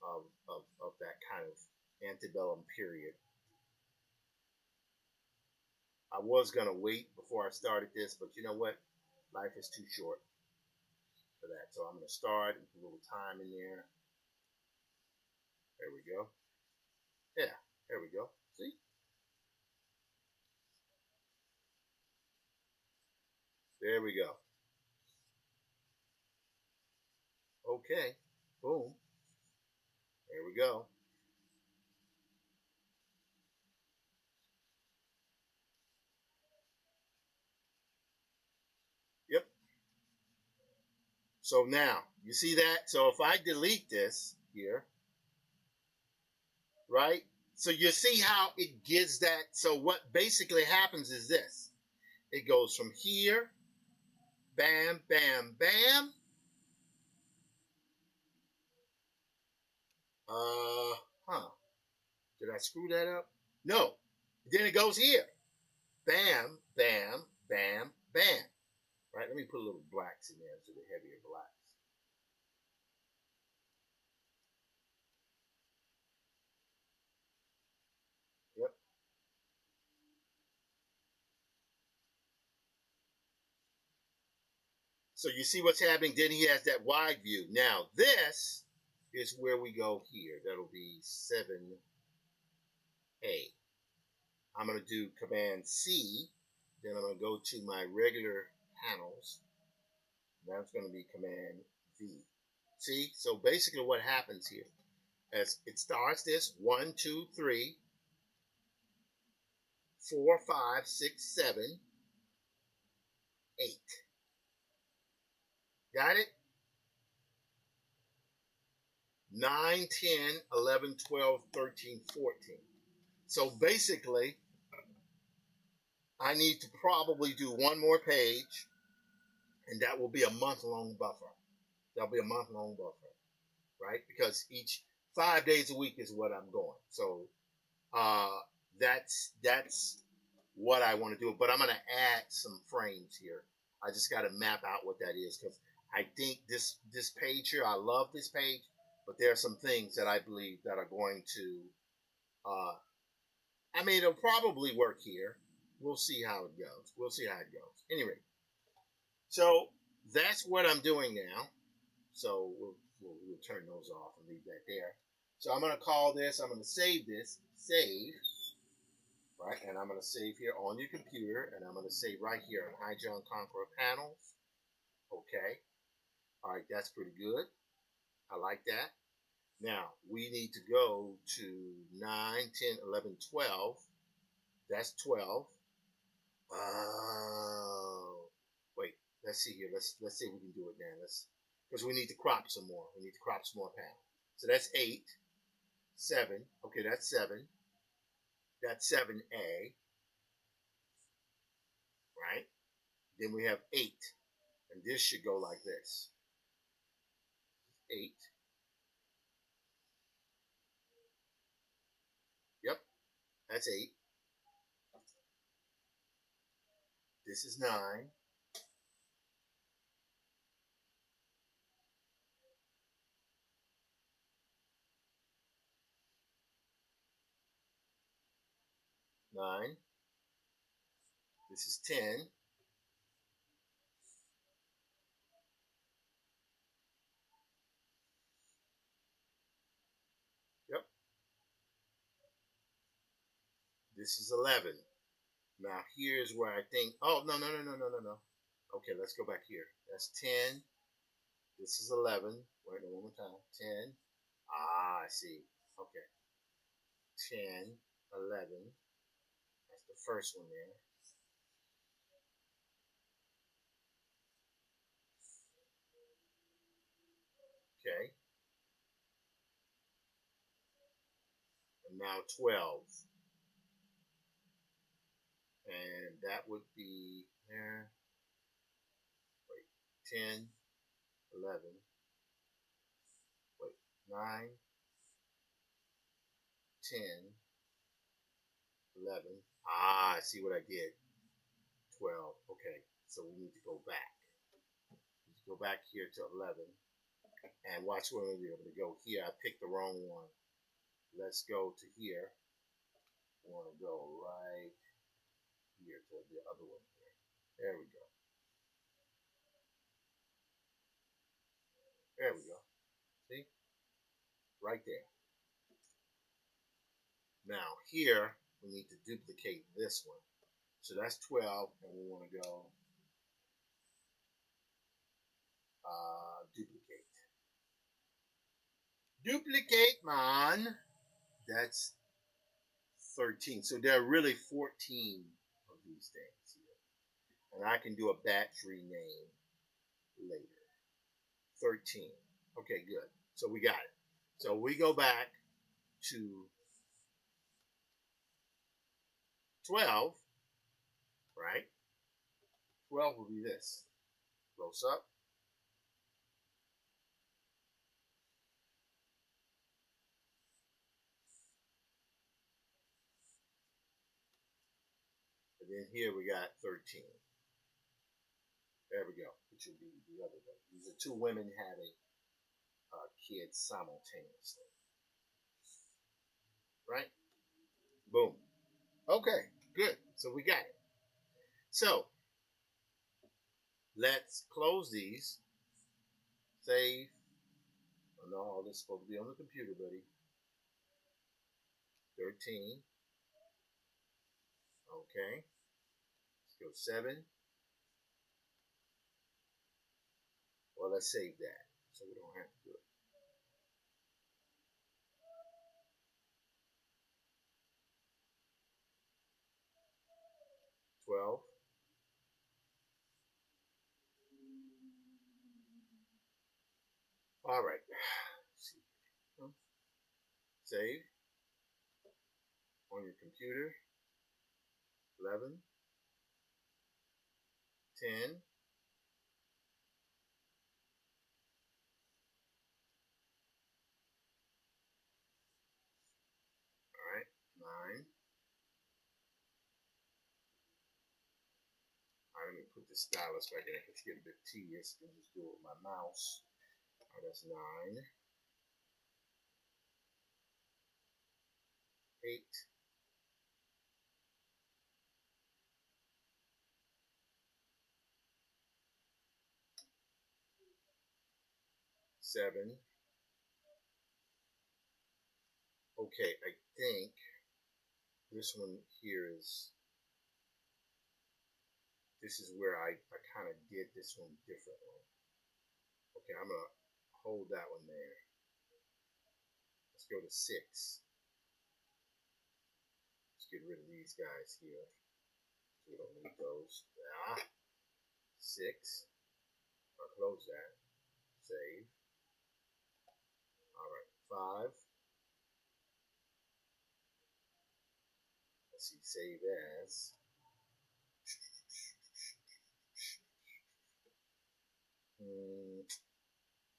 A: of that kind of antebellum period. I was going to wait before I started this, but you know what? Life is too short for that. So I'm going to start and put a little time in there. There we go. Yeah, there we go. See? There we go. Okay. Boom. There we go. Yep. So now, you see that? So if I delete this here, right? So you see how it gives that. So what basically happens is this. It goes from here, bam, bam, bam. Uh, huh. Did I screw that up? No. Then it goes here. Bam, bam, bam, bam. Right? Let me put a little blacks in there so the heavier blacks. Yep. So you see what's happening. Then he has that wide view. Now this is where we go here. That'll be 7A. I'm going to do Command C. Then I'm going to go to my regular panels. That's going to be Command V. See? So basically what happens here as it starts this 1, 2, 3, 4, 5, 6, 7, 8. Got it? 9, 10, 11, 12, 13, 14. So basically, I need to probably do one more page, and that will be a month-long buffer. That'll be a month-long buffer, right? Because each 5 days a week is what I'm going. So uh, that's what I want to do. But I'm going to add some frames here. I just got to map out what that is because I think this page here, I love this page, but there are some things that I believe that are going to, I mean, it'll probably work here. We'll see how it goes. We'll see how it goes. Anyway, so that's what I'm doing now. So we'll turn those off and leave that there. So I'm going to call this, I'm going to save this, save, right? And I'm going to save here on your computer, and I'm going to save right here on High John Conqueror panels. Okay. All right, that's pretty good. I like that. Now, we need to go to 9, 10, 11, 12. That's 12. Oh, wait. Let's see here. Let's see if we can do it now. Because we need to crop some more. We need to crop some more panels. So that's 8, 7. Okay, that's 7. That's 7A, right? Then we have 8. And this should go like this. 8. Yep, that's 8. This is 9. 9. This is 10. Yep. This is 11. Now here's where I think, oh, no, no, no, no, no, no, no. Okay, let's go back here. That's 10. This is 11. Wait, no, one more time. 10. Ah, I see. Okay. 10, 11. That's the first one there. Okay. And now 12. And that would be there. Wait. 10, 11. Wait. 9, 10, 11. Ah, I see what I did. 12. Okay. So we need to go back. Go back here to 11. And watch when we'll be able to go here. I picked the wrong one. Let's go to here. I want to go right here to the other one here. There we go. There we go. See? Right there. Now here, we need to duplicate this one. So that's 12, and we want to go duplicate. Duplicate, man. That's 13. So there are really 14 of these things here. And I can do a batch rename later. 13. Okay, good. So we got it. So we go back to 12, right? 12 will be this. Close up. And then here we got 13. There we go. It should be the other way. These are two women having kids simultaneously. Right? Boom. Okay, good. So we got it. So let's close these. Save. Oh, no, all this is supposed to be on the computer, buddy. 13. Okay. Let's go 7. Well, let's save that so we don't have to do it. 12. All right. Save on your computer. 11. 10. All right. 9. All right, let me put the stylus back in there because it's getting a bit tedious. I can just do it with my mouse. All right, that's 9. 8. 7. Okay, I think this one here is, this is where I kind of did this one differently. Okay, I'm going to hold that one there. Let's go to 6. Let's get rid of these guys here. We don't need those. 6. I'll close that. Save. All right, 5. Let's see, save as.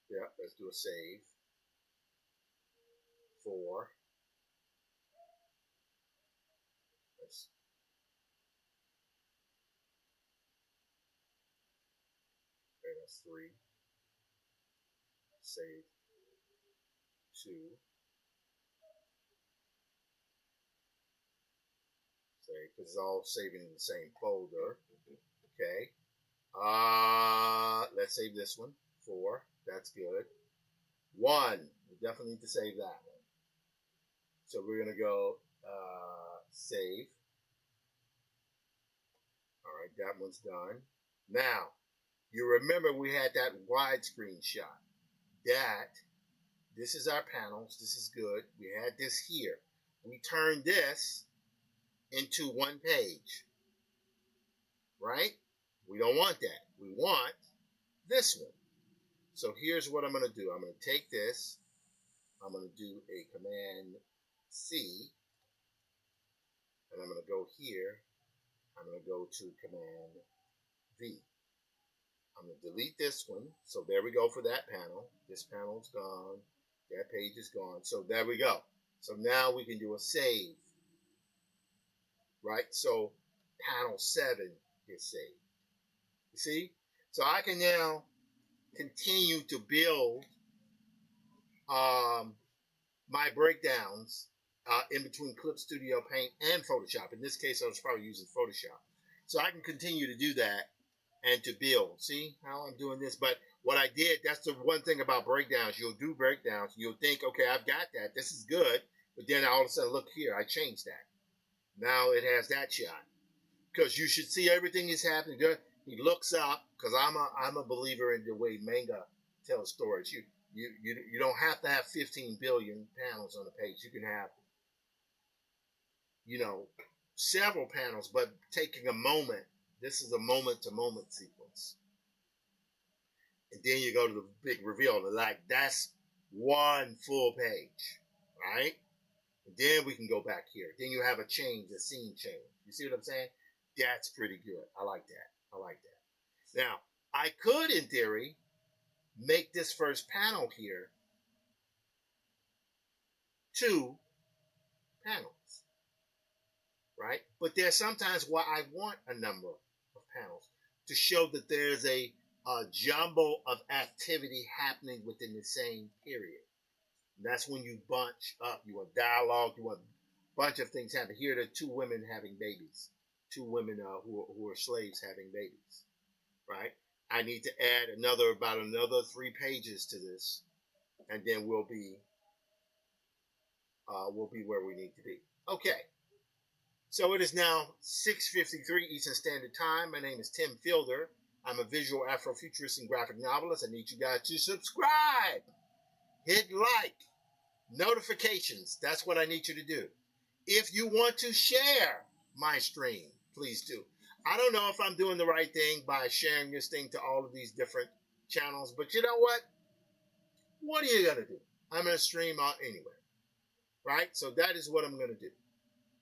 A: Yeah, let's do a save. 4. Let's. Okay, that's 3. Save. 2. Save, because it's all saving in the same folder. Okay. Let's save this one. 4. That's good. 1. We definitely need to save that one. So we're going to go save. All right, that one's done. Now, you remember we had that widescreen shot. This is our panels. This is good. We had this here. We turned this into one page. Right? We don't want that. We want this one. So here's what I'm going to do. I'm going to take this. I'm going to do a Command C. And I'm going to go here. I'm going to go to Command V. I'm going to delete this one. So there we go for that panel. This panel's gone. That page is gone. So there we go. So now we can do a save. Right? So panel 7 is saved. You see? So I can now continue to build my breakdowns in between Clip Studio Paint and Photoshop. In this case, I was probably using Photoshop. So I can continue to do that and to build. See how I'm doing this? But what I did, that's the one thing about breakdowns. You'll do breakdowns. You'll think, okay, I've got that. This is good. But then all of a sudden, look here, I changed that. Now it has that shot. Because you should see everything is happening. He looks up, because I'm a believer in the way manga tell stories. You don't have to have 15 billion panels on a page. You can have, you know, several panels, but taking a moment. This is a moment to moment sequence. And then you go to the big reveal. Like, that's one full page, right? And then we can go back here. Then you have a change, a scene change. You see what I'm saying? That's pretty good. I like that. I like that. Now, I could, in theory, make this first panel here 2 panels, right? But there's sometimes why I want a number of panels to show that there's a jumble of activity happening within the same period. And that's when you bunch up. You want dialogue. You want a bunch of things happening. Here, there are 2 women having babies. 2 women who are slaves having babies, right? I need to add about another 3 pages to this, and then we'll be where we need to be. Okay. So it is now 6:53 Eastern Standard Time. My name is Tim Fielder. I'm a visual Afrofuturist and graphic novelist. I need you guys to subscribe, hit like, notifications. That's what I need you to do. If you want to share my stream, please do. I don't know if I'm doing the right thing by sharing this thing to all of these different channels, but you know what? What are you going to do? I'm going to stream out anyway, right? So that is what I'm going to do.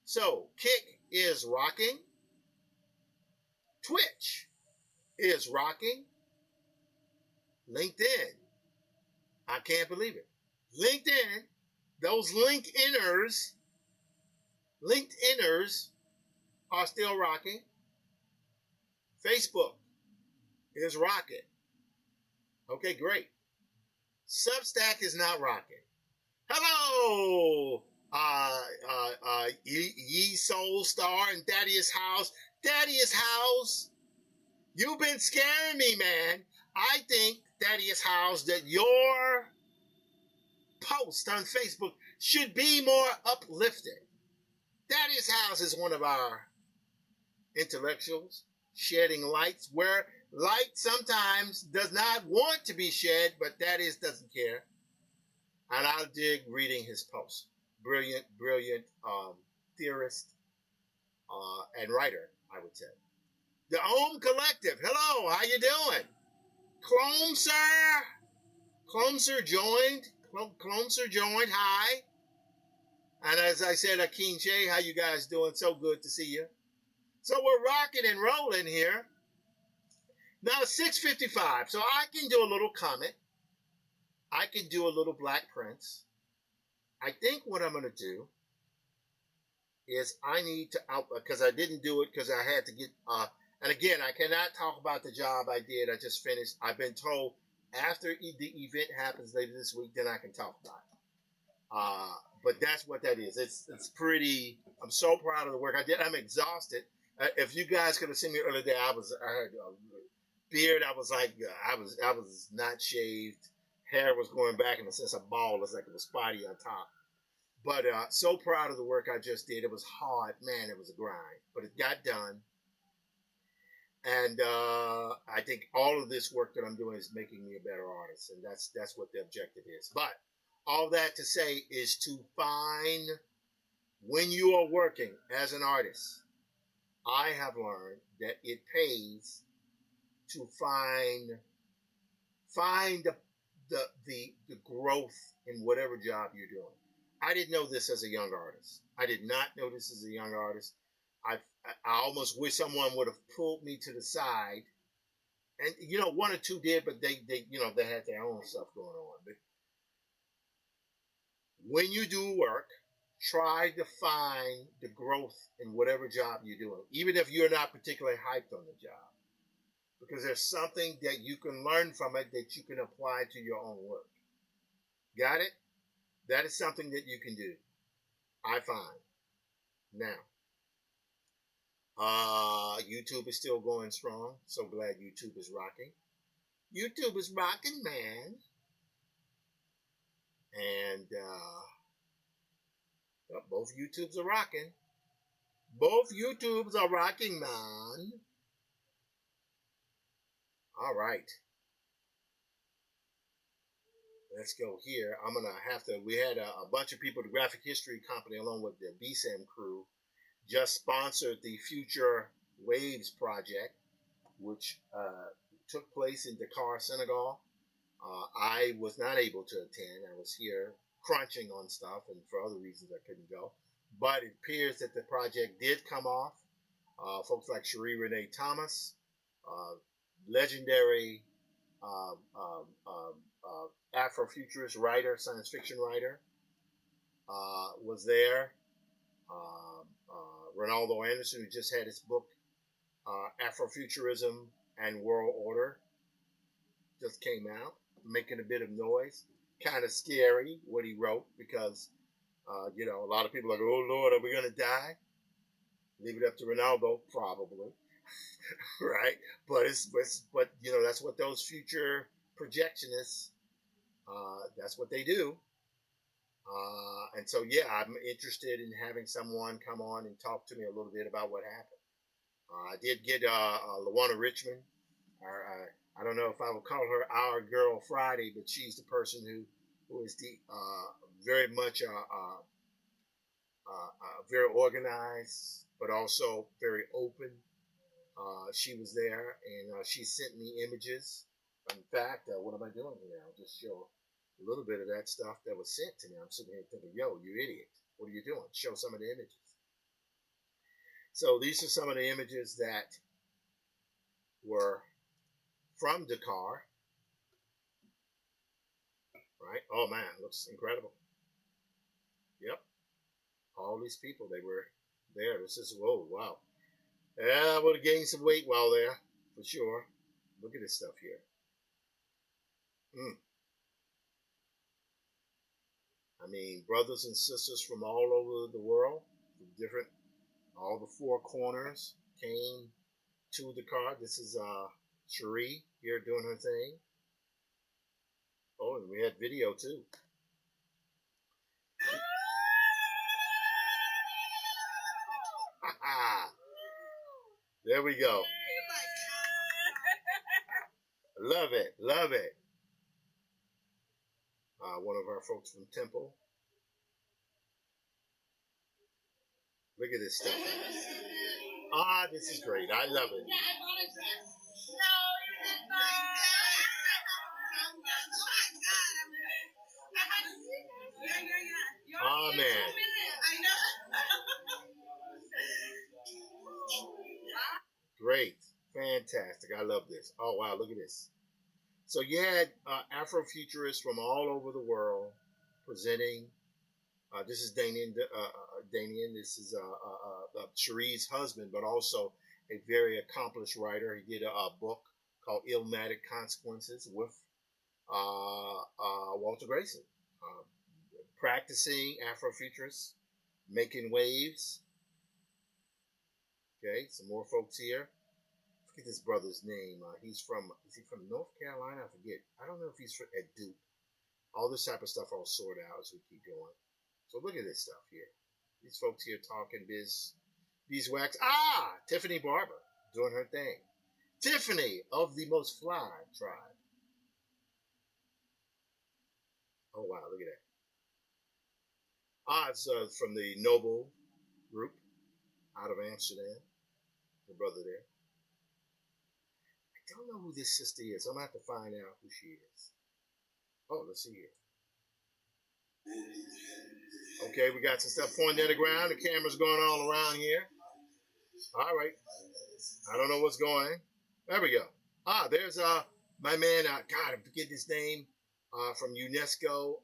A: So Kick is rocking. Twitch is rocking. LinkedIn. I can't believe it. LinkedIn, those LinkedIners are still rocking. Facebook is rocking. Okay, great. Substack is not rocking. Hello, Ye Soul Star and Thaddeus House. Thaddeus House, you've been scaring me, man. I think, Thaddeus House, that your post on Facebook should be more uplifting. Thaddeus House is one of our intellectuals shedding lights where light sometimes does not want to be shed, but Thaddeus doesn't care. And I dig reading his posts. Brilliant theorist and writer, I would say. The Ohm Collective. Hello, how you doing? Clomser joined. Clomser joined. Hi. And as I said, Akin Shay, how you guys doing? So good to see you. So we're rocking and rolling here. Now it's 6:55, so I can do a little Comet. I can do a little Black Prince. I think what I'm going to do is I need to because I didn't do it because I had to get and again, I cannot talk about the job I did. I just finished. I've been told after the event happens later this week, then I can talk about it. But that's what that is. It's pretty. I'm so proud of the work I did. I'm exhausted. If you guys could have seen me earlier today, I had a beard. I was like, I was not shaved. Hair was going back in the sense of bald. It's like it was spotty on top. But so proud of the work I just did. It was hard. Man, it was a grind. But it got done. And I think all of this work that I'm doing is making me a better artist. And that's what the objective is. But all that to say is to find, when you are working as an artist, I have learned that it pays to find the growth in whatever job you're doing. I didn't know this as a young artist. I did not know this as a young artist. I almost wish someone would have pulled me to the side, and one or two did, but they had their own stuff going on. But when you do work, try to find the growth in whatever job you're doing, even if you're not particularly hyped on the job, because there's something that you can learn from it that you can apply to your own work. Got it? That is something that you can do, I find. Now, YouTube is still going strong. So glad YouTube is rocking. YouTube is rocking, man. And both YouTubes are rocking. Both YouTubes are rocking, man. All right. let's go here. I'm gonna have to. We had a bunch of people, the Graphic History Company, along with the BSAM crew, just sponsored the Future Waves project, which took place in Dakar, Senegal. I was not able to attend. I was here crunching on stuff, and for other reasons I couldn't go. But it appears that the project did come off. Folks like Cherie Renee Thomas, legendary uh, Afrofuturist writer, science fiction writer, was there. Ronaldo Anderson, who just had his book Afrofuturism and World Order, just came out, making a bit of noise. Kind of scary what he wrote because, a lot of people are like, oh Lord, are we going to die? Leave it up to Ronaldo, probably. Right? But that's what those future projectionists, that's what they do. And so, yeah, I'm interested in having someone come on and talk to me a little bit about what happened. I did get Lawana Richmond. I don't know if I would call her our girl Friday, but she's the person who is the very much very organized, but also very open. She was there, and she sent me images. In fact, what am I doing here? I'll just show a little bit of that stuff that was sent to me. I'm sitting here thinking, yo, you idiot. What are you doing? Show some of the images. So these are some of the images that were from Dakar. Right? Oh, man, looks incredible. Yep. All these people, they were there. This is, whoa, wow. Yeah, I would have gained some weight while there, for sure. Look at this stuff here. I mean, brothers and sisters from all over the world, from different, all the four corners came to the car. This is Cherie here doing her thing. Oh, and we had video too. There we go. Love it, love it. One of our folks from Temple. Look at this stuff. This is great. I love it. Oh, man. Great. Fantastic. I love this. Oh, wow. Look at this. So you had Afrofuturists from all over the world presenting. This is Damien. This is Cherie's husband, but also a very accomplished writer. He did a book called Illmatic Consequences with Walter Grayson. Practicing Afrofuturists, making waves. Okay, some more folks here. Forget this brother's name. Is he from North Carolina? I forget. I don't know if he's at Duke. All this type of stuff I'll sort out as we keep going. So look at this stuff here. These folks here talking beeswax. Tiffany Barber doing her thing. Tiffany of the Most Fly tribe. Oh, wow, look at that. It's from the Noble group out of Amsterdam. The brother there. I don't know who this sister is. I'm going to have to find out who she is. Oh, let's see here. Okay, we got some stuff pointing at the ground. The camera's going all around here. All right. I don't know what's going. There we go. There's my man. God, I forget his name. From UNESCO.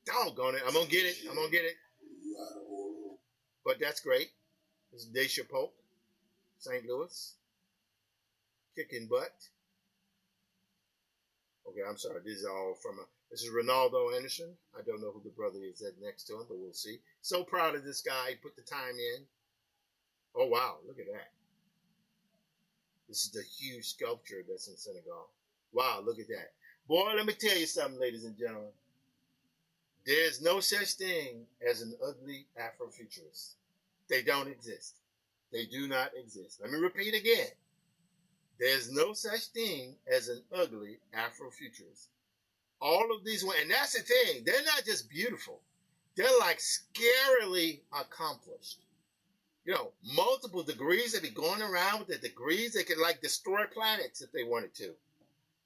A: Doggone it. I'm gonna get it. But that's great. This is Dacia Polk, St. Louis. Kicking butt. Okay, I'm sorry. This is all from this is Ronaldo Anderson. I don't know who the brother is that next to him, but we'll see. So proud of this guy. He put the time in. Oh, wow. Look at that. This is the huge sculpture that's in Senegal. Wow, look at that. Boy, let me tell you something, ladies and gentlemen. There's no such thing as an ugly Afrofuturist. They don't exist. They do not exist. Let me repeat again. There's no such thing as an ugly Afrofuturist. All of these, and that's the thing, they're not just beautiful, they're like scarily accomplished. You know, multiple degrees. They be going around with the degrees. They could like destroy planets if they wanted to,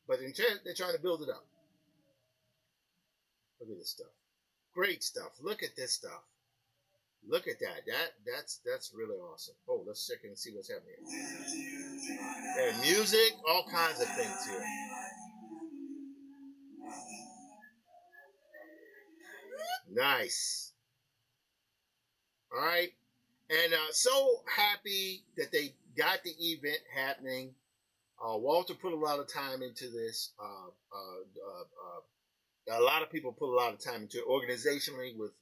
A: but they're trying to build it up. Look at this stuff. Great stuff. Look at this stuff. Look at that. That's really awesome. Oh, let's check and see what's happening. And music, all kinds of things here. Nice. All right. And so happy that they got the event happening. Walter put a lot of time into this. A lot of people put a lot of time into it organizationally with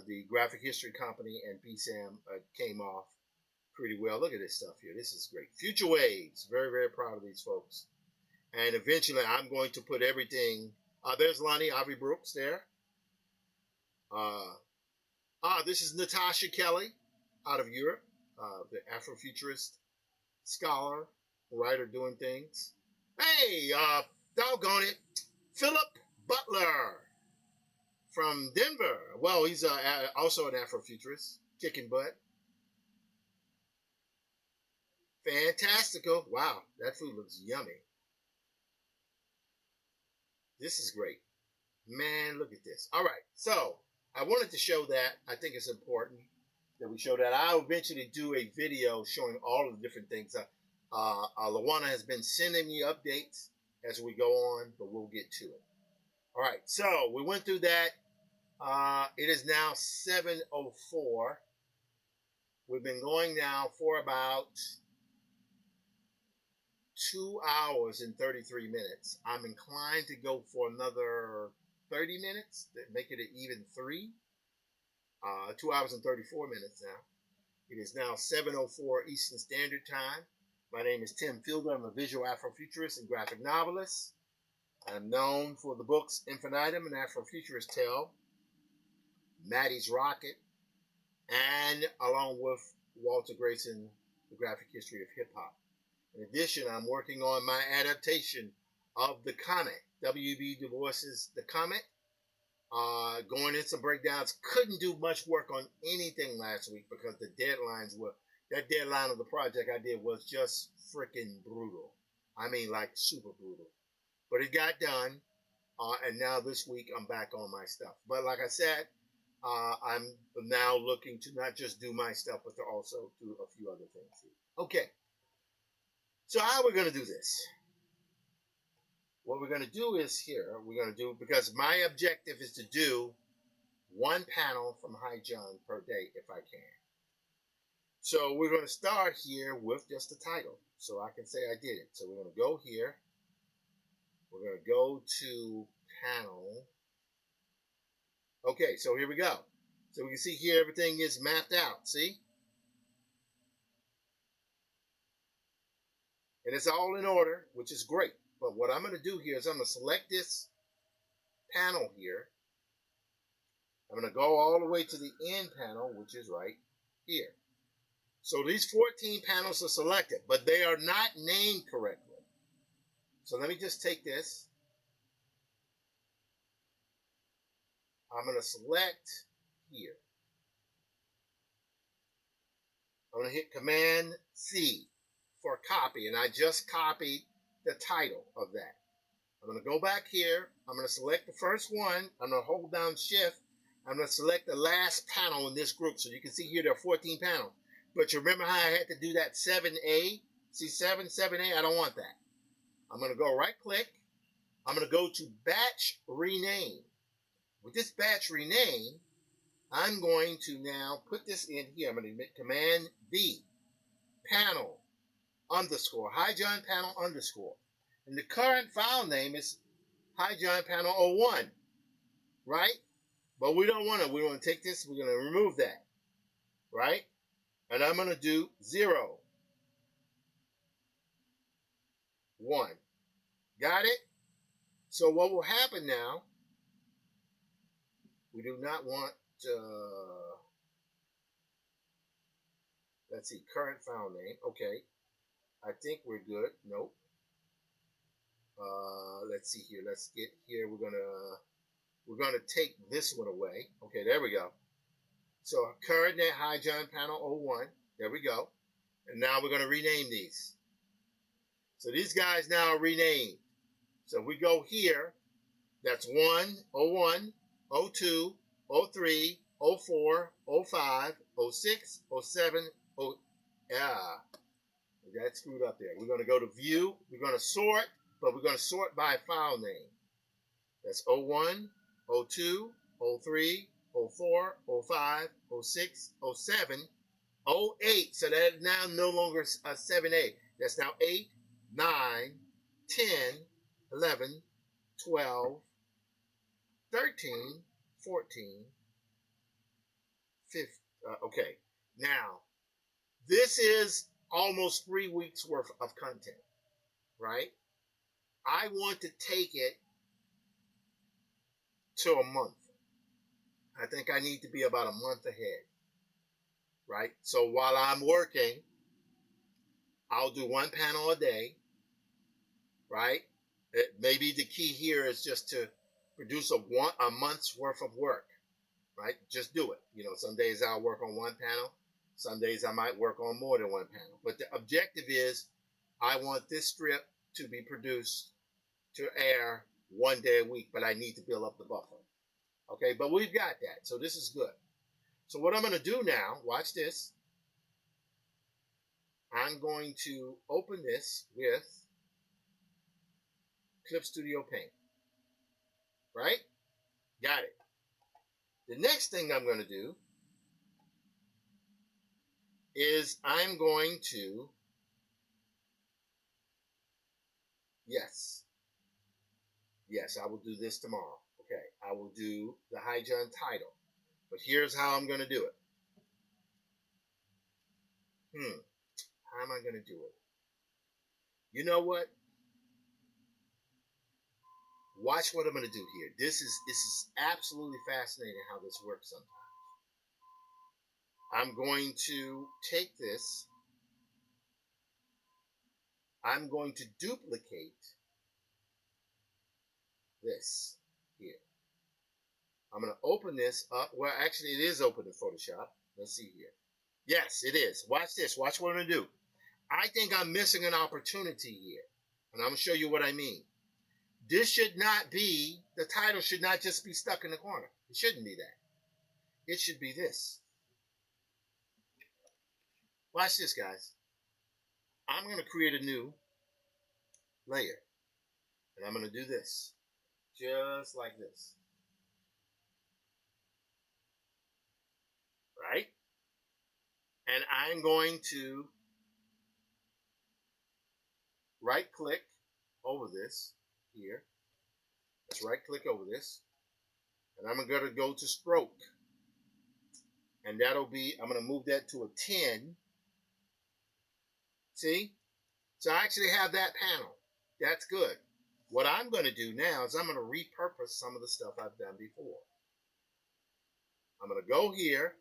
A: the Graphic History Company, and PSAM came off pretty well. Look at this stuff here. This is great. Future Waves. Very, very proud of these folks. And eventually I'm going to put everything. There's Lonnie Avi Brooks there. This is Natasha Kelly out of Europe, the Afrofuturist scholar, writer doing things. Hey, doggone it, Philip Butler from Denver. Well, he's also an Afrofuturist, kicking butt. Fantastical. Wow, that food looks yummy. This is great. Man, look at this. All right, so I wanted to show that. I think it's important that we show that. I'll eventually do a video showing all of the different things. Lawana has been sending me updates as we go on, but we'll get to it. All right, so we went through that. It is now 7:04. We've been going now for about 2 hours and 33 minutes. I'm inclined to go for another 30 minutes to make it an even 3. 2 hours and 34 minutes now. It is now 7:04 Eastern Standard Time. My name is Tim Fielder. I'm a visual Afrofuturist and graphic novelist. I'm known for the books Infinitum, an Afrofuturist Tale, Maddie's Rocket, and along with Walter Grayson, The Graphic History of Hip Hop. In addition, I'm working on my adaptation of The Comet, W.B. Du Bois's The Comet. Going in some breakdowns. Couldn't do much work on anything last week because the that deadline of the project I did was just freaking brutal. I mean, like super brutal. But it got done, and now this week I'm back on my stuff. But like I said, I'm now looking to not just do my stuff, but to also do a few other things. Okay. So how are we going to do this? What we're going to do is here, because my objective is to do one panel from High John per day if I can. So we're going to start here with just the title. So I can say I did it. So we're going to go here. We're going to go to panel. Okay, so here we go. So we can see here everything is mapped out. See? And it's all in order, which is great. But what I'm going to do here is I'm going to select this panel here. I'm going to go all the way to the end panel, which is right here. So these 14 panels are selected, but they are not named correctly. So let me just take this. I'm going to select here. I'm going to hit Command C for copy, and I just copied the title of that. I'm going to go back here. I'm going to select the first one. I'm going to hold down Shift. I'm going to select the last panel in this group. So you can see here there are 14 panels. But you remember how I had to do that 7A? See 7A? I don't want that. I'm going to go right click. I'm going to go to Batch Rename. With this Batch Rename, I'm going to now put this in here. I'm going to hit Command V. Panel underscore. High John Panel underscore. And the current file name is High John Panel 01. Right? But we don't want to. We want to take this. We're going to remove that. Right? And I'm going to do 0, 1. Got it? So what will happen now, we do not want let's see, current file name. Okay. I think we're good. Nope. Let's let's see here. Let's get here. We're gonna take this one away. Okay, there we go. So current net high joint panel 01. There we go. And now we're gonna rename these. So these guys now are renamed. So if we go here, that's 1, 01, 02, 03, 04, 05, 06, 07, that screwed up there. We're going to go to view. We're going to sort, but we're going to sort by file name. That's 01, 02, 03, 04, 05, 06, 07, 08. So that now no longer a 7A. That's now 8, 9, 10, 11, 12, 13, 14, 15. Okay. Now, this is almost 3 weeks worth of content, right? I want to take it to a month. I think I need to be about a month ahead, right? So while I'm working, I'll do one panel a day, right? Maybe the key here is just to produce a month's worth of work, right? Just do it. You know, some days I'll work on one panel. Some days I might work on more than one panel. But the objective is I want this strip to be produced to air 1 day a week, but I need to build up the buffer. Okay, but we've got that. So this is good. So what I'm going to do now, watch this. I'm going to open this with Clip Studio Paint. Right? Got it. The next thing I'm going to do is I'm going to, yes, I will do this tomorrow. Okay, I will do the high joint title. But here's how I'm going to do it. How am I going to do it? You know what? Watch what I'm going to do here. This is absolutely fascinating how this works sometimes. I'm going to take this. I'm going to duplicate this here. I'm going to open this up. Well, actually, it is open in Photoshop. Let's see here. Yes, it is. Watch this. Watch what I'm going to do. I think I'm missing an opportunity here. And I'm going to show you what I mean. This should not be, the title should not just be stuck in the corner. It shouldn't be that. It should be this. Watch this, guys. I'm going to create a new layer. And I'm going to do this. Just like this. Right? And I'm going to right click over this here. Let's right click over this. And I'm going to go to stroke. And that'll be, I'm going to move that to a 10. See? So I actually have that panel. That's good. What I'm going to do now is I'm going to repurpose some of the stuff I've done before. I'm going to go here.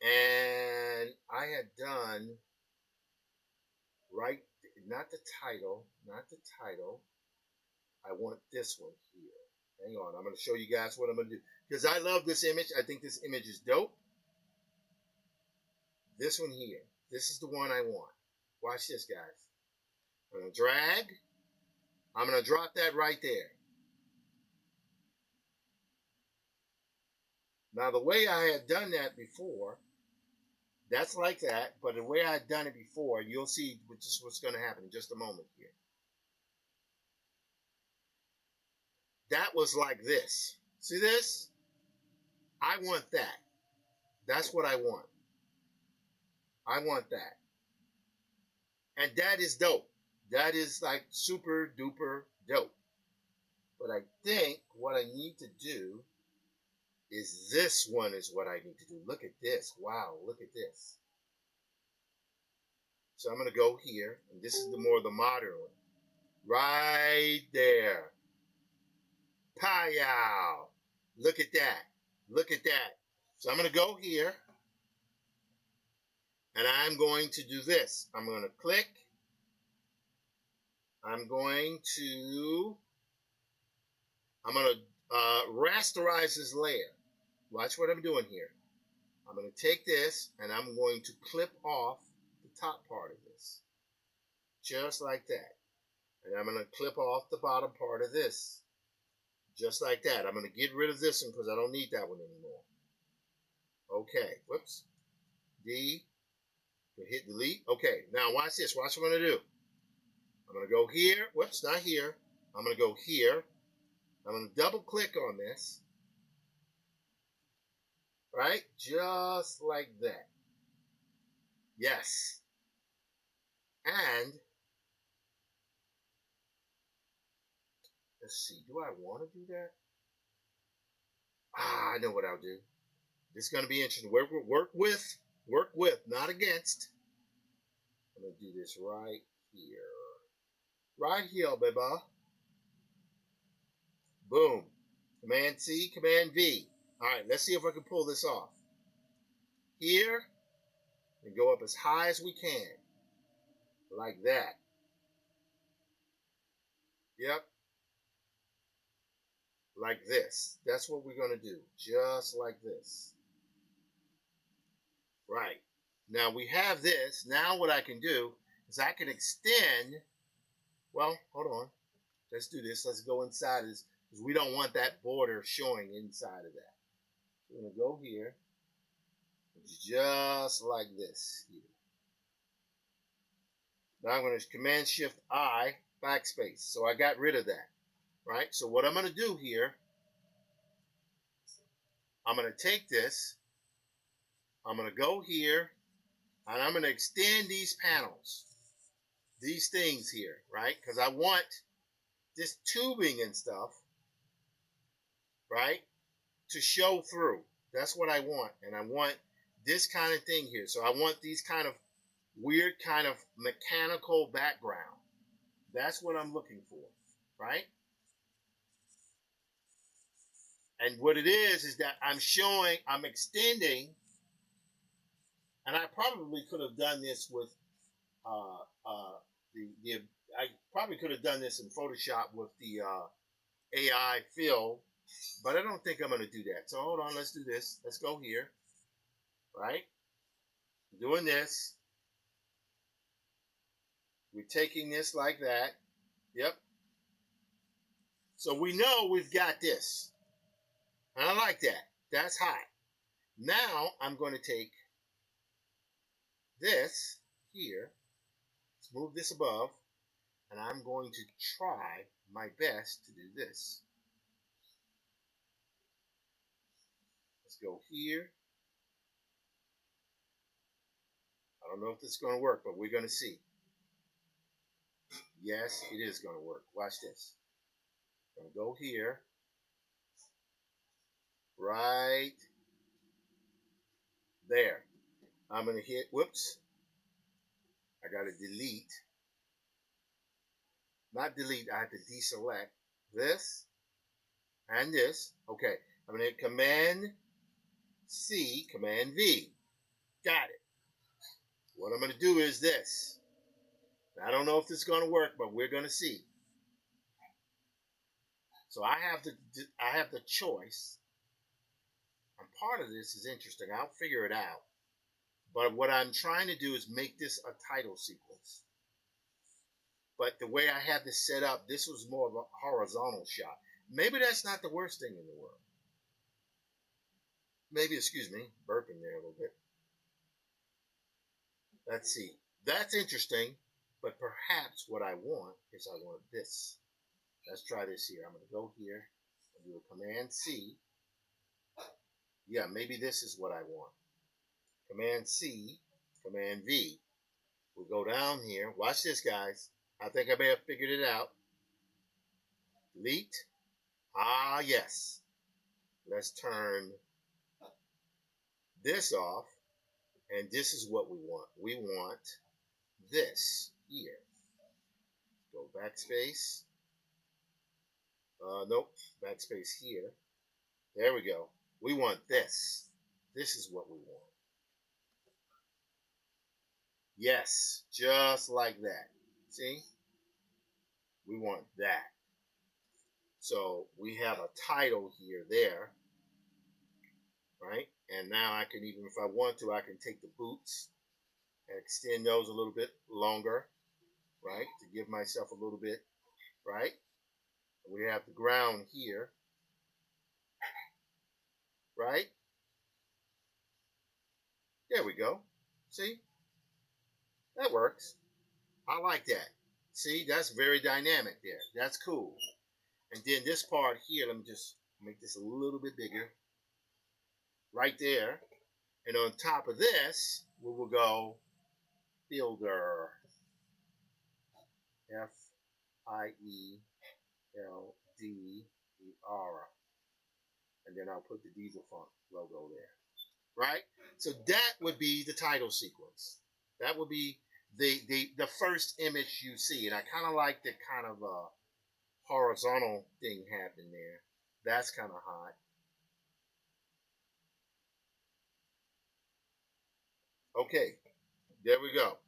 A: And I had done right, not the title. I want this one here. Hang on, I'm going to show you guys what I'm going to do. Because I love this image. I think this image is dope. This one here. This is the one I want. Watch this, guys. I'm going to drag. I'm going to drop that right there. Now, the way I had done that before, that's like that. But the way I had done it before, you'll see just what's going to happen in just a moment here. That was like this. See this? I want that. That's what I want. I want that. And that is dope. That is like super duper dope. But I think what I need to do is this one is what I need to do. Look at this. Wow, look at this. So I'm going to go here. And this is the more the modern one. Right there. Pow! Look at that. Look at that. So I'm going to go here. And I'm going to do this. I'm going to click. I'm going to rasterize this layer. Watch what I'm doing here. I'm going to take this and I'm going to clip off the top part of this. Just like that. And I'm going to clip off the bottom part of this. Just like that. I'm going to get rid of this one because I don't need that one anymore. Okay. Whoops. D. Hit delete. Okay. Now watch this. Watch what I'm going to do. I'm going to go here. Whoops. Not here. I'm going to go here. I'm going to double click on this. Right? Just like that. Yes. And let's see. Do I want to do that? I know what I'll do. This is going to be interesting. Work with, not against. I'm going to do this right here. Right here, baby. Boom. Command C, Command V. All right, let's see if I can pull this off. Here, and go up as high as we can. Like that. Yep. Like this. That's what we're going to do. Just like this. Right. Now we have this. Now what I can do is I can extend. Well, hold on. Let's do this. Let's go inside this because we don't want that border showing inside of that. We're going to go here. Just like this here. Now I'm going to Command Shift I, backspace. So I got rid of that. Right? So what I'm going to do here, I'm going to take this. I'm going to go here. And I'm going to extend these panels. These things here. Right? Because I want this tubing and stuff. Right? To show through. That's what I want. And I want this kind of thing here. So I want these kind of weird kind of mechanical background. That's what I'm looking for, right? And what it is that I'm extending, and I probably could have done this with I probably could have done this in Photoshop with the AI fill, but I don't think I'm going to do that. So hold on, let's do this. Let's go here, right? Doing this. We're taking this like that. Yep. So we know we've got this. And I like that. That's high. Now I'm going to take this here. Let's move this above. And I'm going to try my best to do this. Let's go here. I don't know if this is going to work, but we're going to see. Yes, it is going to work. Watch this. I'm going to go here. Right there. I'm going to hit, whoops. I got to delete. Not delete, I have to deselect this and this. Okay, I'm going to hit Command C, Command V. Got it. What I'm going to do is this. I don't know if this is going to work, but we're going to see. So I have the choice. And part of this is interesting. I'll figure it out. But what I'm trying to do is make this a title sequence. But the way I have this set up, this was more of a horizontal shot. Maybe that's not the worst thing in the world. Maybe, excuse me, burping there a little bit. Let's see. That's interesting, but perhaps what I want is I want this. Let's try this here. I'm going to go here and do a Command C. Yeah, maybe this is what I want. Command C, Command V. We'll go down here. Watch this, guys. I think I may have figured it out. Delete. Ah, yes. Let's turn this off. And this is what we want. We want this here. Go backspace. Nope. Backspace here. There we go. We want this. This is what we want. Yes. Just like that. See? We want that. So we have a title here, there, right? And now I can even, if I want to, I can take the boots and extend those a little bit longer, right? To give myself a little bit, right? We have the ground here, right? There we go. See? That works. I like that. See, that's very dynamic there. That's cool. And then this part here, let me just make this a little bit bigger. Right there. And on top of this, we will go Fielder. Fielder. And then I'll put the Diesel Funk logo there. Right? So that would be the title sequence. That would be the first image you see. And I kind of like the kind of horizontal thing happening there. That's kind of hot. Okay, there we go.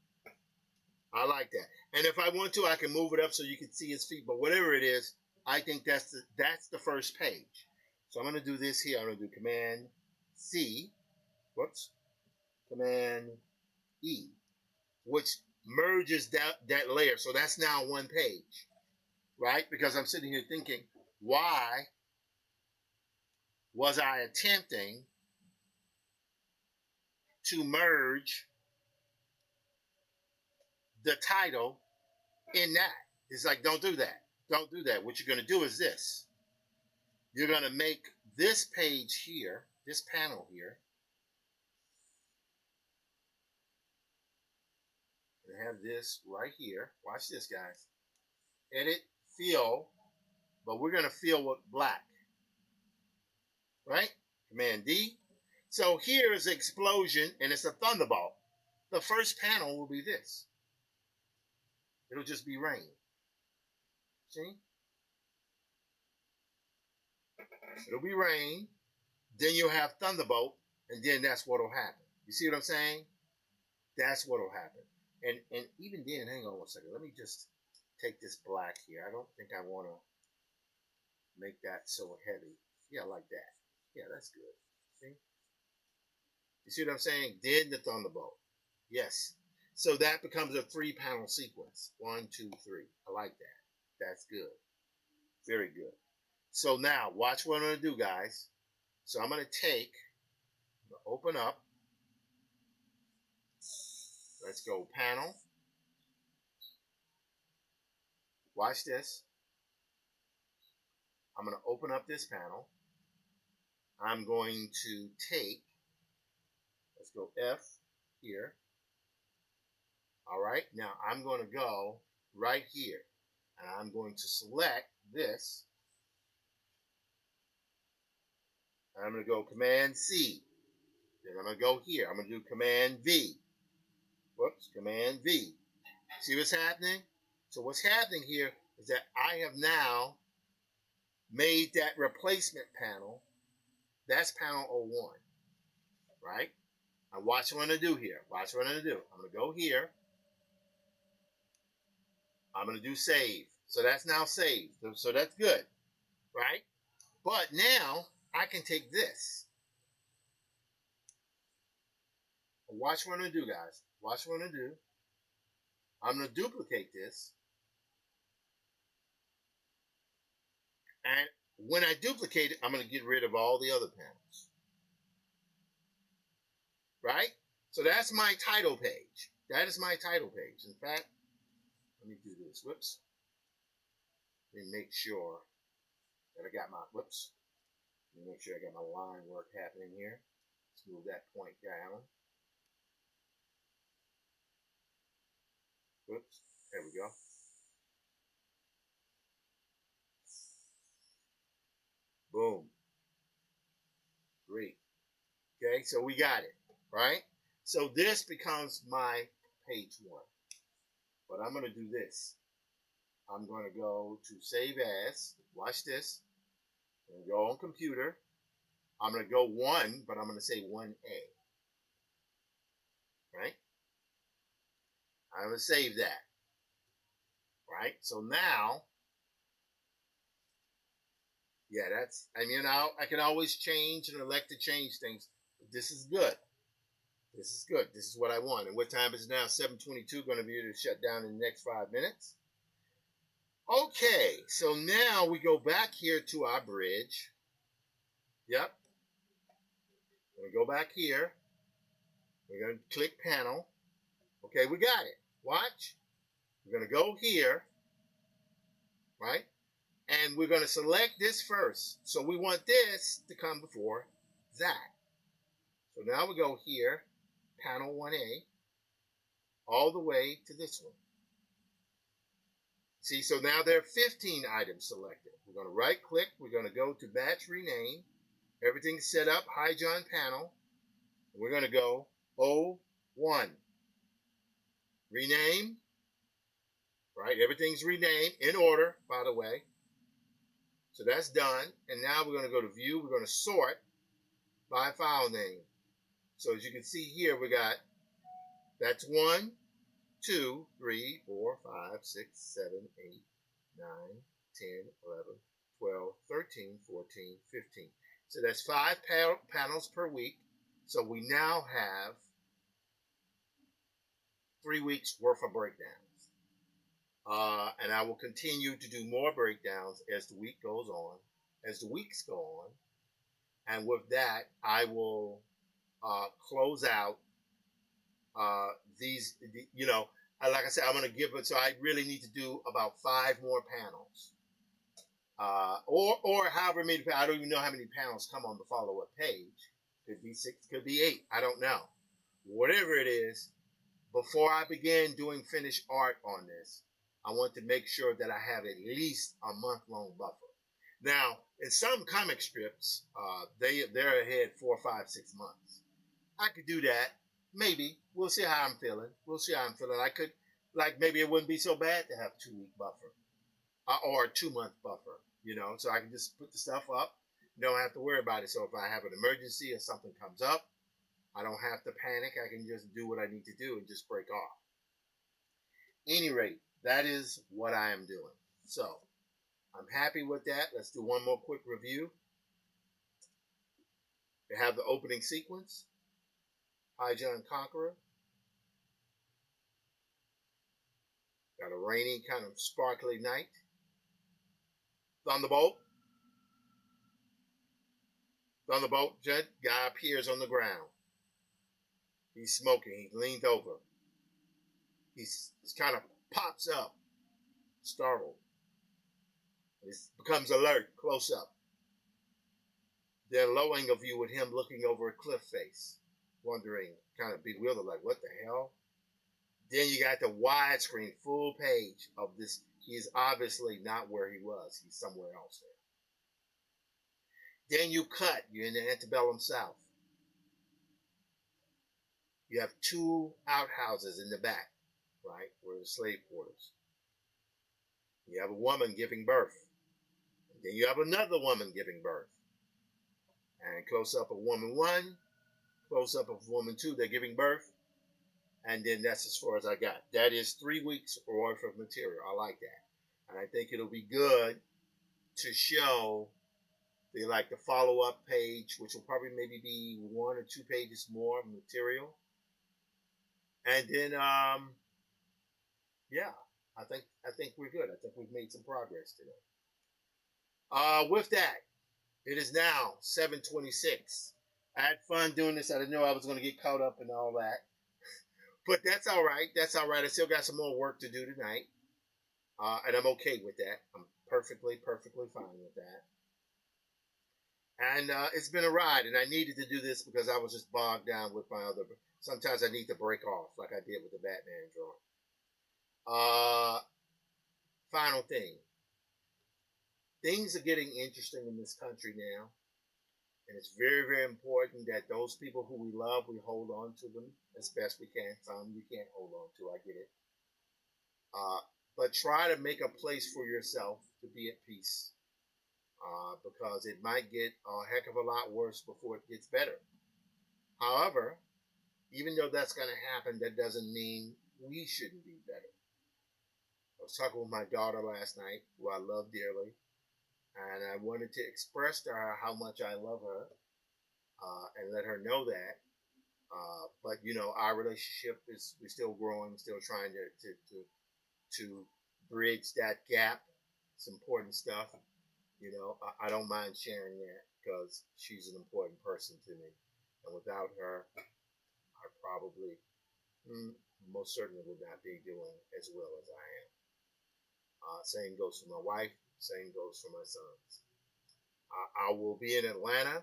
A: I like that. And if I want to, I can move it up so you can see his feet. But whatever it is, I think that's the first page. So I'm going to do this here. I'm going to do Command C. Whoops. Command E, which merges that layer. So that's now one page, right? Because I'm sitting here thinking, why was I attempting to merge the title in that? It's like, don't do that. Don't do that. What you're going to do is this. You're going to make this page here, this panel here, and have this right here. Watch this, guys. Edit, fill, but we're going to fill with black, right? Command D. So here is an explosion, and it's a thunderbolt. The first panel will be this. It'll just be rain. See? It'll be rain. Then you'll have thunderbolt, and then that's what'll happen. You see what I'm saying? That's what'll happen. And even then, hang on one second. Let me just take this black here. I don't think I want to make that so heavy. Yeah, like that. Yeah, that's good. See? You see what I'm saying? Then the thunderbolt. Yes. So that becomes a 3-panel sequence. 1, 2, 3. I like that. That's good. Very good. So now, watch what I'm going to do, guys. So I'm going to open up. Let's go panel. Watch this. I'm going to open up this panel. I'm going to let's go F here. All right. Now I'm going to go right here. And I'm going to select this. And I'm going to go Command C. Then I'm going to go here. I'm going to do Command V. Whoops, Command V. See what's happening? So what's happening here is that I have now made that replacement panel. That's panel 01, right? Now watch what I'm going to do here. Watch what I'm going to do. I'm going to go here. I'm going to do save. So that's now saved. So that's good, right? But now I can take this. Watch what I'm going to do, guys. Watch what I'm going to do. I'm going to duplicate this. And when I duplicate it, I'm going to get rid of all the other panels. Right? So that's my title page. That is my title page. In fact, let me do this. Whoops. Let me make sure that I got my, whoops. Let me make sure I got my line work happening here. Let's move that point down. Whoops. There we go. Boom. Great. Okay, so we got it, right? So this becomes my page 1. But I'm going to do this. I'm going to go to Save As. Watch this. I'm going to go on Computer. I'm going to go 1, but I'm going to say 1A. Right? I'm going to save that. right? So now, yeah, that's, I mean, I can always change and elect to change things. But this is good. This is good. This is what I want. And what time is it now? 7:22. Going to be able to shut down in the next 5 minutes. Okay, so now we go back here to our bridge. Yep. We're going to go back here. We're going to click panel. Okay, we got it. Watch. We're going to go here, right? And we're going to select this first. So we want this to come before that. So now we go here, panel 1A, all the way to this one. See, so now there are 15 items selected. We're going to right click. We're going to go to batch rename. Everything's set up, HighJohn panel. We're going to go O1. Rename, right? Everything's renamed in order, by the way. So that's done. And now we're going to go to view. We're going to sort by file name. So as you can see here, we got, that's 1, 2, 3, 4, 5, 6, 7, 8, 9, 10, 11, 12, 13, 14, 15. So that's 5 panels per week. So we now have 3 weeks worth of breakdowns. And I will continue to do more breakdowns as the week goes on, as the weeks go on. And with that, I will close out these, you know, like I said, I'm going to give it, so I really need to do about 5 more panels. Or however many, I don't even know how many panels come on the follow-up page. Could be 6, could be 8, I don't know. Whatever it is, before I begin doing finished art on this, I want to make sure that I have at least a month-long buffer. Now, in some comic strips, they're ahead 4, 5, 6 months. I could do that. Maybe. We'll see how I'm feeling. We'll see how I'm feeling. I could, like, maybe it wouldn't be so bad to have a 2-week buffer or a 2-month buffer, you know, so I can just put the stuff up. Don't have to worry about it. So if I have an emergency or something comes up, I don't have to panic. I can just do what I need to do and just break off. Any rate, that is what I am doing. So I'm happy with that. Let's do one more quick review. They have the opening sequence. HighJohn Conqueror. Got a rainy, kind of sparkly night. Thunderbolt. Thunderbolt, Jet, guy appears on the ground. He's smoking. He leans over. He's kind of pops up, startled. He becomes alert, close up. Then low angle view with him looking over a cliff face, wondering, kind of bewildered, like, what the hell? Then you got the widescreen full page of this. He's obviously not where he was. He's somewhere else there. Then you cut. You're in the antebellum South. You have 2 outhouses in the back, right, where the slave quarters. You have a woman giving birth. And then you have another woman giving birth. And close up of woman 1, close up of woman 2, they're giving birth. And then that's as far as I got. That is 3 weeks worth of material. I like that. And I think it'll be good to show the follow-up page, which will probably maybe be 1 or 2 pages more of material. And then yeah, I think we're good. I think we've made some progress today. With that, it is now 7:26. I had fun doing this. I didn't know I was going to get caught up in all that. But that's all right. That's all right. I still got some more work to do tonight. And I'm okay with that. I'm perfectly fine with that. And it's been a ride. And I needed to do this because I was just bogged down with my other. Sometimes I need to break off like I did with the Batman drawing. Final thing. Things are getting interesting in this country now. And it's very important that those people who we love, we hold on to them as best we can. Some you can't hold on to, I get it. But try to make a place for yourself to be at peace. Because it might get a heck of a lot worse before it gets better. However, even though that's going to happen, that doesn't mean we shouldn't be better. was talking with my daughter last night, who I love dearly, and I wanted to express to her how much I love her and let her know that. But you know, our relationship is we're still growing, still trying to bridge that gap. It's important stuff. You know, I don't mind sharing that because she's an important person to me, and without her, I probably most certainly would not be doing as well as I am. Same goes for my wife. Same goes for my sons. I will be in Atlanta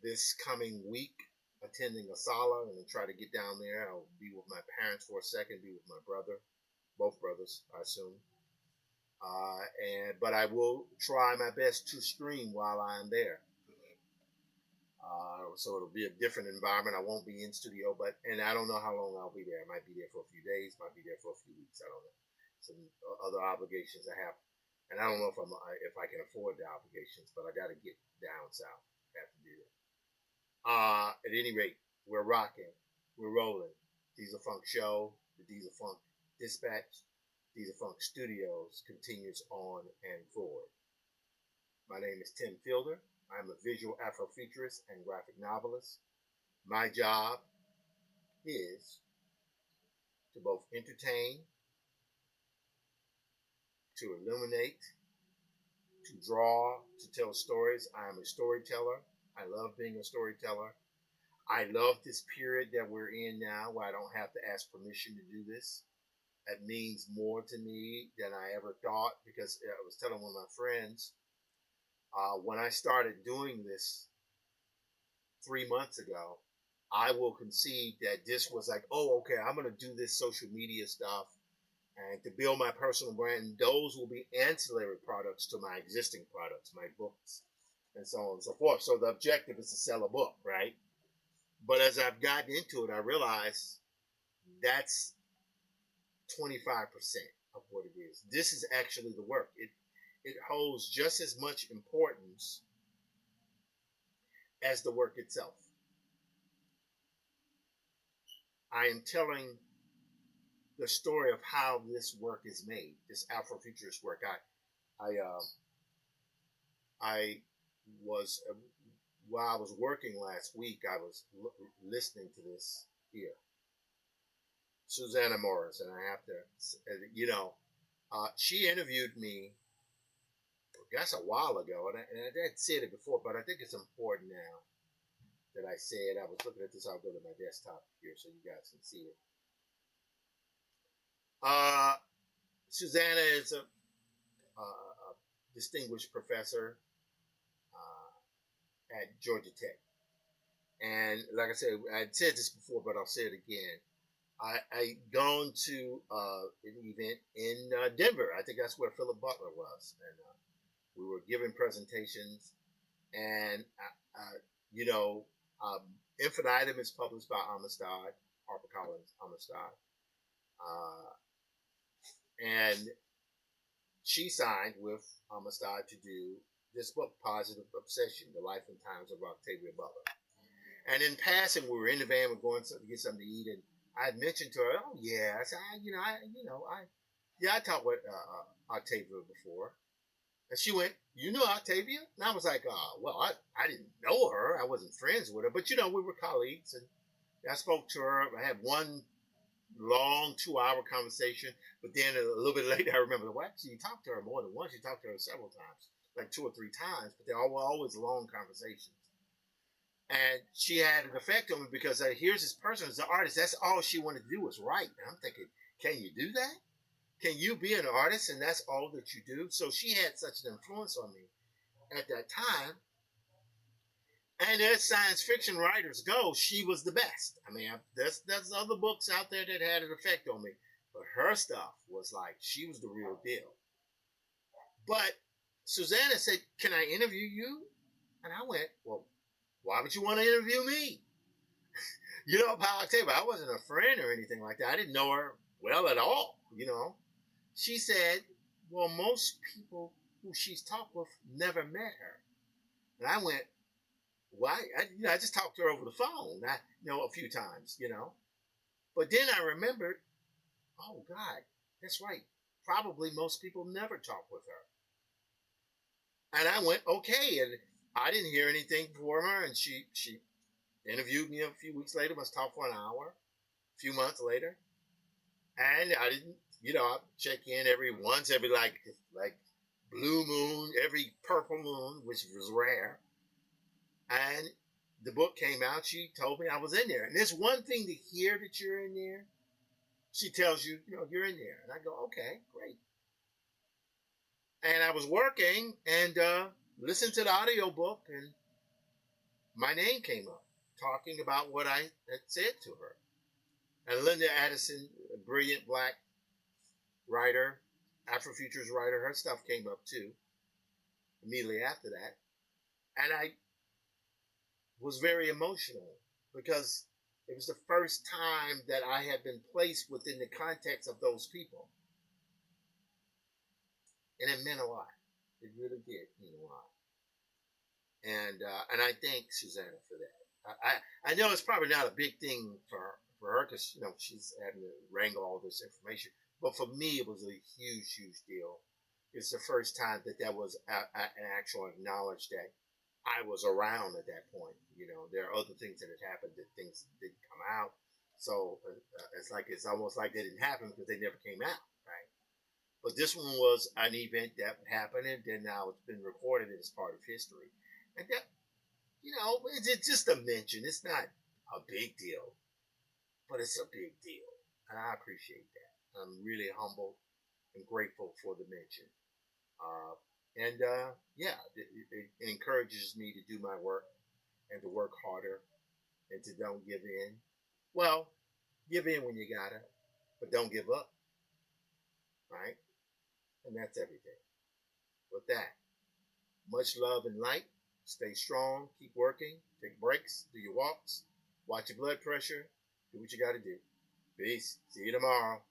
A: this coming week attending a sala and try to get down there. I'll be with my parents for a second, be with my brother, both brothers, I assume. But I will try my best to stream while I'm there. So it'll be a different environment. I won't be in studio, and I don't know how long I'll be there. I might be there for a few days, might be there for a few weeks. I don't know. Some other obligations I have, and I don't know if I can afford the obligations, but I got to get down south. I have to do that. At any rate, we're rocking, we're rolling. Diesel Funk Show, the Diesel Funk Dispatch, Diesel Funk Studios continues on and forward. My name is Tim Fielder. I'm a visual Afrofuturist and graphic novelist. My job is to both entertain, to illuminate, to draw, to tell stories. I am a storyteller. I love being a storyteller. I love this period that we're in now where I don't have to ask permission to do this. It means more to me than I ever thought because I was telling one of my friends when I started doing this 3 months ago, I will concede that this was like, oh, okay, I'm going to do this social media stuff and to build my personal brand. Those will be ancillary products to my existing products, my books, and so on and so forth. So the objective is to sell a book, right? But as I've gotten into it, I realize that's 25% of what it is. This is actually the work. It holds just as much importance as the work itself. I am telling the story of how this work is made, this Afrofuturist work. I was while I was working last week, I was listening to this here, Susanna Morris, and I have to, she interviewed me, I guess, a while ago, and I had said it before, but I think it's important now that I say it. I was looking at this. I'll go to my desktop here so you guys can see it. Susanna is a distinguished professor at Georgia Tech. And like I said, I said this before, but I'll say it again. I gone to an event in Denver. I think that's where Philip Butler was. And we were giving presentations. And, Infinitum is published by Amistad, HarperCollins Amistad. And she signed with Amistad to do this book, Positive Obsession, The Life and Times of Octavia Butler. And in passing, we were in the van, we were going to get something to eat, and I had mentioned to her, oh yeah, I said, I talked with Octavia before. And she went, you know Octavia? And I was like, well, I didn't know her. I wasn't friends with her, but we were colleagues, and I spoke to her. I had one long 2-hour conversation, but then a little bit later, I remember, well, actually, you talked to her more than once. You talked to her several times, like 2 or 3 times, but they were always long conversations. And she had an effect on me because here's this person as an artist. That's all she wanted to do was write. And I'm thinking, can you do that? Can you be an artist and that's all that you do? So she had such an influence on me at that time. And as science fiction writers go, she was the best. I mean, there's other books out there that had an effect on me. But her stuff was like, she was the real deal. But Susanna said, can I interview you? And I went, well, why would you want to interview me? About Octavia, I wasn't a friend or anything like that. I didn't know her well at all, She said, well, most people who she's talked with never met her. And I went, why? I just talked to her over the phone, a few times, But then I remembered, oh, God, that's right. probably most people never talk with her. And I went, okay. And I didn't hear anything from her. And she interviewed me a few weeks later, must talk for an hour, a few months later. And I didn't, I check in every like blue moon, every purple moon, which was rare. And the book came out. She told me I was in there. And it's one thing to hear that you're in there. She tells you, you're in there. And I go, okay, great. And I was working and listened to the audio book, and my name came up talking about what I had said to her. And Linda Addison, a brilliant black writer, Afrofutures writer, her stuff came up too immediately after that. And I was very emotional because it was the first time that I had been placed within the context of those people. And it meant a lot. It really did mean a lot. And I thank Susanna for that. I know it's probably not a big thing for her because she's having to wrangle all this information. But for me, it was a huge, huge deal. It's the first time that was an actual acknowledge that I was around at that point. There are other things that had happened that things didn't come out. So it's almost like they didn't happen because they never came out, right? But this one was an event that happened, and then now it's been recorded as part of history. And that, it's just a mention. It's not a big deal, but it's a big deal. And I appreciate that. I'm really humbled and grateful for the mention. It encourages me to do my work and to work harder and to don't give in. Well, give in when you gotta, but don't give up, right? And that's everything. With that, much love and light. Stay strong, keep working, take breaks, do your walks, watch your blood pressure, do what you gotta do. Peace. See you tomorrow.